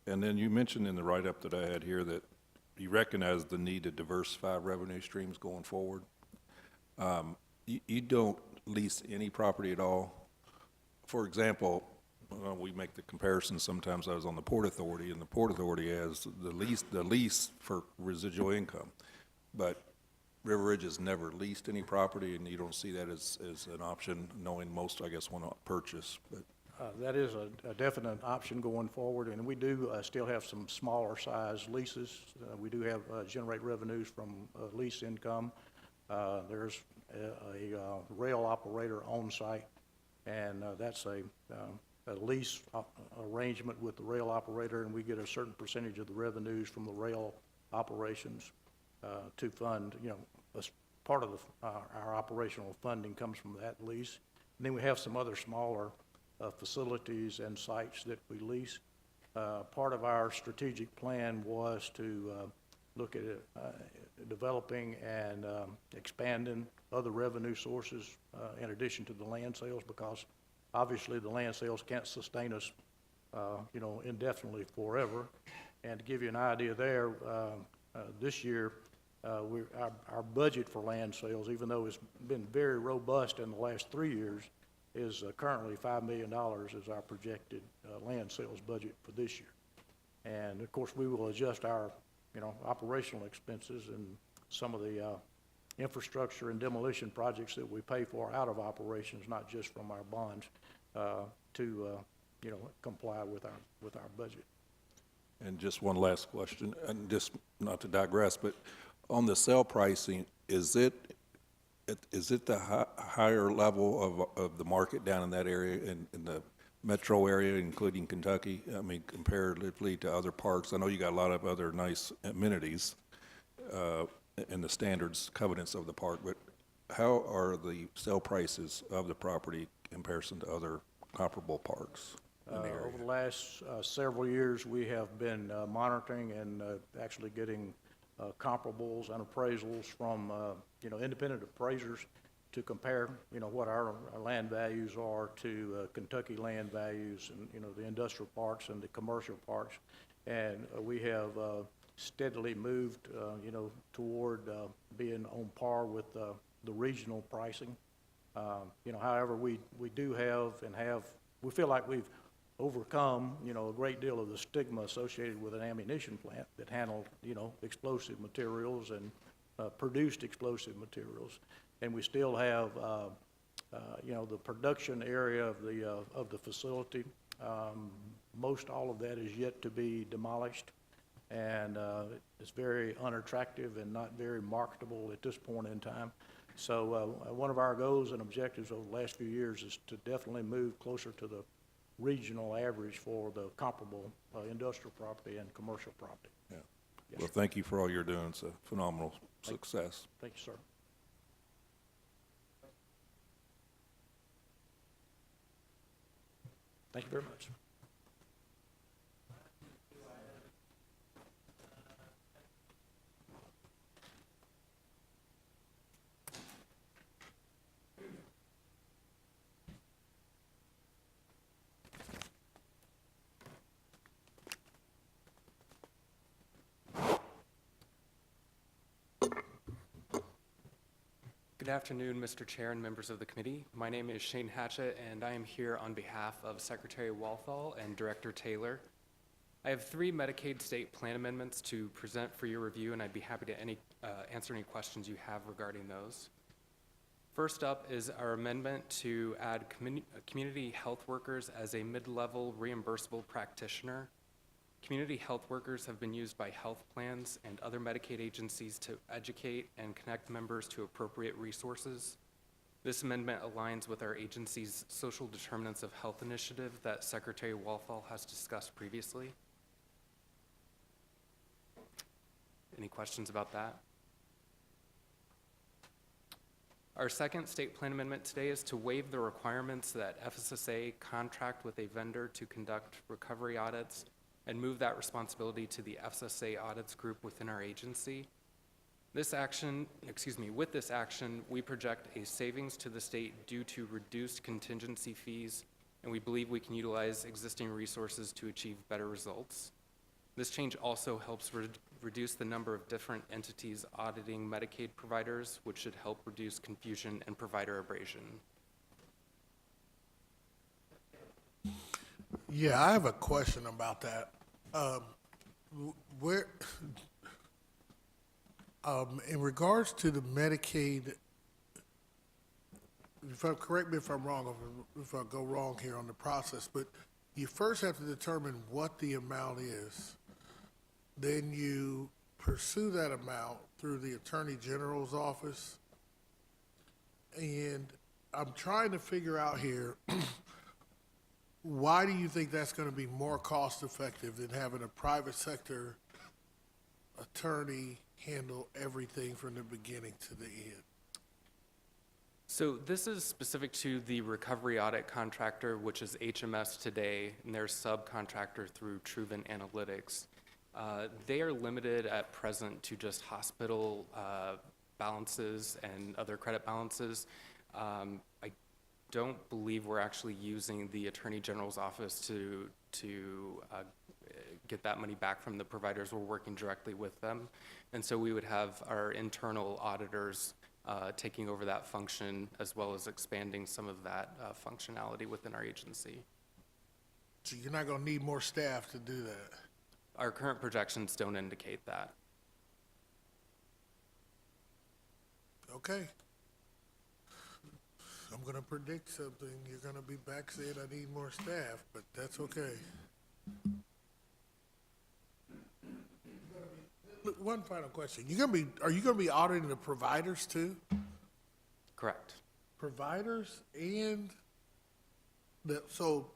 And then you mentioned in the write-up that I had here that you recognize the need to diversify revenue streams going forward. You don't lease any property at all. For example, we make the comparison, sometimes I was on the Port Authority, and the Port Authority has the lease for residual income. But River Ridge has never leased any property, and you don't see that as an option, knowing most, I guess, want to purchase. But that is a definite option going forward, and we do still have some smaller size leases. We do have generate revenues from lease income. There's a rail operator on site, and that's a lease arrangement with the rail operator, and we get a certain percentage of the revenues from the rail operations to fund, as part of our operational funding comes from that lease. And then we have some other smaller facilities and sites that we lease. Part of our strategic plan was to look at developing and expanding other revenue sources in addition to the land sales, because obviously the land sales can't sustain us, indefinitely forever. And to give you an idea there, this year, our budget for land sales, even though it's been very robust in the last 3 years, is currently $5 million is our projected land sales budget for this year. And of course, we will adjust our, operational expenses and some of the infrastructure and demolition projects that we pay for out of operations, not just from our bonds, to comply with our budget. And just one last question, and just not to digress, but on the sale pricing, is it the higher level of the market down in that area, in the metro area, including Kentucky? I mean, comparatively to other parks, I know you got a lot of other nice amenities in the standards, covenants of the park, but how are the sale prices of the property in comparison to other comparable parks in the area? Over the last several years, we have been monitoring and actually getting comparables and appraisals from independent appraisers to compare what our land values are to Kentucky land values and the industrial parks and the commercial parks, and we have steadily moved toward being on par with the regional pricing. However, we do have we feel like we've overcome, a great deal of the stigma associated with an ammunition plant that handled, explosive materials and produced explosive materials. And we still have, the production area of the facility. Most all of that is yet to be demolished, and it's very unattractive and not very marketable at this point in time. So one of our goals and objectives over the last few years is to definitely move closer to the regional average for the comparable industrial property and commercial property. Yeah. Yes, Well, sir. thank you for all you're doing. It's a phenomenal success. Thank you, sir. Thank you very much. Good afternoon, Mr. Chair and members of the committee. My name is Shane Hatchett, and I am here on behalf of Secretary Walthall and Director Taylor. I have 3 Medicaid state plan amendments to present for your review, and I'd be happy to answer any questions you have regarding those. First up is our amendment to add community health workers as a mid-level reimbursable practitioner. Community health workers have been used by health plans and other Medicaid agencies to educate and connect members to appropriate resources. This amendment aligns with our agency's Social Determinants of Health initiative that Secretary Walthall has discussed previously. Any questions about that? Our second state plan amendment today is to waive the requirements that FSSA contract with a vendor to conduct recovery audits and move that responsibility to the FSSA audits group within our agency. With this action, we project a savings to the state due to reduced contingency fees, and we believe we can utilize existing resources to achieve better results. This change also helps reduce the number of different entities auditing Medicaid providers, which should help reduce confusion and provider abrasion. Yeah, I have a question about that. In regards to the Medicaid, correct me if I'm wrong, if I go wrong here on the process, but you first have to determine what the amount is. Then you pursue that amount through the Attorney General's office. And I'm trying to figure out here, why do you think that's going to be more cost-effective than having a private sector attorney handle everything from the beginning to the end? So this is specific to the recovery audit contractor, which is HMS today, and their subcontractor through Truven Analytics. They are limited at present to just hospital balances and other credit balances. I don't believe we're actually using the Attorney General's office to get that money back from the providers. We're working directly with them. And so we would have our internal auditors taking over that function, as well as expanding some of that functionality within our agency. So you're not going to need more staff to do that? Our current projections don't indicate that. Okay. I'm gonna predict something. You're gonna be back saying I need more staff, but that's okay. Look, one final question. Are you gonna be auditing the providers too? Correct. Providers and so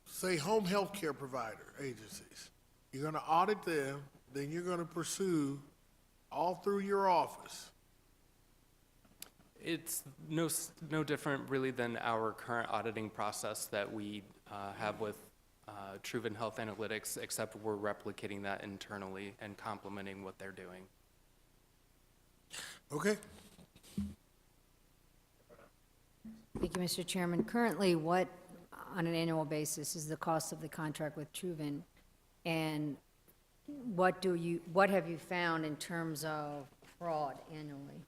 say home health care provider agencies. You're gonna audit them, then you're gonna pursue all through your office. It's no different really than our current auditing process that we have with Truven Health Analytics, except we're replicating that internally and complementing what they're doing. Okay. Thank you, Mr. Chairman. Currently, what, on an annual basis, is the cost of the contract with Truven? And what have you found in terms of fraud annually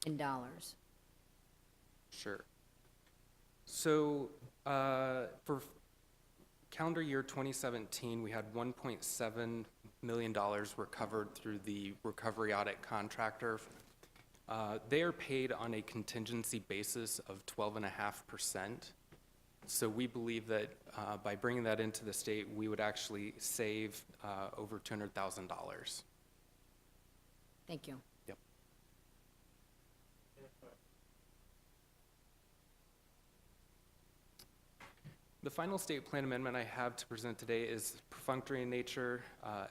in dollars? Sure. So for calendar year 2017, we had $1.7 million recovered through the recovery audit contractor. They are paid on a contingency basis of 12.5%. So we believe that by bringing that into the state, we would actually save over $200,000. Thank you. Yep. The final state plan amendment I have to present today is perfunctory in nature.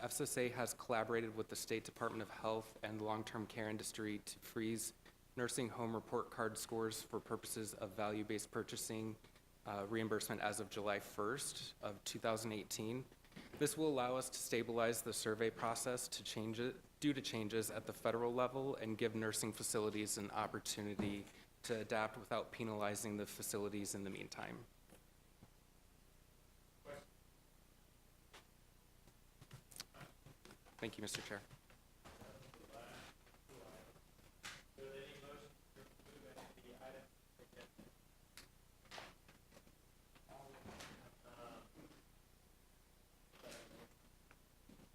FSSA has collaborated with the State Department of Health and the long-term care industry to freeze nursing home report card scores for purposes of value-based purchasing reimbursement as of July 1st of 2018. This will allow us to stabilize the survey process due to changes at the federal level and give nursing facilities an opportunity to adapt without penalizing the facilities in the meantime. Thank you, Mr. Chair.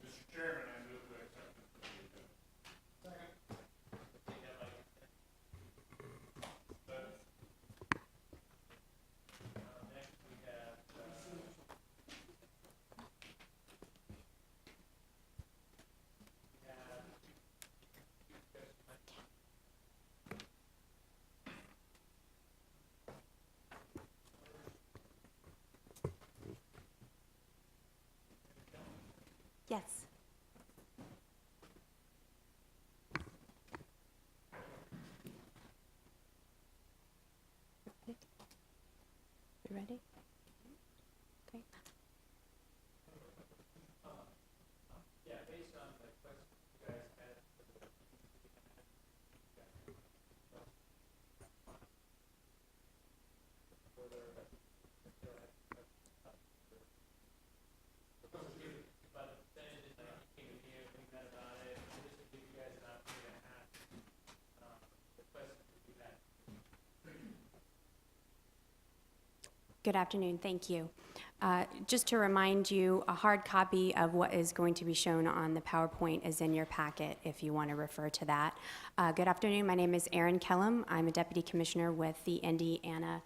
Mr. Chairman, I move to accept this. Next, we have Yes. You ready? Okay. Yeah, based on the questions you guys had. Good afternoon, thank you. Just to remind you, a hard copy of what is going to be shown on the PowerPoint is in your packet if you want to refer to that. Good afternoon, my name is Erin Kellum. I'm a Deputy Commissioner with the Indiana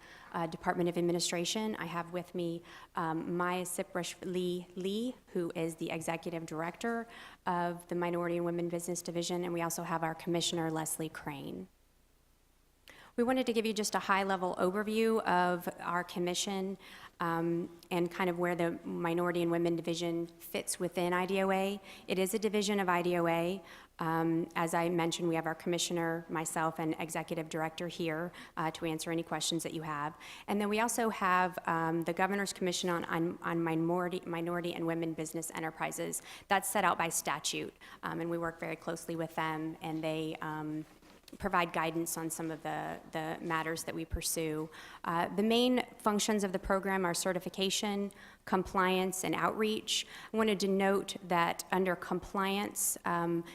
Department of Administration. I have with me Maya Siprish-Lee, who is the Executive Director of the Minority and Women Business Division, and we also have our Commissioner, Leslie Crane. We wanted to give you just a high-level overview of our commission and kind of where the Minority and Women Division fits within IDOA. It is a division of IDOA. As I mentioned, we have our commissioner, myself, and executive director here to answer any questions that you have. And then we also have the Governor's Commission on Minority and Women Business Enterprises. That's set out by statute, and we work very closely with them, and they provide guidance on some of the matters that we pursue. The main functions of the program are certification, compliance, and outreach. I wanted to note that under compliance,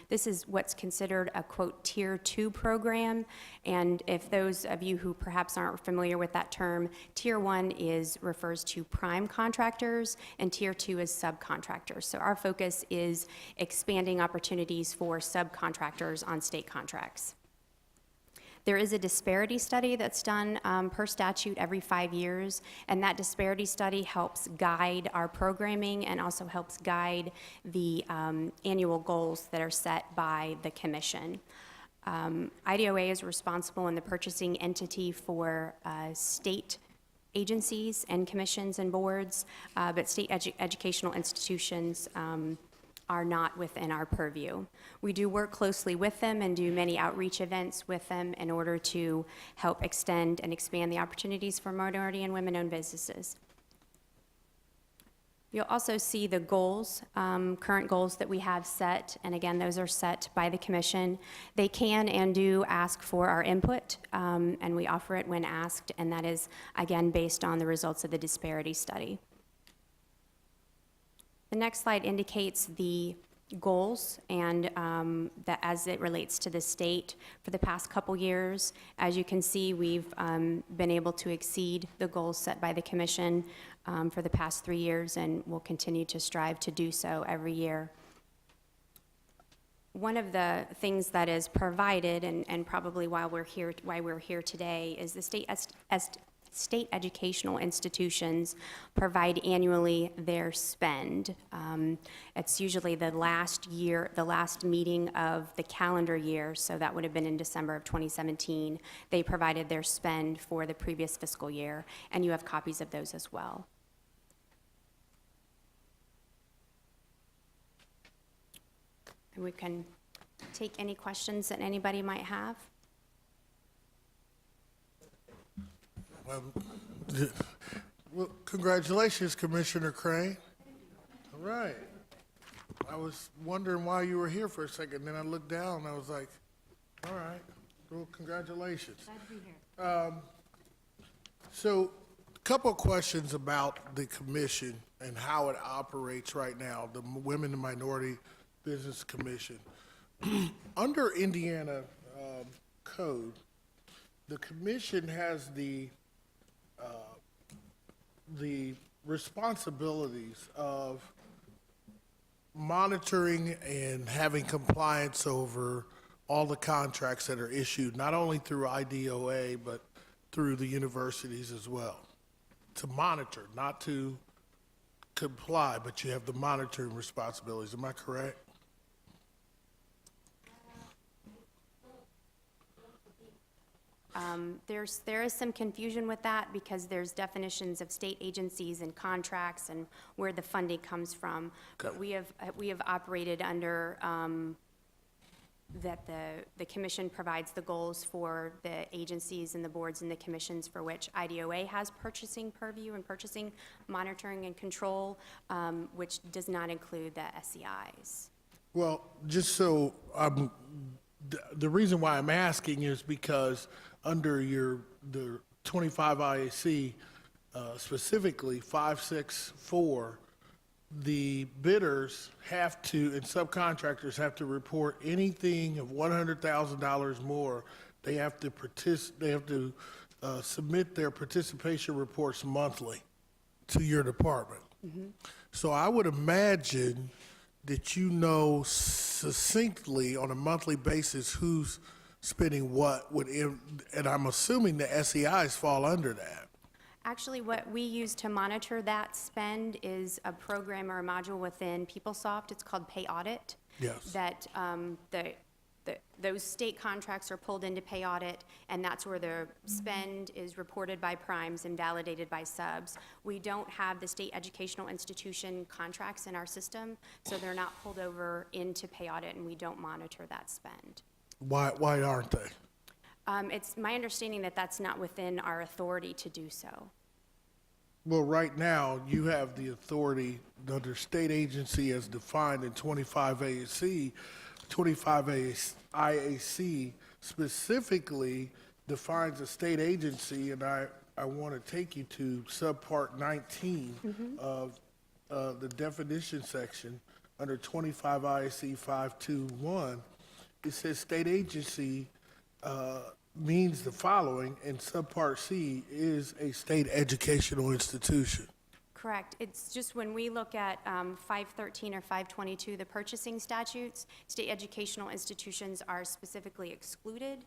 this is what's considered a, quote, Tier 2 program. And if those of you who perhaps aren't familiar with that term, Tier 1 refers to prime contractors, and Tier 2 is subcontractors. So our focus is expanding opportunities for subcontractors on state contracts. There is a disparity study that's done per statute every 5 years, and that disparity study helps guide our programming and also helps guide the annual goals that are set by the commission. IDOA is responsible in the purchasing entity for state agencies and commissions and boards, but state educational institutions are not within our purview. We do work closely with them and do many outreach events with them in order to help extend and expand the opportunities for minority and women-owned businesses. You'll also see the goals, current goals that we have set, and again, those are set by the commission. They can and do ask for our input, and we offer it when asked, and that is, again, based on the results of the disparity study. The next slide indicates the goals and that as it relates to the state for the past couple years. As you can see, we've been able to exceed the goals set by the commission for the past 3 years, and will continue to strive to do so every year. One of the things that is provided, and probably why we're here today, is the state educational institutions provide annually their spend. It's usually the last meeting of the calendar year, so that would have been in December of 2017. They provided their spend for the previous fiscal year, and you have copies of those as well. And we can take any questions that anybody might have. Well, congratulations, Commissioner Crane. All right. I was wondering why you were here for a second, then I looked down and I was like, all right, well, congratulations. Glad to be here. So, a couple of questions about the commission and how it operates right now, the Women and Minority Business Commission. Under Indiana code, the commission has the responsibilities of monitoring and having compliance over all the contracts that are issued, not only through IDOA, but through the universities as well. To monitor, not to comply, but you have the monitoring responsibilities. Am I correct? There is some confusion with that because there's definitions of state agencies and contracts and where the funding comes from. But we have operated under that the commission provides the goals for the agencies and the boards and the commissions for which IDOA has purchasing purview and purchasing monitoring and control, which does not include the SEIs. Well, just so the reason why I'm asking is because under the 25 IAC, specifically 564, the bidders have to, and subcontractors have to report anything of $100,000 more. They have to submit their participation reports monthly to your department. Mm-hmm. So I would imagine that you know succinctly on a monthly basis who's spending what, and I'm assuming the SEIs fall under that. Actually, what we use to monitor that spend is a program or a module within PeopleSoft. It's called Pay Audit. Yes. That those state contracts are pulled into Pay Audit, and that's where the spend is reported by primes and validated by subs. We don't have the state educational institution contracts in our system, so they're not pulled over into Pay Audit, and we don't monitor that spend. Why aren't they? It's my understanding that that's not within our authority to do so. Well, right now, you have the authority under state agency as defined in 25 AAC. 25 IAC specifically defines a state agency, and I want to take you to subpart 19 of the definition section under 25 IAC 521. It says state agency means the following, and subpart C is a state educational institution. Correct. It's just when we look at 513 or 522, the purchasing statutes, state educational institutions are specifically excluded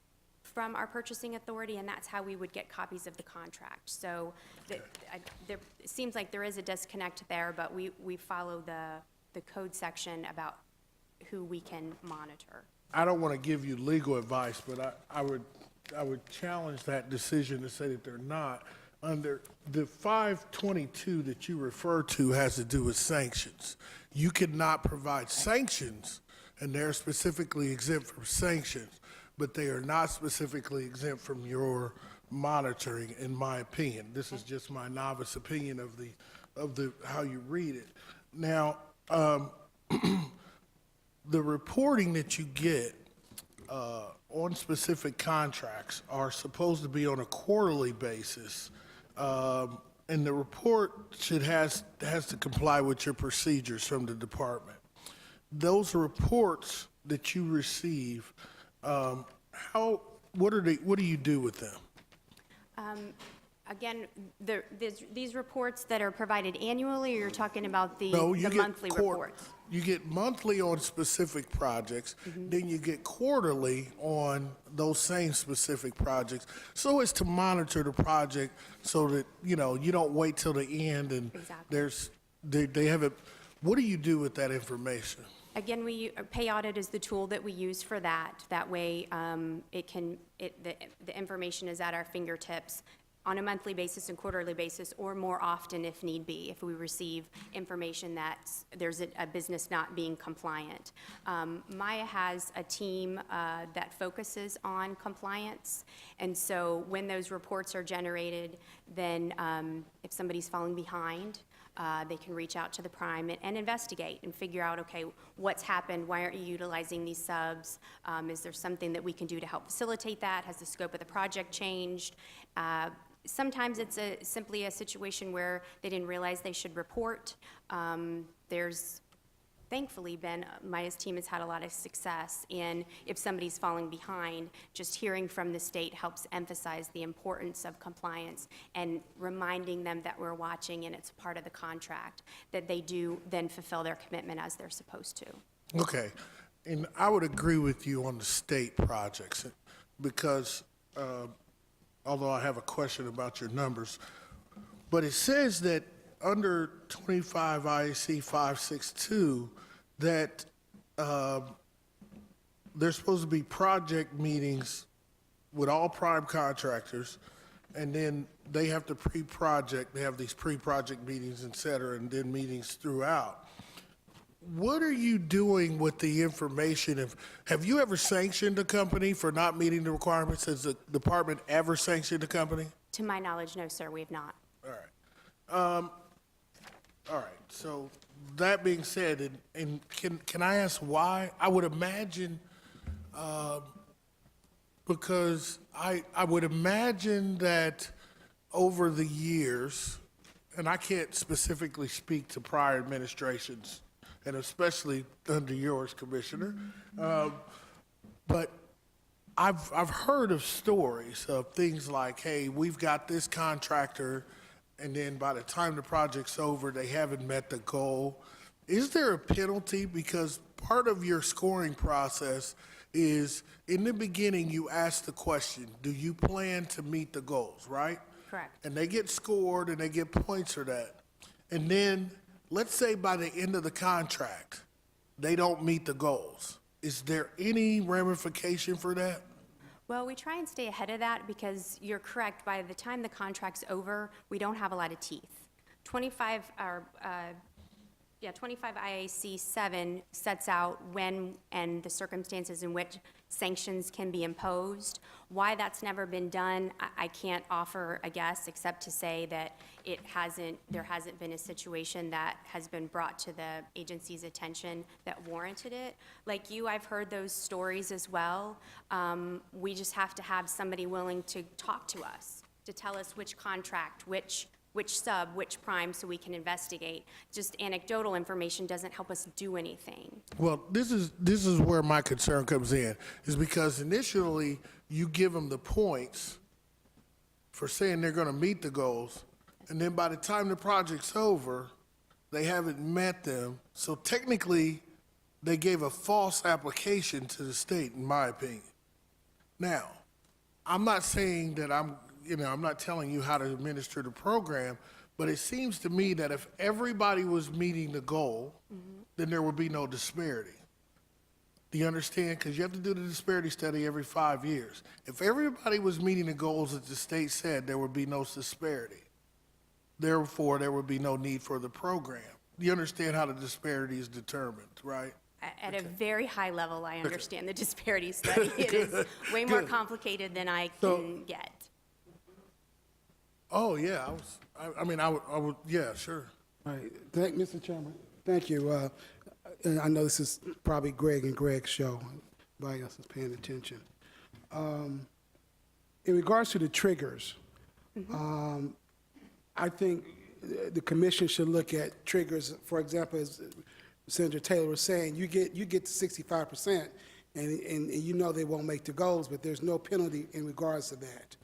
from our purchasing authority, and that's how we would get copies of the contract. So it seems like there is a disconnect there, but we follow the code section about who we can monitor. I don't want to give you legal advice, but I would challenge that decision to say that they're not. Under the 522 that you refer to has to do with sanctions. You cannot provide sanctions, and they're specifically exempt from sanctions, but they are not specifically exempt from your monitoring, in my opinion. This is just my novice opinion of the how you read it. Now, the reporting that you get on specific contracts are supposed to be on a quarterly basis, and the report has to comply with your procedures from the department. Those reports that you receive, what do you do with them? Again, these reports that are provided annually, or you're talking about the you monthly get reports? You get monthly on specific projects, then you get quarterly on those same specific projects, so as to monitor the project so that, you don't wait till the end and they have it. What do you do with that information? Again, pay audit is the tool that we use for that. That way, the information is at our fingertips on a monthly basis and quarterly basis, or more often if need be, if we receive information that there's a business not being compliant. Maya has a team that focuses on compliance, and so when those reports are generated, then if somebody's falling behind, they can reach out to the prime and investigate and figure out, okay, what's happened? Why aren't you utilizing these subs? Is there something that we can do to help facilitate that? Has the scope of the project changed? Sometimes it's simply a situation where they didn't realize they should report. There's thankfully been, Maya's team has had a lot of success in, if somebody's falling behind, just hearing from the state helps emphasize the importance of compliance and reminding them that we're watching and it's part of the contract, that they do then fulfill their commitment as they're supposed to. Okay, and I would agree with you on the state projects, because although I have a question about your numbers, but it says that under 25 IAC 562 that there's supposed to be project meetings with all prime contractors, and then they have to they have these pre-project meetings, et cetera, and then meetings throughout. What are you doing with the information? Have you ever sanctioned a company for not meeting the requirements? Has the department ever sanctioned a company? To my knowledge, no, sir, we have not. All right. So that being said, and can I ask why? I would imagine, because I would imagine that over the years, and I can't specifically speak to prior administrations, and especially under yours, Commissioner. But I've heard of stories of things like, hey, we've got this contractor, and then by the time the project's over, they haven't met the goal. Is there a penalty? Because part of your scoring process is, in the beginning, you ask the question, do you plan to meet the goals, right? Correct. And they get scored and they get points for that. And then, let's say by the end of the contract, they don't meet the goals. Is there any ramification for that? Well, we try and stay ahead of that because you're correct. By the time the contract's over, we don't have a lot of teeth. 25 are Yeah, 25 IAC 7 sets out when and the circumstances in which sanctions can be imposed. Why that's never been done, I can't offer a guess, except to say that there hasn't been a situation that has been brought to the agency's attention that warranted it. Like you, I've heard those stories as well. We just have to have somebody willing to talk to us, to tell us which contract, which sub, which prime, so we can investigate. Just anecdotal information doesn't help us do anything. Well, this is where my concern comes in, is because initially you give them the points for saying they're going to meet the goals, and then by the time the project's over, they haven't met them. So technically, they gave a false application to the state, in my opinion. Now, I'm not saying that I'm not telling you how to administer the program, but it seems to me that if everybody was meeting the goal, then there would be no disparity. Do you understand? Because you have to do the disparity study every 5 years. If everybody was meeting the goals that the state said, there would be no disparity. Therefore, there would be no need for the program. Do you understand how the disparity is determined, right? At a very high level, I understand the disparity study. It is way more complicated than I can get. Oh, yeah, I would, yeah, sure. All right, Mr. Chairman, thank you. And I know this is probably Greg and Greg's show. Everybody else is paying attention. In regards to the triggers, I think the commission should look at triggers. For example, as Senator Taylor was saying, you get to 65%, and you know they won't make the goals, but there's no penalty in regards to that.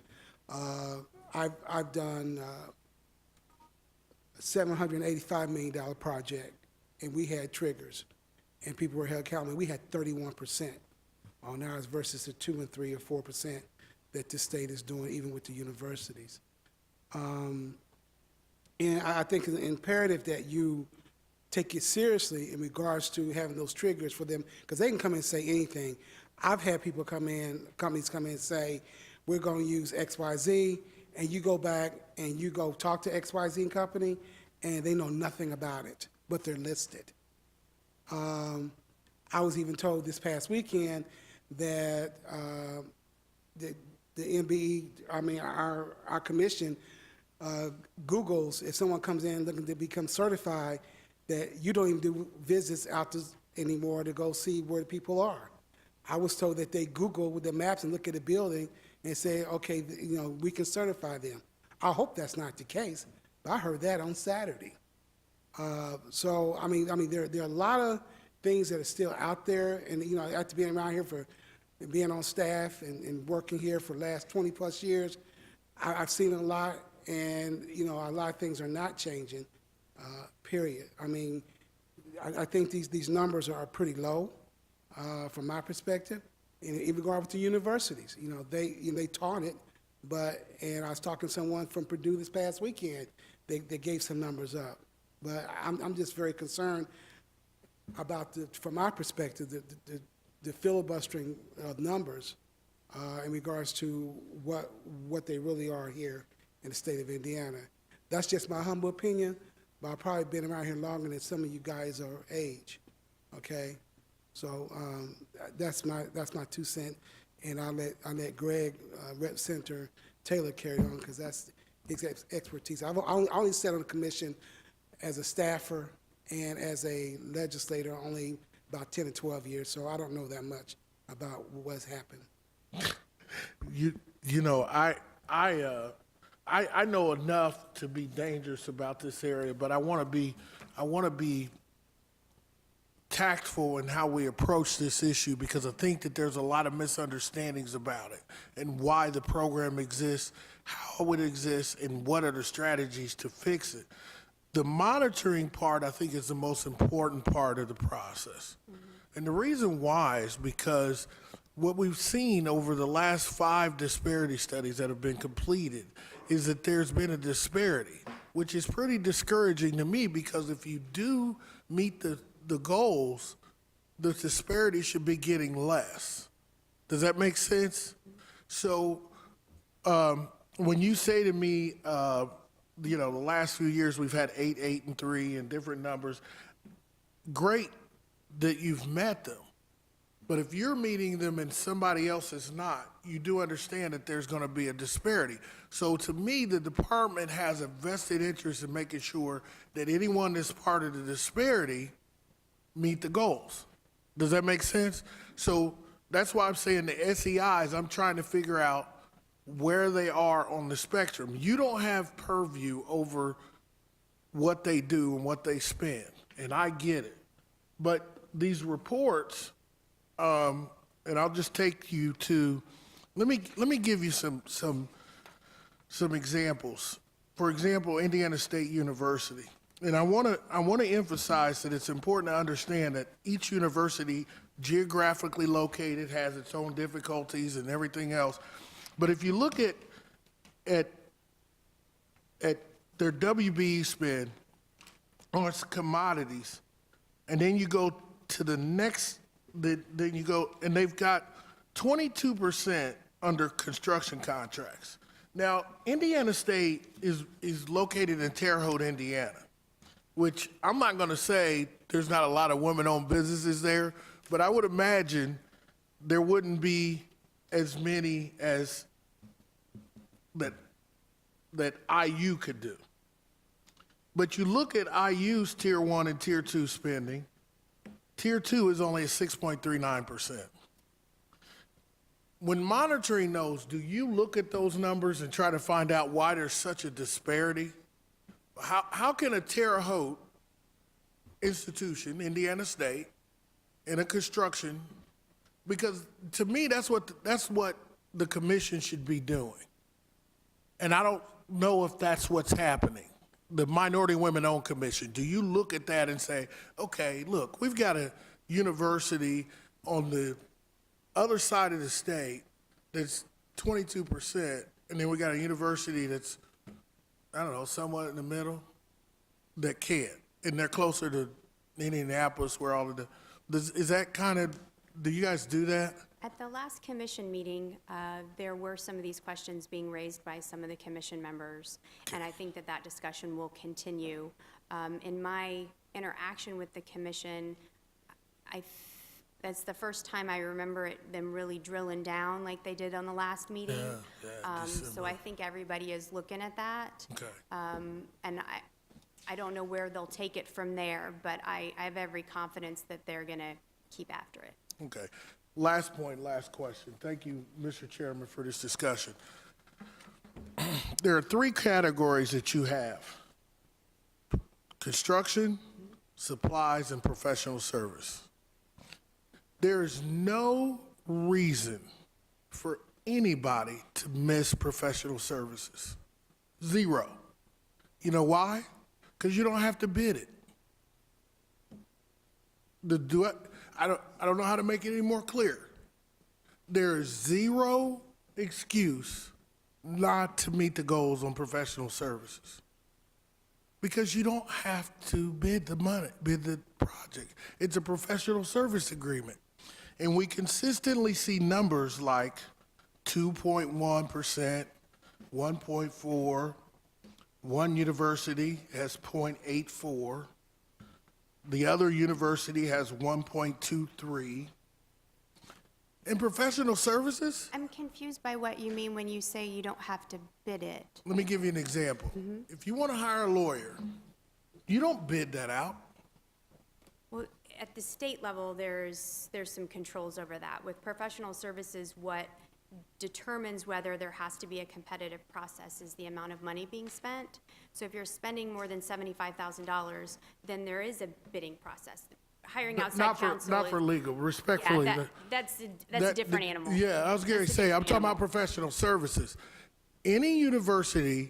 I've done a $785 million project, and we had triggers, and people were held accountable. We had 31% on ours versus the 2 and 3 or 4% that the state is doing, even with the universities. And I think it's imperative that you take it seriously in regards to having those triggers for them, because they can come in and say anything. I've had people companies come in and say, we're going to use XYZ, and you go back and you go talk to XYZ company, and they know nothing about it, but they're listed. I was even told this past weekend that the MBE, our commission, Googles, if someone comes in looking to become certified, that you don't even do visits out anymore to go see where the people are. I was told that they Google with the maps and look at the building and say, okay, we can certify them. I hope that's not the case, but I heard that on Saturday. So there are a lot of things that are still out there, and after being around here being on staff and working here for the last 20 plus years, I've seen a lot, and a lot of things are not changing. Period. I think these numbers are pretty low from my perspective. And in regard to universities, they taunt it, and I was talking to someone from Purdue this past weekend. They gave some numbers up, but I'm just very concerned about from my perspective, the filibustering of numbers in regards to what they really are here in the state of Indiana. That's just my humble opinion, but I've probably been around here longer than some of you guys are age. Okay. So that's my 2 cents, and I'll let Greg, Rep. Senator Taylor, carry on, because that's his expertise. I only sat on the commission as a staffer and as a legislator only about 10 or 12 years, so I don't know that much about what's happened. I know enough to be dangerous about this area, but I want to be tactful in how we approach this issue, because I think that there's a lot of misunderstandings about it and why the program exists, how it exists, and what are the strategies to fix it. The monitoring part, I think, is the most important part of the process. And the reason why is because what we've seen over the last 5 disparity studies that have been completed is that there's been a disparity, which is pretty discouraging to me, because if you do meet the goals, the disparity should be getting less. Does that make sense? So when you say to me, the last few years we've had 8, 8, and 3 and different numbers, great that you've met them. But if you're meeting them and somebody else is not, you do understand that there's going to be a disparity. So to me, the department has a vested interest in making sure that anyone that's part of the disparity meet the goals. Does that make sense? So that's why I'm saying the SEIs, I'm trying to figure out where they are on the spectrum. You don't have purview over what they do and what they spend, and I get it. But these reports, and I'll just take you to, let me give you some examples. For example, Indiana State University. And I want to emphasize that it's important to understand that each university, geographically located, has its own difficulties and everything else. But if you look at their WBE spend on its commodities, and then you go to the next, then you go, and they've got 22% under construction contracts. Now, Indiana State is located in Terre Haute, Indiana, which I'm not going to say there's not a lot of women-owned businesses there, but I would imagine there wouldn't be as many as that IU could do. But you look at IU's Tier 1 and Tier 2 spending, Tier 2 is only at 6.39%. When monitoring those, do you look at those numbers and try to find out why there's such a disparity? How can a Terre Haute institution, Indiana State, in a construction, because to me that's what the commission should be doing. And I don't know if that's what's happening. The Minority Women-Owned Commission, do you look at that and say, okay, look, we've got a university on the other side of the state that's 22%, and then we got a university that's, I don't know, somewhat in the middle that can't, and they're closer to Indianapolis where all of the, is that kind of, do you guys do that? At the last commission meeting, there were some of these questions being raised by some of the commission members, and I think that discussion will continue. In my interaction with the commission, that's the first time I remember them really drilling down like they did on the last meeting. So I think everybody is looking at that. Okay. And I don't know where they'll take it from there, but I have every confidence that they're going to keep after it. Okay. Last point, last question. Thank you, Mr. Chairman, for this discussion. There are three categories that you have: construction, supplies, and professional service. There is no reason for anybody to miss professional services. Zero. You know why? Because you don't have to bid it. I don't know how to make it any more clear. There is zero excuse not to meet the goals on professional services. Because you don't have to bid the project. It's a professional service agreement. And we consistently see numbers like 2.1%, 1.4%, one university has 0.84%, the other university has 1.23%. In professional services? I'm confused by what you mean when you say you don't have to bid it. Let me give you an example. If you want to hire a lawyer, you don't bid that out. Well, at the state level, there's some controls over that. With professional services, what determines whether there has to be a competitive process is the amount of money being spent. So if you're spending more than $75,000, then there is a bidding process. Hiring outside counsel. Not for legal, respectfully. Yeah, that's a different animal. Yeah, I was going to say, I'm talking about professional services. Any university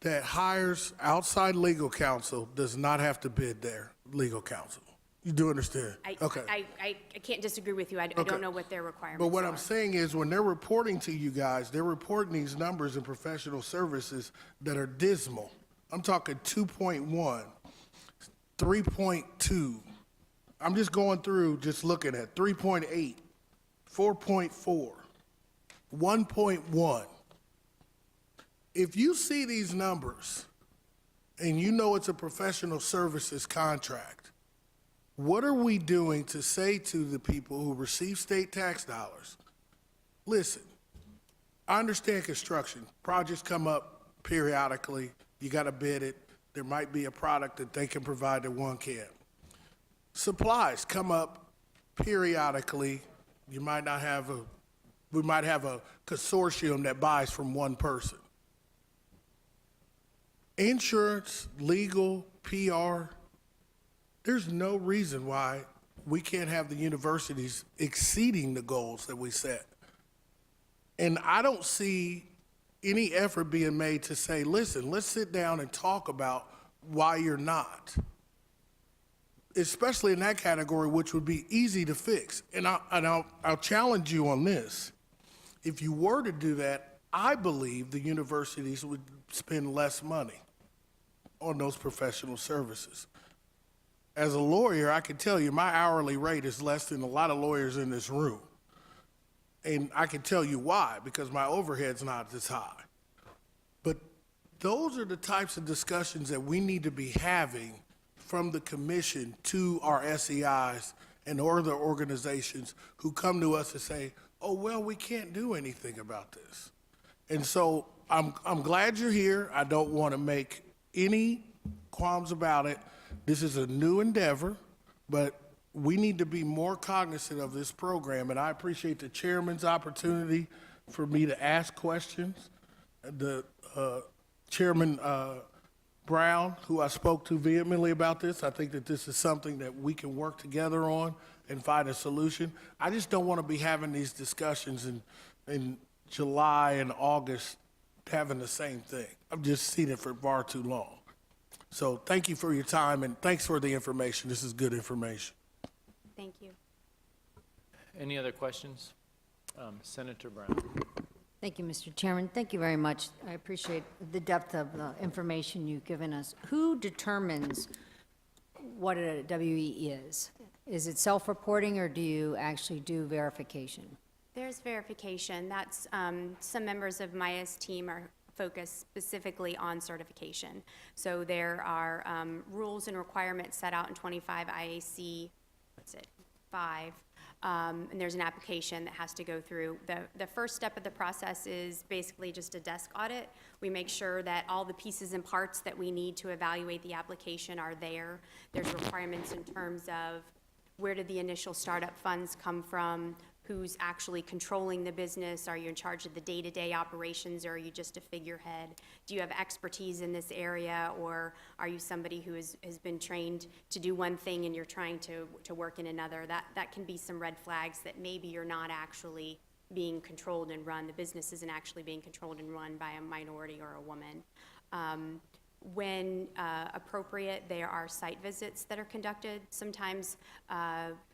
that hires outside legal counsel does not have to bid their legal counsel. You do understand? Okay. I can't disagree with you. I don't know what their requirements are. But what I'm saying is when they're reporting to you guys, they're reporting these numbers in professional services that are dismal. I'm talking 2.1, 3.2. I'm just going through, just looking at 3.8, 4.4, 1.1. If you see these numbers and you know it's a professional services contract, What are we doing to say to the people who receive state tax dollars, listen, I understand construction. Projects come up periodically. You got to bid it. There might be a product that they can provide that one can't. Supplies come up periodically. We might have a consortium that buys from one person. Insurance, legal, PR, there's no reason why we can't have the universities exceeding the goals that we set. And I don't see any effort being made to say, listen, let's sit down and talk about why you're not. Especially in that category, which would be easy to fix. And I'll challenge you on this. If you were to do that, I believe the universities would spend less money on those professional services. As a lawyer, I can tell you my hourly rate is less than a lot of lawyers in this room. And I can tell you why, because my overhead's not as high. But those are the types of discussions that we need to be having from the commission to our SEIs and other organizations who come to us and say, oh, well, we can't do anything about this. And so I'm glad you're here. I don't want to make any qualms about it. This is a new endeavor, but we need to be more cognizant of this program, and I appreciate the chairman's opportunity for me to ask questions. The Chairman Brown, who I spoke to vehemently about this, I think that this is something that we can work together on and find a solution. I just don't want to be having these discussions in July and August having the same thing. I've just seen it for far too long. So thank you for your time, and thanks for the information. This is good information. Thank you. Any other questions? Senator Brown. Thank you, Mr. Chairman. Thank you very much. I appreciate the depth of the information you've given us. Who determines what a WE is? Is it self-reporting, or do you actually do verification? There's verification. That's, some members of Maya's team are focused specifically on certification. So there are rules and requirements set out in 25 IAC, 5, and there's an application that has to go through. The first step of the process is basically just a desk audit. We make sure that all the pieces and parts that we need to evaluate the application are there. There's requirements in terms of where did the initial startup funds come from, who's actually controlling the business, are you in charge of the day-to-day operations, or are you just a figurehead? Do you have expertise in this area, or are you somebody who has been trained to do one thing and you're trying to work in another? That can be some red flags that maybe you're not actually being controlled and run, the business isn't actually being controlled and run by a minority or a woman. When appropriate, there are site visits that are conducted. Sometimes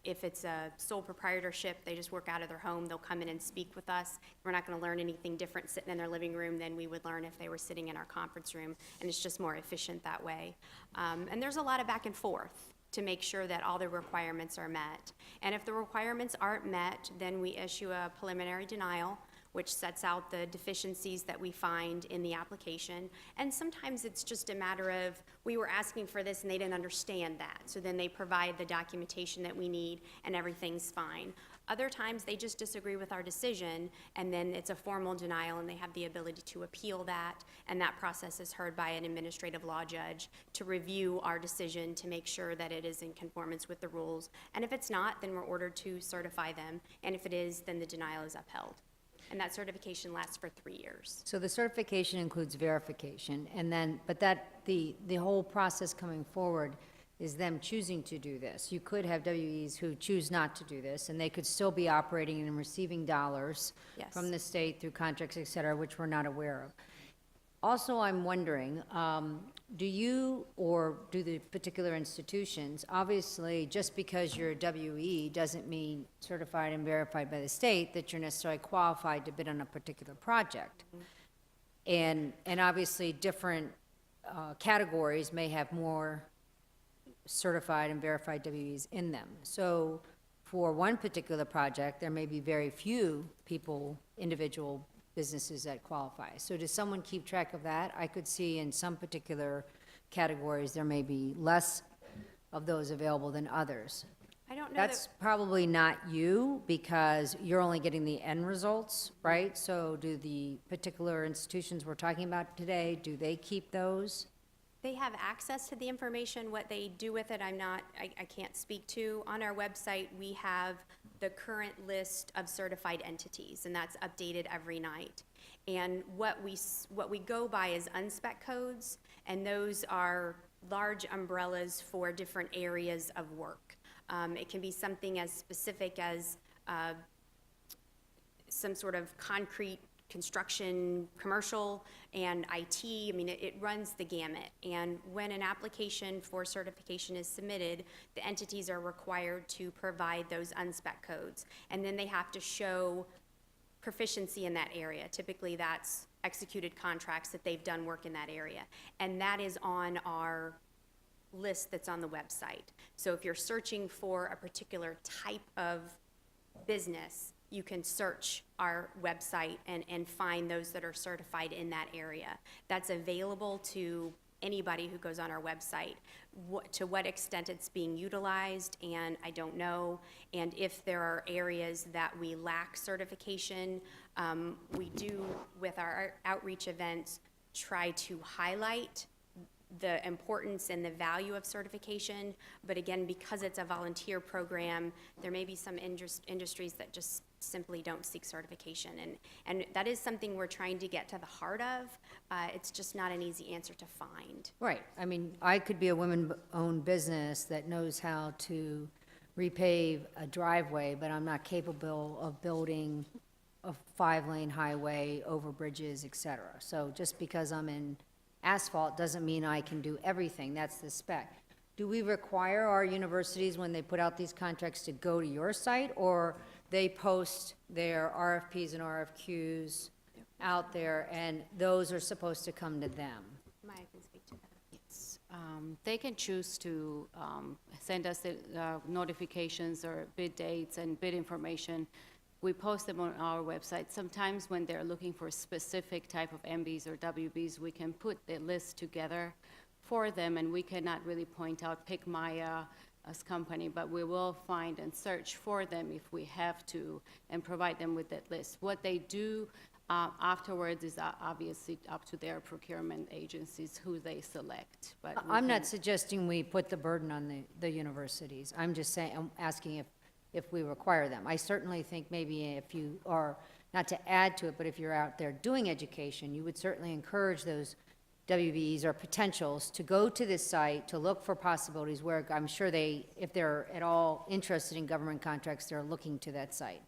if it's a sole proprietorship, they just work out of their home, they'll come in and speak with us. We're not going to learn anything different sitting in their living room than we would learn if they were sitting in our conference room, and it's just more efficient that way. And there's a lot of back and forth to make sure that all the requirements are met. And if the requirements aren't met, then we issue a preliminary denial, which sets out the deficiencies that we find in the application. And sometimes it's just a matter of, we were asking for this and they didn't understand that. So then they provide the documentation that we need and everything's fine. Other times they just disagree with our decision, and then it's a formal denial and they have the ability to appeal that, and that process is heard by an administrative law judge to review our decision to make sure that it is in conformance with the rules. And if it's not, then we're ordered to certify them, and if it is, then the denial is upheld. And that certification lasts for 3 years. So the certification includes verification, and then, but the whole process coming forward is them choosing to do this. You could have WEs who choose not to do this, and they could still be operating and receiving dollars from the state through contracts, et cetera, which we're not aware of. Also, I'm wondering, do you or do the particular institutions, obviously, just because you're a WE doesn't mean certified and verified by the state that you're necessarily qualified to bid on a particular project. And obviously, different categories may have more certified and verified WEs in them. So for one particular project, there may be very few people, individual businesses that qualify. So does someone keep track of that? I could see in some particular categories there may be less of those available than others. I don't know That's probably not you, because you're only getting the end results, right? So do the particular institutions we're talking about today, do they keep those? they have access to the information. What they do with it, I can't speak to. On our website, we have the current list of certified entities, and that's updated every night. And what we go by is unspec codes, and those are large umbrellas for different areas of work. It can be something as specific as some sort of concrete construction, commercial, and IT. I mean, it runs the gamut. And when an application for certification is submitted, the entities are required to provide those unspec codes. And then they have to show proficiency in that area. Typically, that's executed contracts that they've done work in that area. And that is on our list that's on the website. So if you're searching for a particular type of business, you can search our website and find those that are certified in that area. That's available to anybody who goes on our website. To what extent it's being utilized, and I don't know. And if there are areas that we lack certification, we do, with our outreach events, try to highlight the importance and the value of certification. But again, because it's a volunteer program, there may be some industries that just simply don't seek certification. And that is something we're trying to get to the heart of. It's just not an easy answer to find. Right. I mean, I could be a women-owned business that knows how to repave a driveway, but I'm not capable of building a 5-lane highway over bridges, et cetera. So just because I'm in asphalt doesn't mean I can do everything. That's the spec. Do we require our universities, when they put out these contracts, to go to your site, or they post their RFPs and RFQs out there, and those are supposed to come to them? Maya can speak to that. Yes. They can choose to send us the notifications or bid dates and bid information. We post them on our website. Sometimes when they're looking for a specific type of MBs or WBs, we can put the list together for them, and we cannot really point out, pick Maya as company, but we will find and search for them if we have to and provide them with that list. What they do afterwards is obviously up to their procurement agencies who they select. But I'm not suggesting we put the burden on the universities. I'm just saying, I'm asking if we require them. I certainly think maybe if you are, not to add to it, but if you're out there doing education, you would certainly encourage those WBs or potentials to go to this site to look for possibilities where I'm sure they, if they're at all interested in government contracts, they're looking to that site.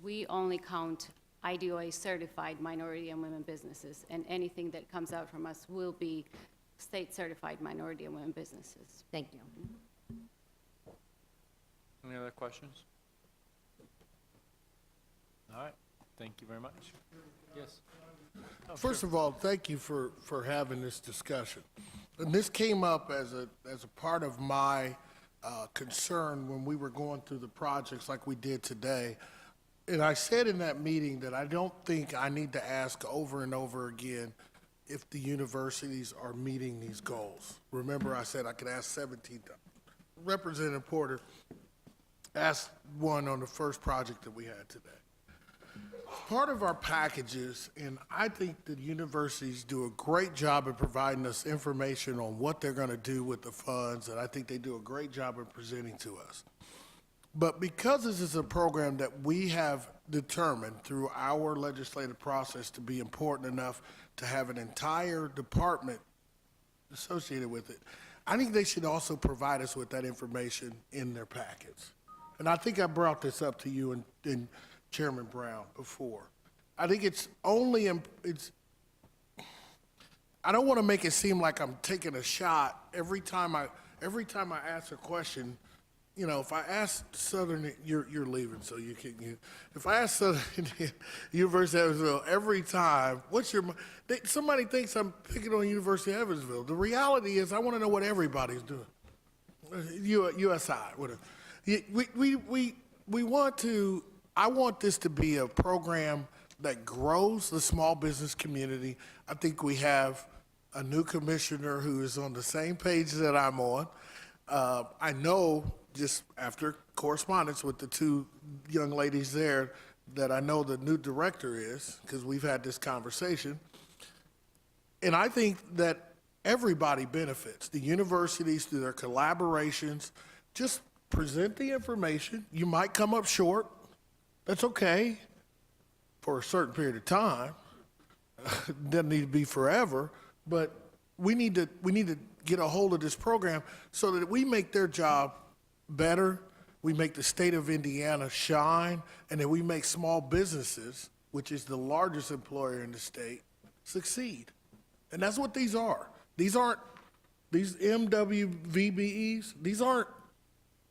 we only count IDOA certified minority and women businesses, and anything that comes out from us will be state certified minority and women businesses. Thank you. Any other questions? All right, thank you very much. Yes. Oh, First of all, thank you for having this discussion. And this came up as a part of my concern when we were going through the projects like we did today. And I said in that meeting that I don't think I need to ask over and over again if the universities are meeting these goals. Remember, I said I could ask 17 times. Representative Porter asked one on the first project that we had today. Part of our packages, and I think the universities do a great job of providing us information on what they're going to do with the funds, and I think they do a great job of presenting to us. But because this is a program that we have determined through our legislative process to be important enough to have an entire department associated with it, I think they should also provide us with that information in their packets. And I think I brought this up to you and Chairman Brown before. I think it's only, I don't want to make it seem like I'm taking a shot every time I ask a question. You know, if I ask Southern, you're leaving, so you can. If I ask Southern University of Evansville every time, somebody thinks I'm picking on University of Evansville. The reality is, I want to know what everybody's doing. USI, whatever. We want to. I want this to be a program that grows the small business community. I think we have a new commissioner who is on the same page that I'm on. I know, just after correspondence with the two young ladies there, that I know the new director is, because we've had this conversation. And I think that everybody benefits. The universities, through their collaborations, just present the information. You might come up short. That's okay for a certain period of time. Doesn't need to be forever, but we need to get a hold of this program so that we make their job better, we make the state of Indiana shine, and that we make small businesses, which is the largest employer in the state, succeed. And that's what these are. These aren't, these MWVBEs, these aren't,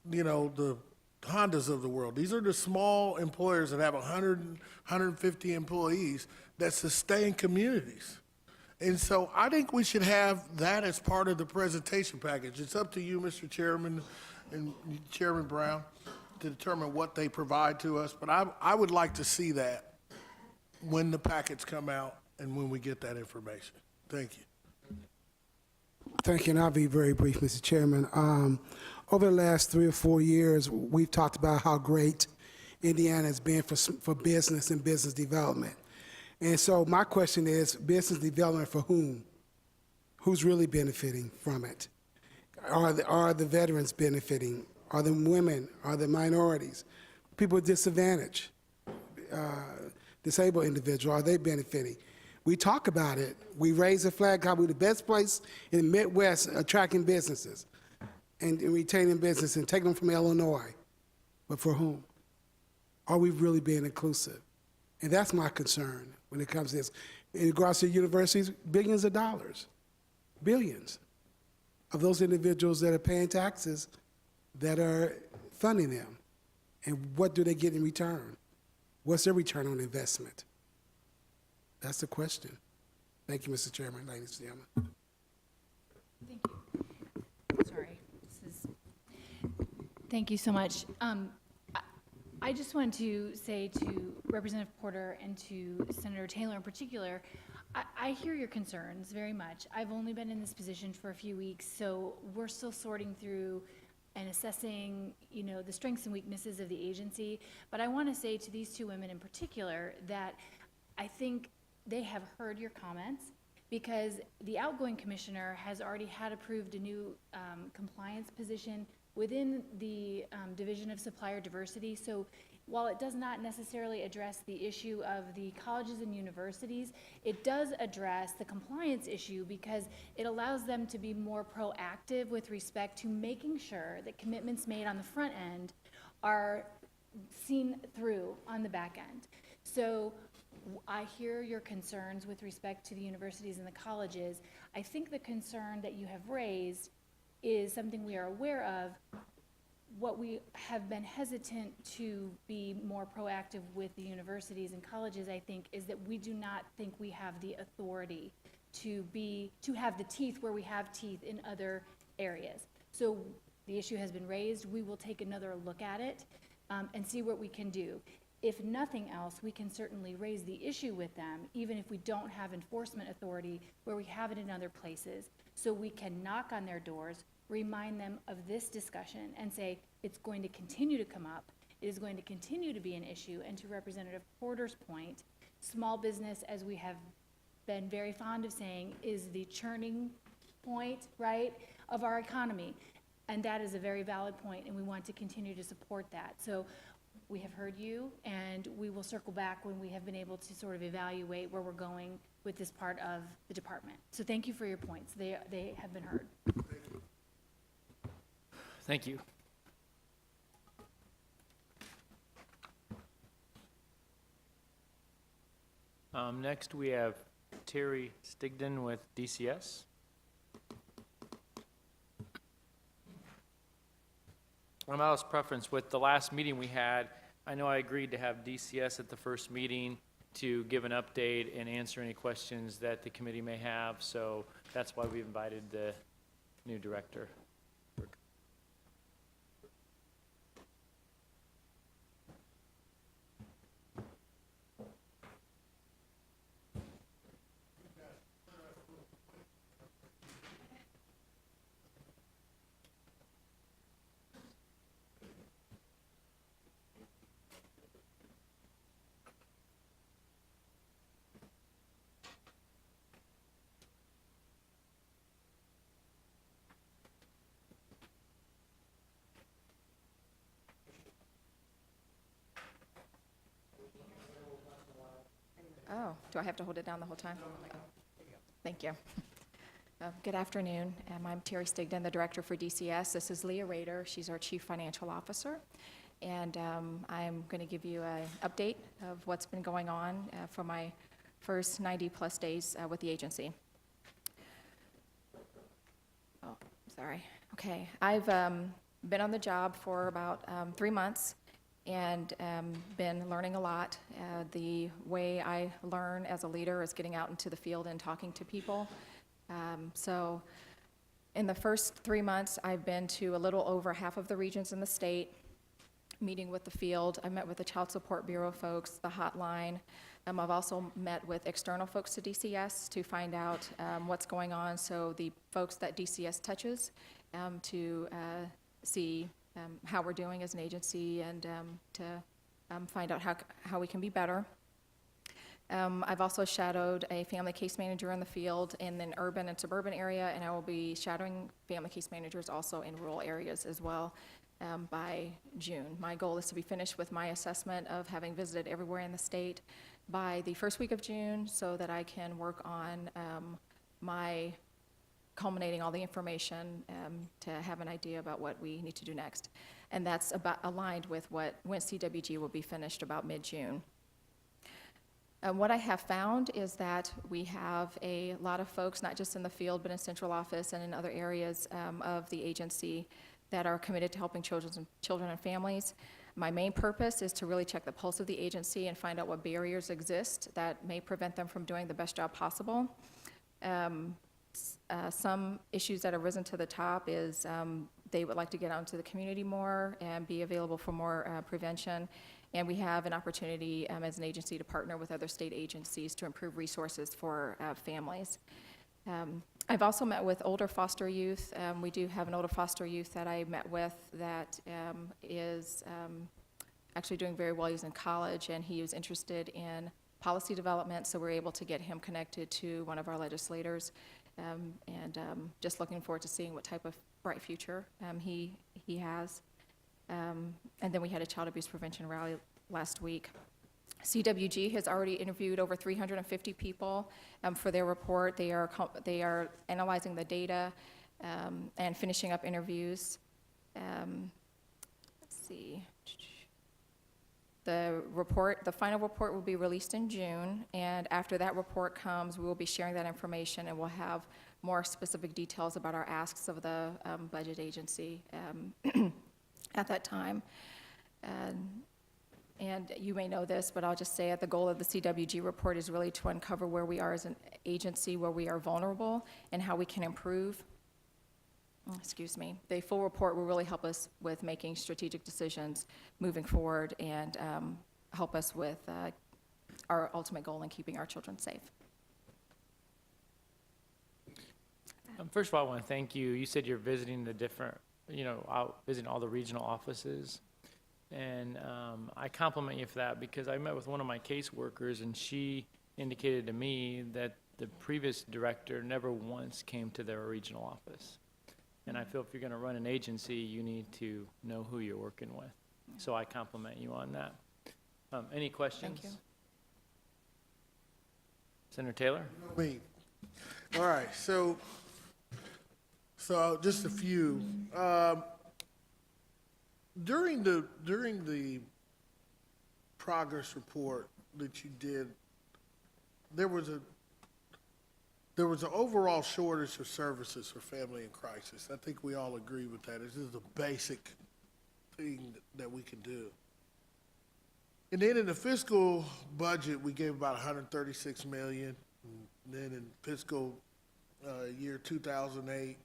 the Hondas of the world. These are the small employers that have 100, 150 employees that sustain communities. And so I think we should have that as part of the presentation package. It's up to you, Mr. Chairman and Chairman Brown, to determine what they provide to us. But I would like to see that when the packets come out and when we get that information. Thank you. Thank you, and I'll be very brief, Mr. Chairman. Over the last 3 or 4 years, we've talked about how great Indiana has been for business and business development. And so my question is, business development for whom? Who's really benefiting from it? Are the veterans benefiting? Are the women? Are the minorities? People with disadvantage, disabled individuals, are they benefiting? We talk about it. We raise the flag, how we're the best place in the Midwest attracting businesses and retaining business and taking them from Illinois. But for whom? Are we really being inclusive? And that's my concern when it comes to this. In regards to universities, billions of dollars, billions of those individuals that are paying taxes that are funding them. And what do they get in return? What's their return on investment? That's the question. Thank you, Mr. Chairman, ladies and gentlemen. Thank you. Sorry. Thank you so much. I just wanted to say to Representative Porter and to Senator Taylor in particular, I hear your concerns very much. I've only been in this position for a few weeks, so we're still sorting through and assessing, the strengths and weaknesses of the agency. But I want to say to these two women in particular that I think they have heard your comments, because the outgoing commissioner has already had approved a new compliance position within the Division of Supplier Diversity. So while it does not necessarily address the issue of the colleges and universities, it does address the compliance issue because it allows them to be more proactive with respect to making sure that commitments made on the front end are seen through on the back end. So I hear your concerns with respect to the universities and the colleges. I think the concern that you have raised is something we are aware of. What we have been hesitant to be more proactive with the universities and colleges, I think, is that we do not think we have the authority to have the teeth where we have teeth in other areas. So the issue has been raised. We will take another look at it and see what we can do. If nothing else, we can certainly raise the issue with them, even if we don't have enforcement authority where we have it in other places. So we can knock on their doors, remind them of this discussion, and say it's going to continue to come up. It is going to continue to be an issue. And to Representative Porter's point, small business, as we have been very fond of saying, is the churning point, right, of our economy. And that is a very valid point, and we want to continue to support that. So we have heard you, and we will circle back when we have been able to sort of evaluate where we're going with this part of the department. So thank you for your points. They have been heard. Thank you. Next, we have Terry Stigdon with DCS. I'm out of preference with the last meeting we had. I know I agreed to have DCS at the first meeting to give an update and answer any questions that the committee may have. So that's why we invited the new director. Oh, do I have to hold it down the whole time? Oh, thank you. Good afternoon. I'm Terry Stigdon, the director for DCS. This is Leah Rader. She's our chief financial officer. And I'm going to give you an update of what's been going on for my first 90-plus days with the agency. Oh, sorry. Okay. I've been on the job for about 3 months and been learning a lot. The way I learn as a leader is getting out into the field and talking to people. So in the first 3 months, I've been to a little over half of the regions in the state, meeting with the field. I met with the Child Support Bureau folks, the hotline. I've also met with external folks to DCS to find out what's going on, so the folks that DCS touches to see how we're doing as an agency and to find out how we can be better. I've also shadowed a family case manager in the field in an urban and suburban area, and I will be shadowing family case managers also in rural areas as well by June. My goal is to be finished with my assessment of having visited everywhere in the state by the first week of June so that I can work on my culminating all the information to have an idea about what we need to do next. And that's about aligned with when CWG will be finished about mid-June. What I have found is that we have a lot of folks, not just in the field, but in central office and in other areas of the agency that are committed to helping children and families. My main purpose is to really check the pulse of the agency and find out what barriers exist that may prevent them from doing the best job possible. Some issues that have risen to the top is they would like to get out into the community more and be available for more prevention. And we have an opportunity as an agency to partner with other state agencies to improve resources for families. I've also met with older foster youth. We do have an older foster youth that I met with that is actually doing very well. He's in college, and he was interested in policy development, so we're able to get him connected to one of our legislators, and just looking forward to seeing what type of bright future he has. And then we had a child abuse prevention rally last week. CWG has already interviewed over 350 people for their report. They are analyzing the data and finishing up interviews. Let's see. The final report will be released in June, and after that report comes, we will be sharing that information, and we'll have more specific details about our asks of the budget agency at that time. And you may know this, but I'll just say the goal of the CWG report is really to uncover where we are as an agency, where we are vulnerable, and how we can improve. Excuse me. The full report will really help us with making strategic decisions moving forward and help us with our ultimate goal in keeping our children safe. First of all, I want to thank you. You said you're visiting the different, visiting all the regional offices. And I compliment you for that because I met with one of my caseworkers, and she indicated to me that the previous director never once came to their regional office. And I feel if you're going to run an agency, you need to know who you're working with. So I compliment you on that. Any questions? Thank you. Senator Taylor? Me. All right, so just a few. During the progress report that you did, there was an overall shortage of services for family in crisis. I think we all agree with that. This is a basic thing that we can do. And then in the fiscal budget, we gave about $136 million. And then in fiscal year 2008,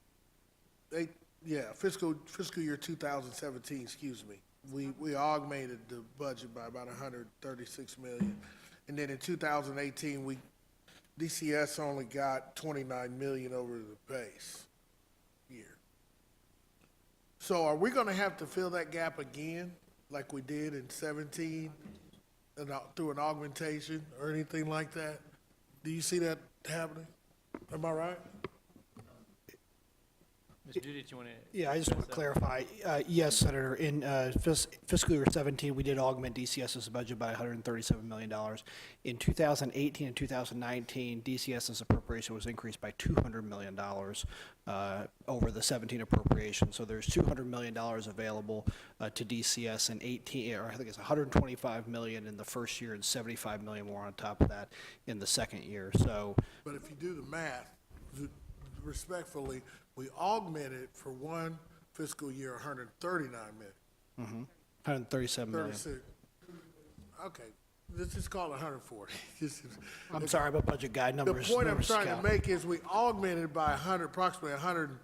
fiscal year 2017, excuse me, we augmented the budget by about $136 million. And then in 2018, DCS only got $29 million over the base year. So are we going to have to fill that gap again like we did in 17 and through an augmentation or anything like that? Do you see that happening? Am I right? Ms. Duty, did you want to? Yeah, I just want to clarify. Yes, Senator, in fiscal year 17, we did augment DCS's budget by $137 million. In 2018 and 2019, DCS's appropriation was increased by $200 million over the 17 appropriation. So there's $200 million available to DCS in 18, or I think it's $125 million in the first year and $75 million more on top of that in the second year. So, But if you do the math, respectfully, we augmented for one fiscal year 139 million. 137 million. 36. Okay, let's just call it 140. I'm sorry, but budget guide The numbers. point I'm numbers trying count. to make is we augmented by approximately 100,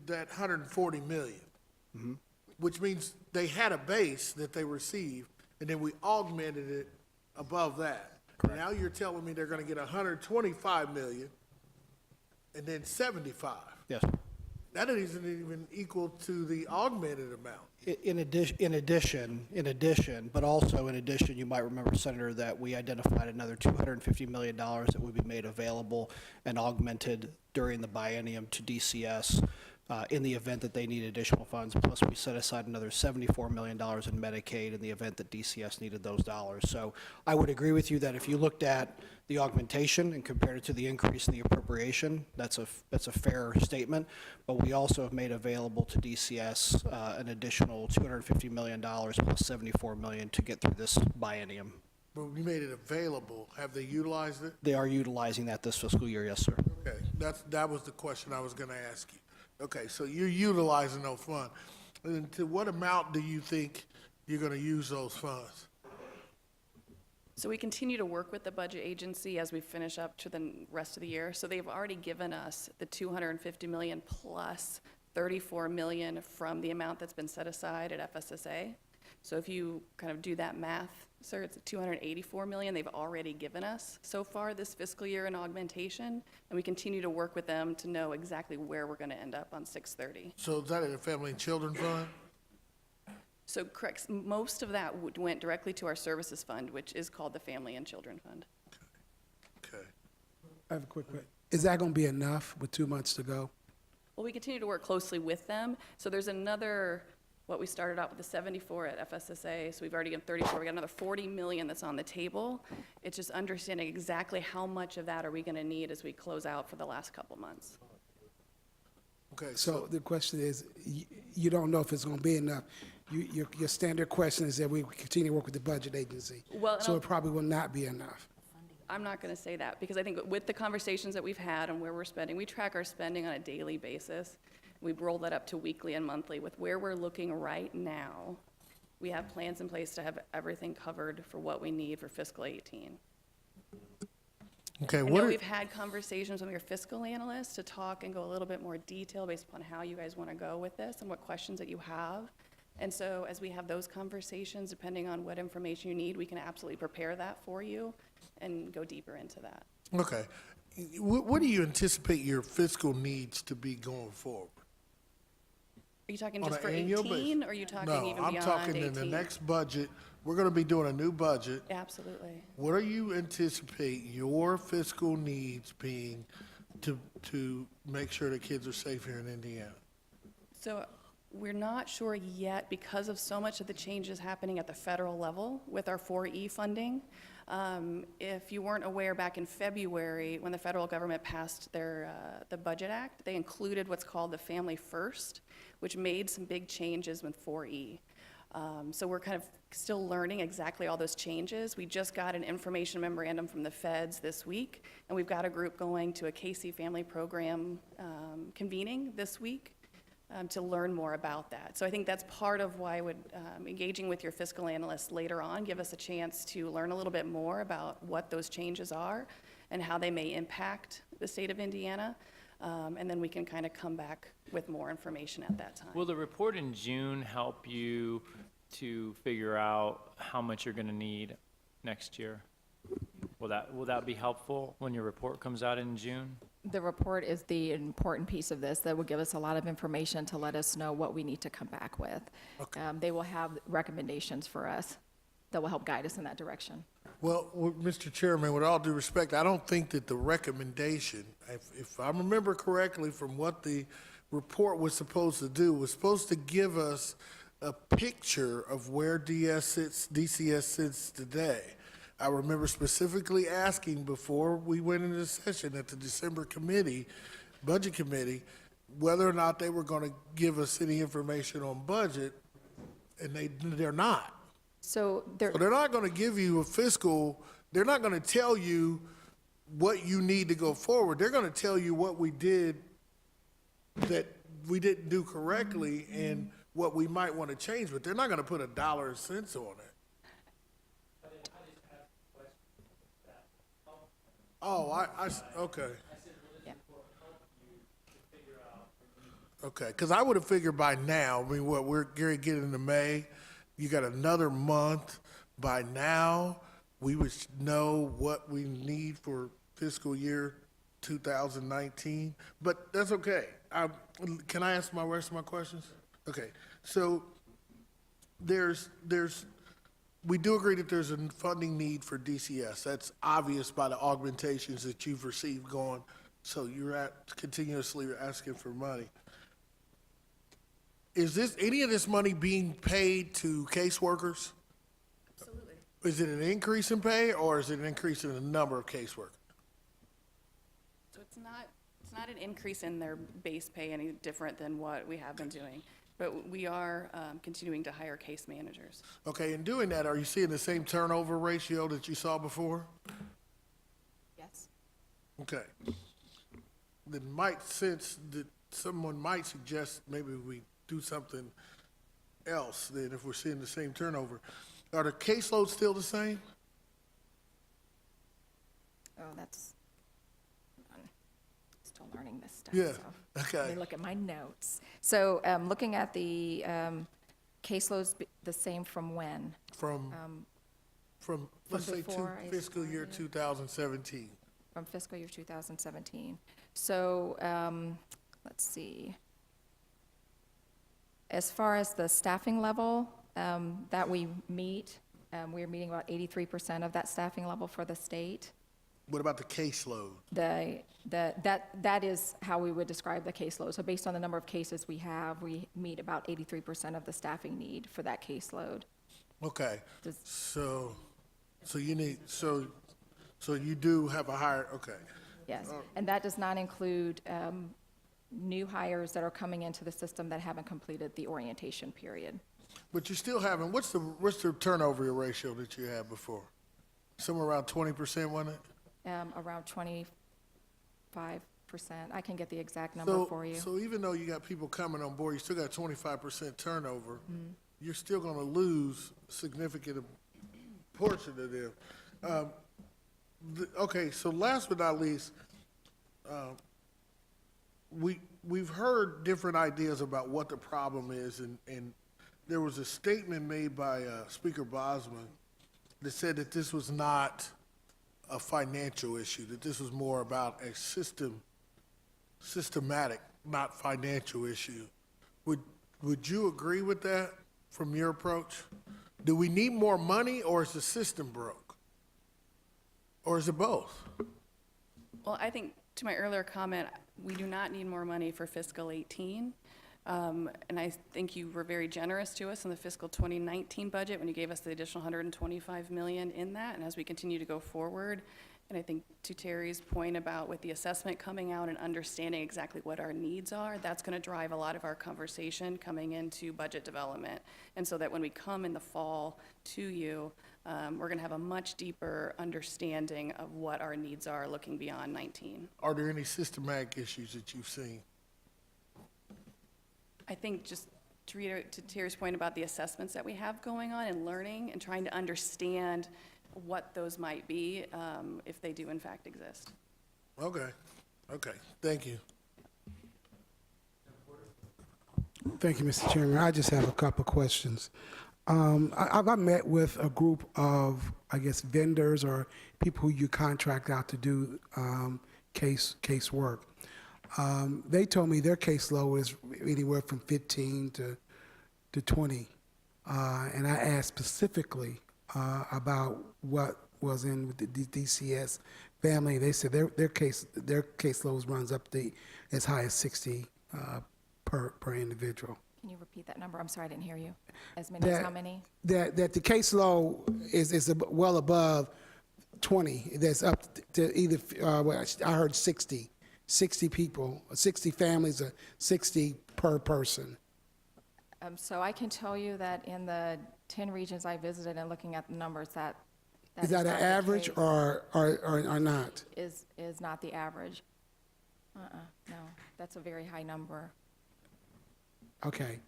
that 140 million, which means they had a base that they received, and then we augmented it above that. Now you're telling me they're going to get 125 million, and then 75. Yes. That isn't even equal to the augmented amount. In addition, but also in addition, you might remember, Senator, that we identified another $250 million that would be made available and augmented during the biennium to DCS in the event that they need additional funds. Plus, we set aside another $74 million in Medicaid in the event that DCS needed those dollars. So I would agree with you that if you looked at the augmentation and compared it to the increase in the appropriation, that's a fair statement. But we also have made available to DCS an additional $250 million plus $74 million to get through this biennium. But we made it available. Have they utilized it? They are utilizing that this fiscal year, yes, sir. Okay, that was the question I was going to ask you. Okay, so you're utilizing those funds. And to what amount do you think you're going to use those funds? So we continue to work with the budget agency as we finish up to the rest of the year. So they've already given us the $250 million plus $34 million from the amount that's been set aside at FSSA. So if you kind of do that math, sir, it's $284 million they've already given us so far this fiscal year in augmentation, and we continue to work with them to know exactly where we're going to end up on 6/30. So is that in the Family and Children Fund? So correct, most of that went directly to our services fund, which is called the Family and Children Fund. Okay. I have a quick question. Is that going to be enough with 2 months to go? Well, we continue to work closely with them. So there's another, what we started out with the 74 at FSSA, so we've already got 34, we got another 40 million that's on the table. It's just understanding exactly how much of that are we gonna need as we close out for the last couple months. Okay. So the question is, you don't know if it's going to be enough. Your standard question is that we continue to work with the budget agency. Well, and So I'll- it probably will not be enough. I'm not gonna say that, because I think with the conversations that we've had and where we're spending, we track our spending on a daily basis. We roll that up to weekly and monthly. With where we're looking right now, we have plans in place to have everything covered for what we need for fiscal 18. Okay, I what know are, we've had conversations with your fiscal analyst to talk and go a little bit more detail based upon how you guys want to go with this and what questions that you have. And so as we have those conversations, depending on what information you need, we can absolutely prepare that for you and go deeper into that. okay. What do you anticipate your fiscal needs to be going forward? Are you talking On just an for annual 18, or are you talking No, even I'm beyond talking 18? in the next budget. We're going to be doing a new budget. Absolutely. What do you anticipate your fiscal needs being to make sure that kids are safe here in Indiana? So we're not sure yet because of so much of the changes happening at the federal level with our 4E funding. If you weren't aware, back in February, when the federal government passed the Budget Act, they included what's called the Family First, which made some big changes with 4E. So we're kind of still learning exactly all those changes. We just got an information memorandum from the feds this week, and we've got a group going to a Casey Family Program convening this week to learn more about that. So I think that's part of why engaging with your fiscal analyst later on give us a chance to learn a little bit more about what those changes are and how they may impact the state of Indiana. And then we can kind of come back with more information at that time. Will the report in June help you to figure out how much you're gonna need next year? Will that be helpful when your report comes out in June? The report is the important piece of this that will give us a lot of information to let us know what we need to come back with. They will have recommendations for us that will help guide us in that direction. Well, Mr. Chairman, with all due respect, I don't think that the recommendation, if I remember correctly from what the report was supposed to do, was supposed to give us a picture of where DCS sits today. I remember specifically asking before we went into session at the December budget committee, whether or not they were going to give us any information on budget, and they're not. So So they're not going to give you a fiscal, they're not going to tell you what you need to go forward. They're going to tell you what we did that we didn't do correctly and what we might want to change, but they're not going to put a dollar and cents on it. Oh, okay. Okay, because I would have figured by now, I mean, what, we're getting into May, you got another month. By now, we would know what we need for fiscal year 2019, but that's okay. Can I ask my rest of my questions? Okay, so we do agree that there's a funding need for DCS. That's obvious by the augmentations that you've received going, so you're continuously asking for money. Is any of this money being paid to caseworkers? Absolutely. Is it an increase in pay, or is it an increase in the number of caseworkers? So it's not an increase in their base pay any different than what we have been doing, but we are continuing to hire case managers. Okay, in doing that, are you seeing the same turnover ratio that you saw before? Yes. Okay. Then someone might suggest maybe we do something else then if we're seeing the same turnover. Are the caseloads still the same? Oh, that's, I'm still learning this stuff. Yeah, so okay. Let me look at my notes. So looking at the caseloads, the same from when? From let's say before I fiscal year 2017. From fiscal year 2017. So let's see. As far as the staffing level that we meet, we're meeting about 83% of that staffing level for the state. What about the caseload? That is how we would describe the caseload. So based on the number of cases we have, we meet about 83% of the staffing need for that caseload. Okay. So you do have a higher, okay. Yes, and that does not include new hires that are coming into the system that haven't completed the orientation period. But you still haven't, what's the turnover ratio that you had before? Somewhere around 20%, wasn't it? Around 25%. I can get the exact number for you. So even though you got people coming on board, you still got 25% turnover. You're still going to lose a significant portion of them. Okay, so last but not least, we've heard different ideas about what the problem is, and there was a statement made by Speaker Bosman that said that this was not a financial issue, that this was more about a systematic, not financial issue. Would you agree with that from your approach? Do we need more money, or is the system broke? Or is it both? Well, I think to my earlier comment, we do not need more money for fiscal 18. And I think you were very generous to us in the fiscal 2019 budget when you gave us the additional $125 million in that. And as we continue to go forward, and I think to Terry's point about with the assessment coming out and understanding exactly what our needs are, that's going to drive a lot of our conversation coming into budget development. And so that when we come in the fall to you, we're going to have a much deeper understanding of what our needs are looking beyond 19. Are there any systematic issues that you've seen? I think just to reiterate to Terry's point about the assessments that we have going on and learning and trying to understand what those might be if they do in fact exist. Okay, thank you. Thank you, Mr. Chairman. I just have a couple of questions. I've met with a group of, I guess, vendors or people who you contract out to do case work. They told me their caseload is anywhere from 15 to 20. And I asked specifically about what was in with the DCS family. They said their caseloads runs up as high as 60 per individual. Can you repeat that number? I'm sorry, I didn't hear you. As many as how many? That the caseload is well above 20. That's up to either, I heard 60 people, 60 families, or 60 per person. So I can tell you that in the 10 regions I visited and looking at the numbers, that Is that an not the average case. or not? Is not the average. No, that's a very high number. Okay.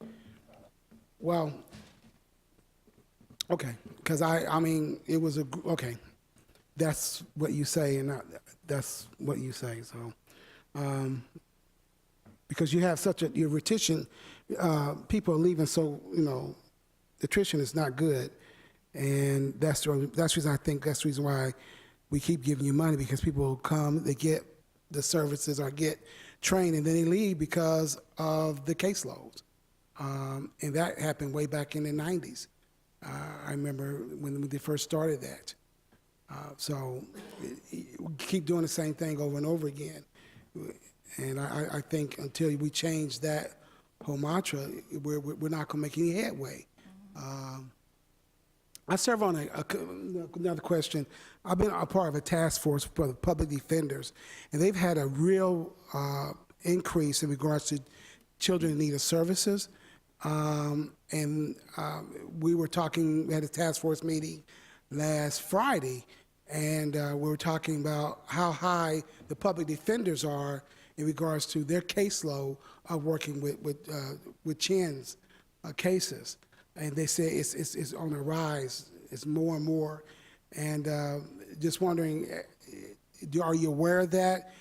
Well, okay, because I mean, it was okay. That's what you say, and that's what you say, so. Because you have your retention, people are leaving, so, attrition is not good. And that's the reason I think that's the reason why we keep giving you money, because people come, they get the services or get trained, and then they leave because of the caseloads. And that happened way back in the 90s. I remember when they first started that. So we keep doing the same thing over and over again. And I think until we change that whole mantra, we're not going to make any headway. I serve on another question. I've been a part of a task force for the public defenders, and they've had a real increase in regards to children in need of services. We were talking, we had a task force meeting last Friday, and we were talking about how high the public defenders are in regards to their caseload of working with CHIN's cases. And they say it's on a rise. It's more and more. And just wondering, are you aware of that?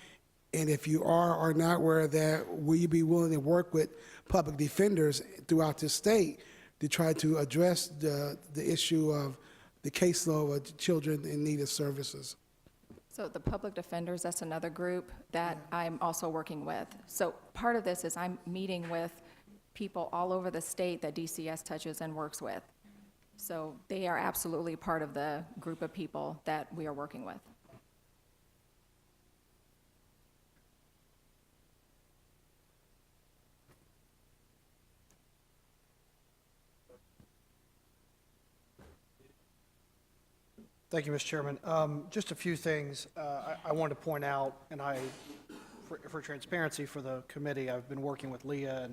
And if you are or not aware of that, will you be willing to work with public defenders throughout the state to try to address the issue of the caseload of children in need of services? So the public defenders, that's another group that I'm also working with. So part of this is I'm meeting with people all over the state that DCS touches and works with. So they are absolutely part of the group of people that we are working with. Thank you, Mr. Chairman. Just a few things I wanted to point out, and for transparency for the committee, I've been working with Leah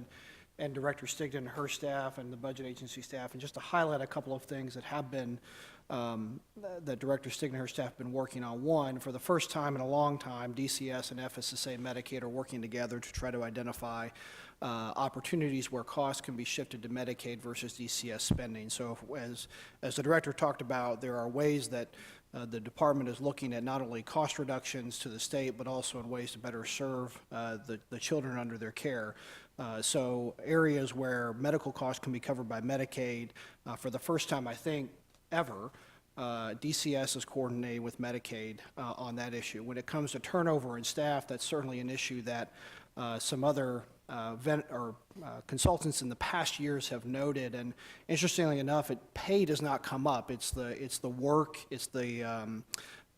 and Director Stigdon and her staff and the budget agency staff, and just to highlight a couple of things that have been, that Director Stigdon and her staff have been working on. One, for the first time in a long time, DCS and FSSA Medicaid are working together to try to identify opportunities where costs can be shifted to Medicaid versus DCS spending. So as the director talked about, there are ways that the department is looking at not only cost reductions to the state, but also in ways to better serve the children under their care. So areas where medical costs can be covered by Medicaid, for the first time, I think, ever, DCS is coordinating with Medicaid on that issue. When it comes to turnover in staff, that's certainly an issue that some other consultants in the past years have noted, and interestingly enough, pay does not come up. It's the work, it's the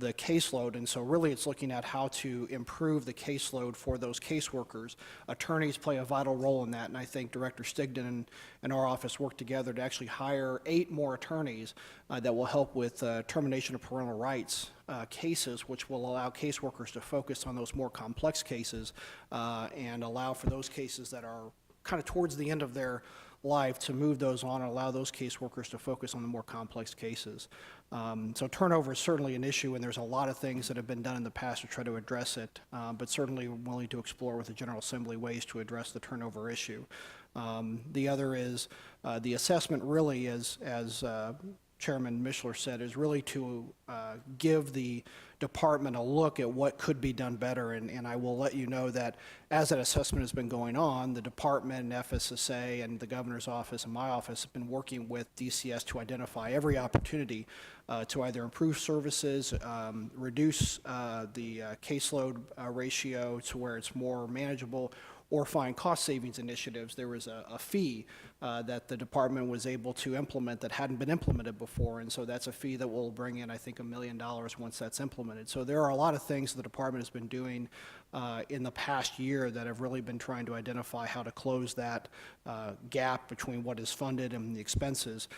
caseload, and so really it's looking at how to improve the caseload for those caseworkers. Attorneys play a vital role in that, and I think Director Stigdon and our office work together to actually hire 8 more attorneys that will help with termination of parental rights cases, which will allow caseworkers to focus on those more complex cases and allow for those cases that are kind of towards the end of their life to move those on and allow those caseworkers to focus on the more complex cases. So turnover is certainly an issue, and there's a lot of things that have been done in the past to try to address it, but certainly willing to explore with the General Assembly ways to address the turnover issue. The other is the assessment really is, as Chairman Mishler said, is really to give the department a look at what could be done better. And I will let you know that as that assessment has been going on, the department, FSSA, and the governor's office and my office have been working with DCS to identify every opportunity to either improve services, reduce the caseload ratio to where it's more manageable, or find cost savings initiatives. There was a fee that the department was able to implement that hadn't been implemented before. And so that's a fee that will bring in, I think, $1 million once that's implemented. So there are a lot of things the department has been doing in the past year that have really been trying to identify how to close that gap between what is funded and the expenses,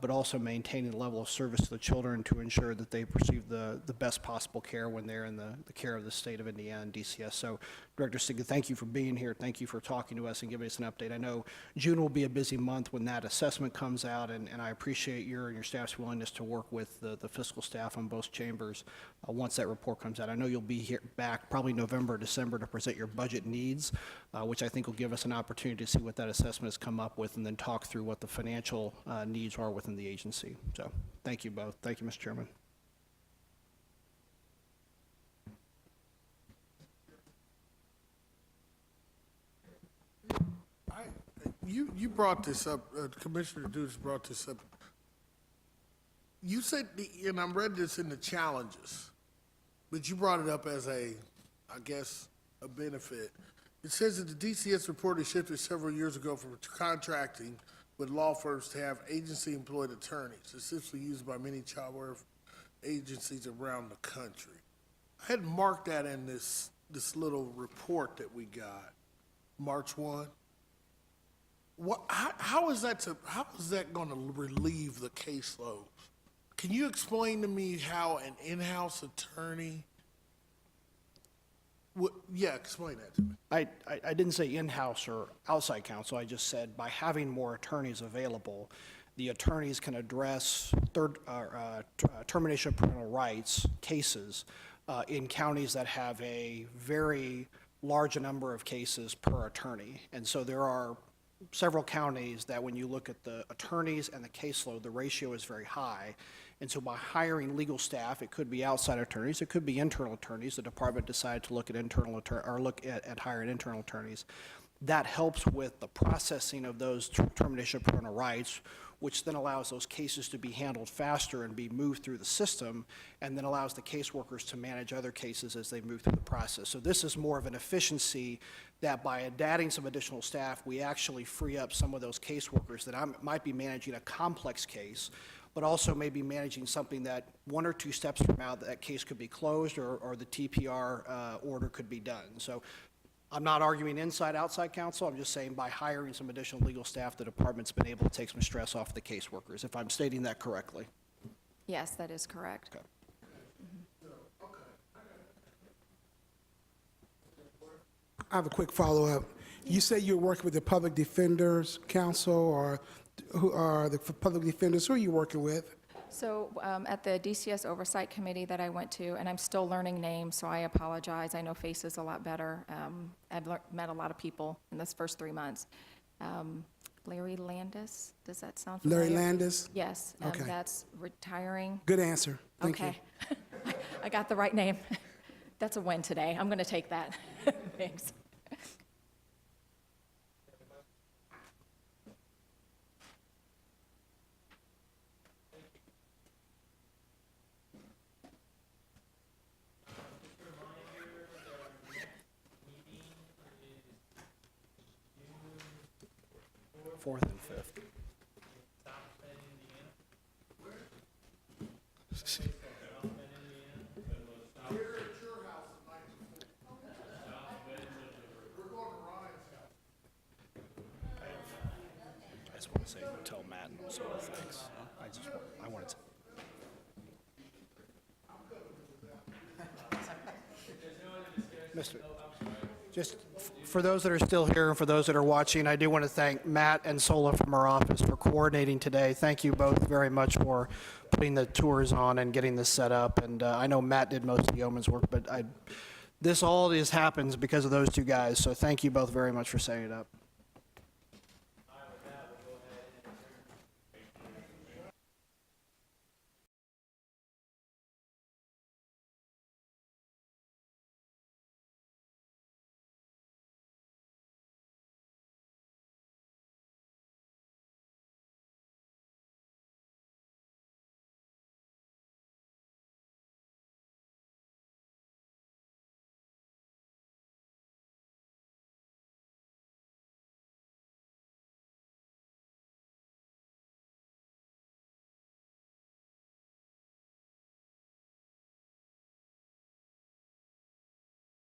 but also maintaining the level of service to the children to ensure that they receive the best possible care when they're in the care of the state of Indiana and DCS. So, Director Stigler, thank you for being here. Thank you for talking to us and giving us an update. I know June will be a busy month when that assessment comes out, and I appreciate your and your staff's willingness to work with the fiscal staff on both chambers once that report comes out. I know you'll be here back probably November, December to present your budget needs, which I think will give us an opportunity to see what that assessment has come up with and then talk through what the financial needs are within the agency. So thank you both. Thank you, Mr. Chairman. You brought this up, Commissioner Dudas brought this up. You said, and I read this in the challenges, but you brought it up as I guess, a benefit. It says that the DCS reported shifted several years ago from contracting with law firms to have agency-employed attorneys, essentially used by many child welfare agencies around the country. I had marked that in this little report that we got, March 1. How is that going to relieve the caseload? Can you explain to me how an in-house attorney explain that to me. I didn't say in-house or outside counsel. I just said by having more attorneys available, the attorneys can address termination of parental rights cases in counties that have a very large number of cases per attorney. And so there are several counties that when you look at the attorneys and the caseload, the ratio is very high. And so by hiring legal staff, it could be outside attorneys, it could be internal attorneys. The department decided to look at hiring internal attorneys. That helps with the processing of those termination of parental rights, which then allows those cases to be handled faster and be moved through the system, and then allows the caseworkers to manage other cases as they move through the process. So this is more of an efficiency that by adding some additional staff, we actually free up some of those caseworkers that might be managing a complex case, but also maybe managing something that 1 or 2 steps from now that case could be closed or the TPR order could be done. So I'm not arguing inside, outside counsel. I'm just saying by hiring some additional legal staff, the department's been able to take some stress off the caseworkers, if I'm stating that correctly. Yes, that is correct. Okay. I have a quick follow-up. You say you're working with the Public Defenders Council, or who are the public defenders? Who are you working with? So at the DCS Oversight Committee that I went to, and I'm still learning names, so I apologize. I know faces a lot better. I've met a lot of people in this first 3 months. Larry Landis, does that sound familiar? Larry Landis? Yes, Okay. that's retiring. Good answer. Thank you. Okay. I got the right name. That's a win today. I'm going to take that. Thanks. Fourth and fifth. I just want to say, tell Matt and so thanks. I wanted to. Mr. Just for those that are still here and for those that are watching, I do want to thank Matt and Sola from our office for coordinating today. Thank you both very much for putting the tours on and getting this set up. And I know Matt did most of the yeoman's work, but this all happens because of those two guys. So thank you both very much for setting it up.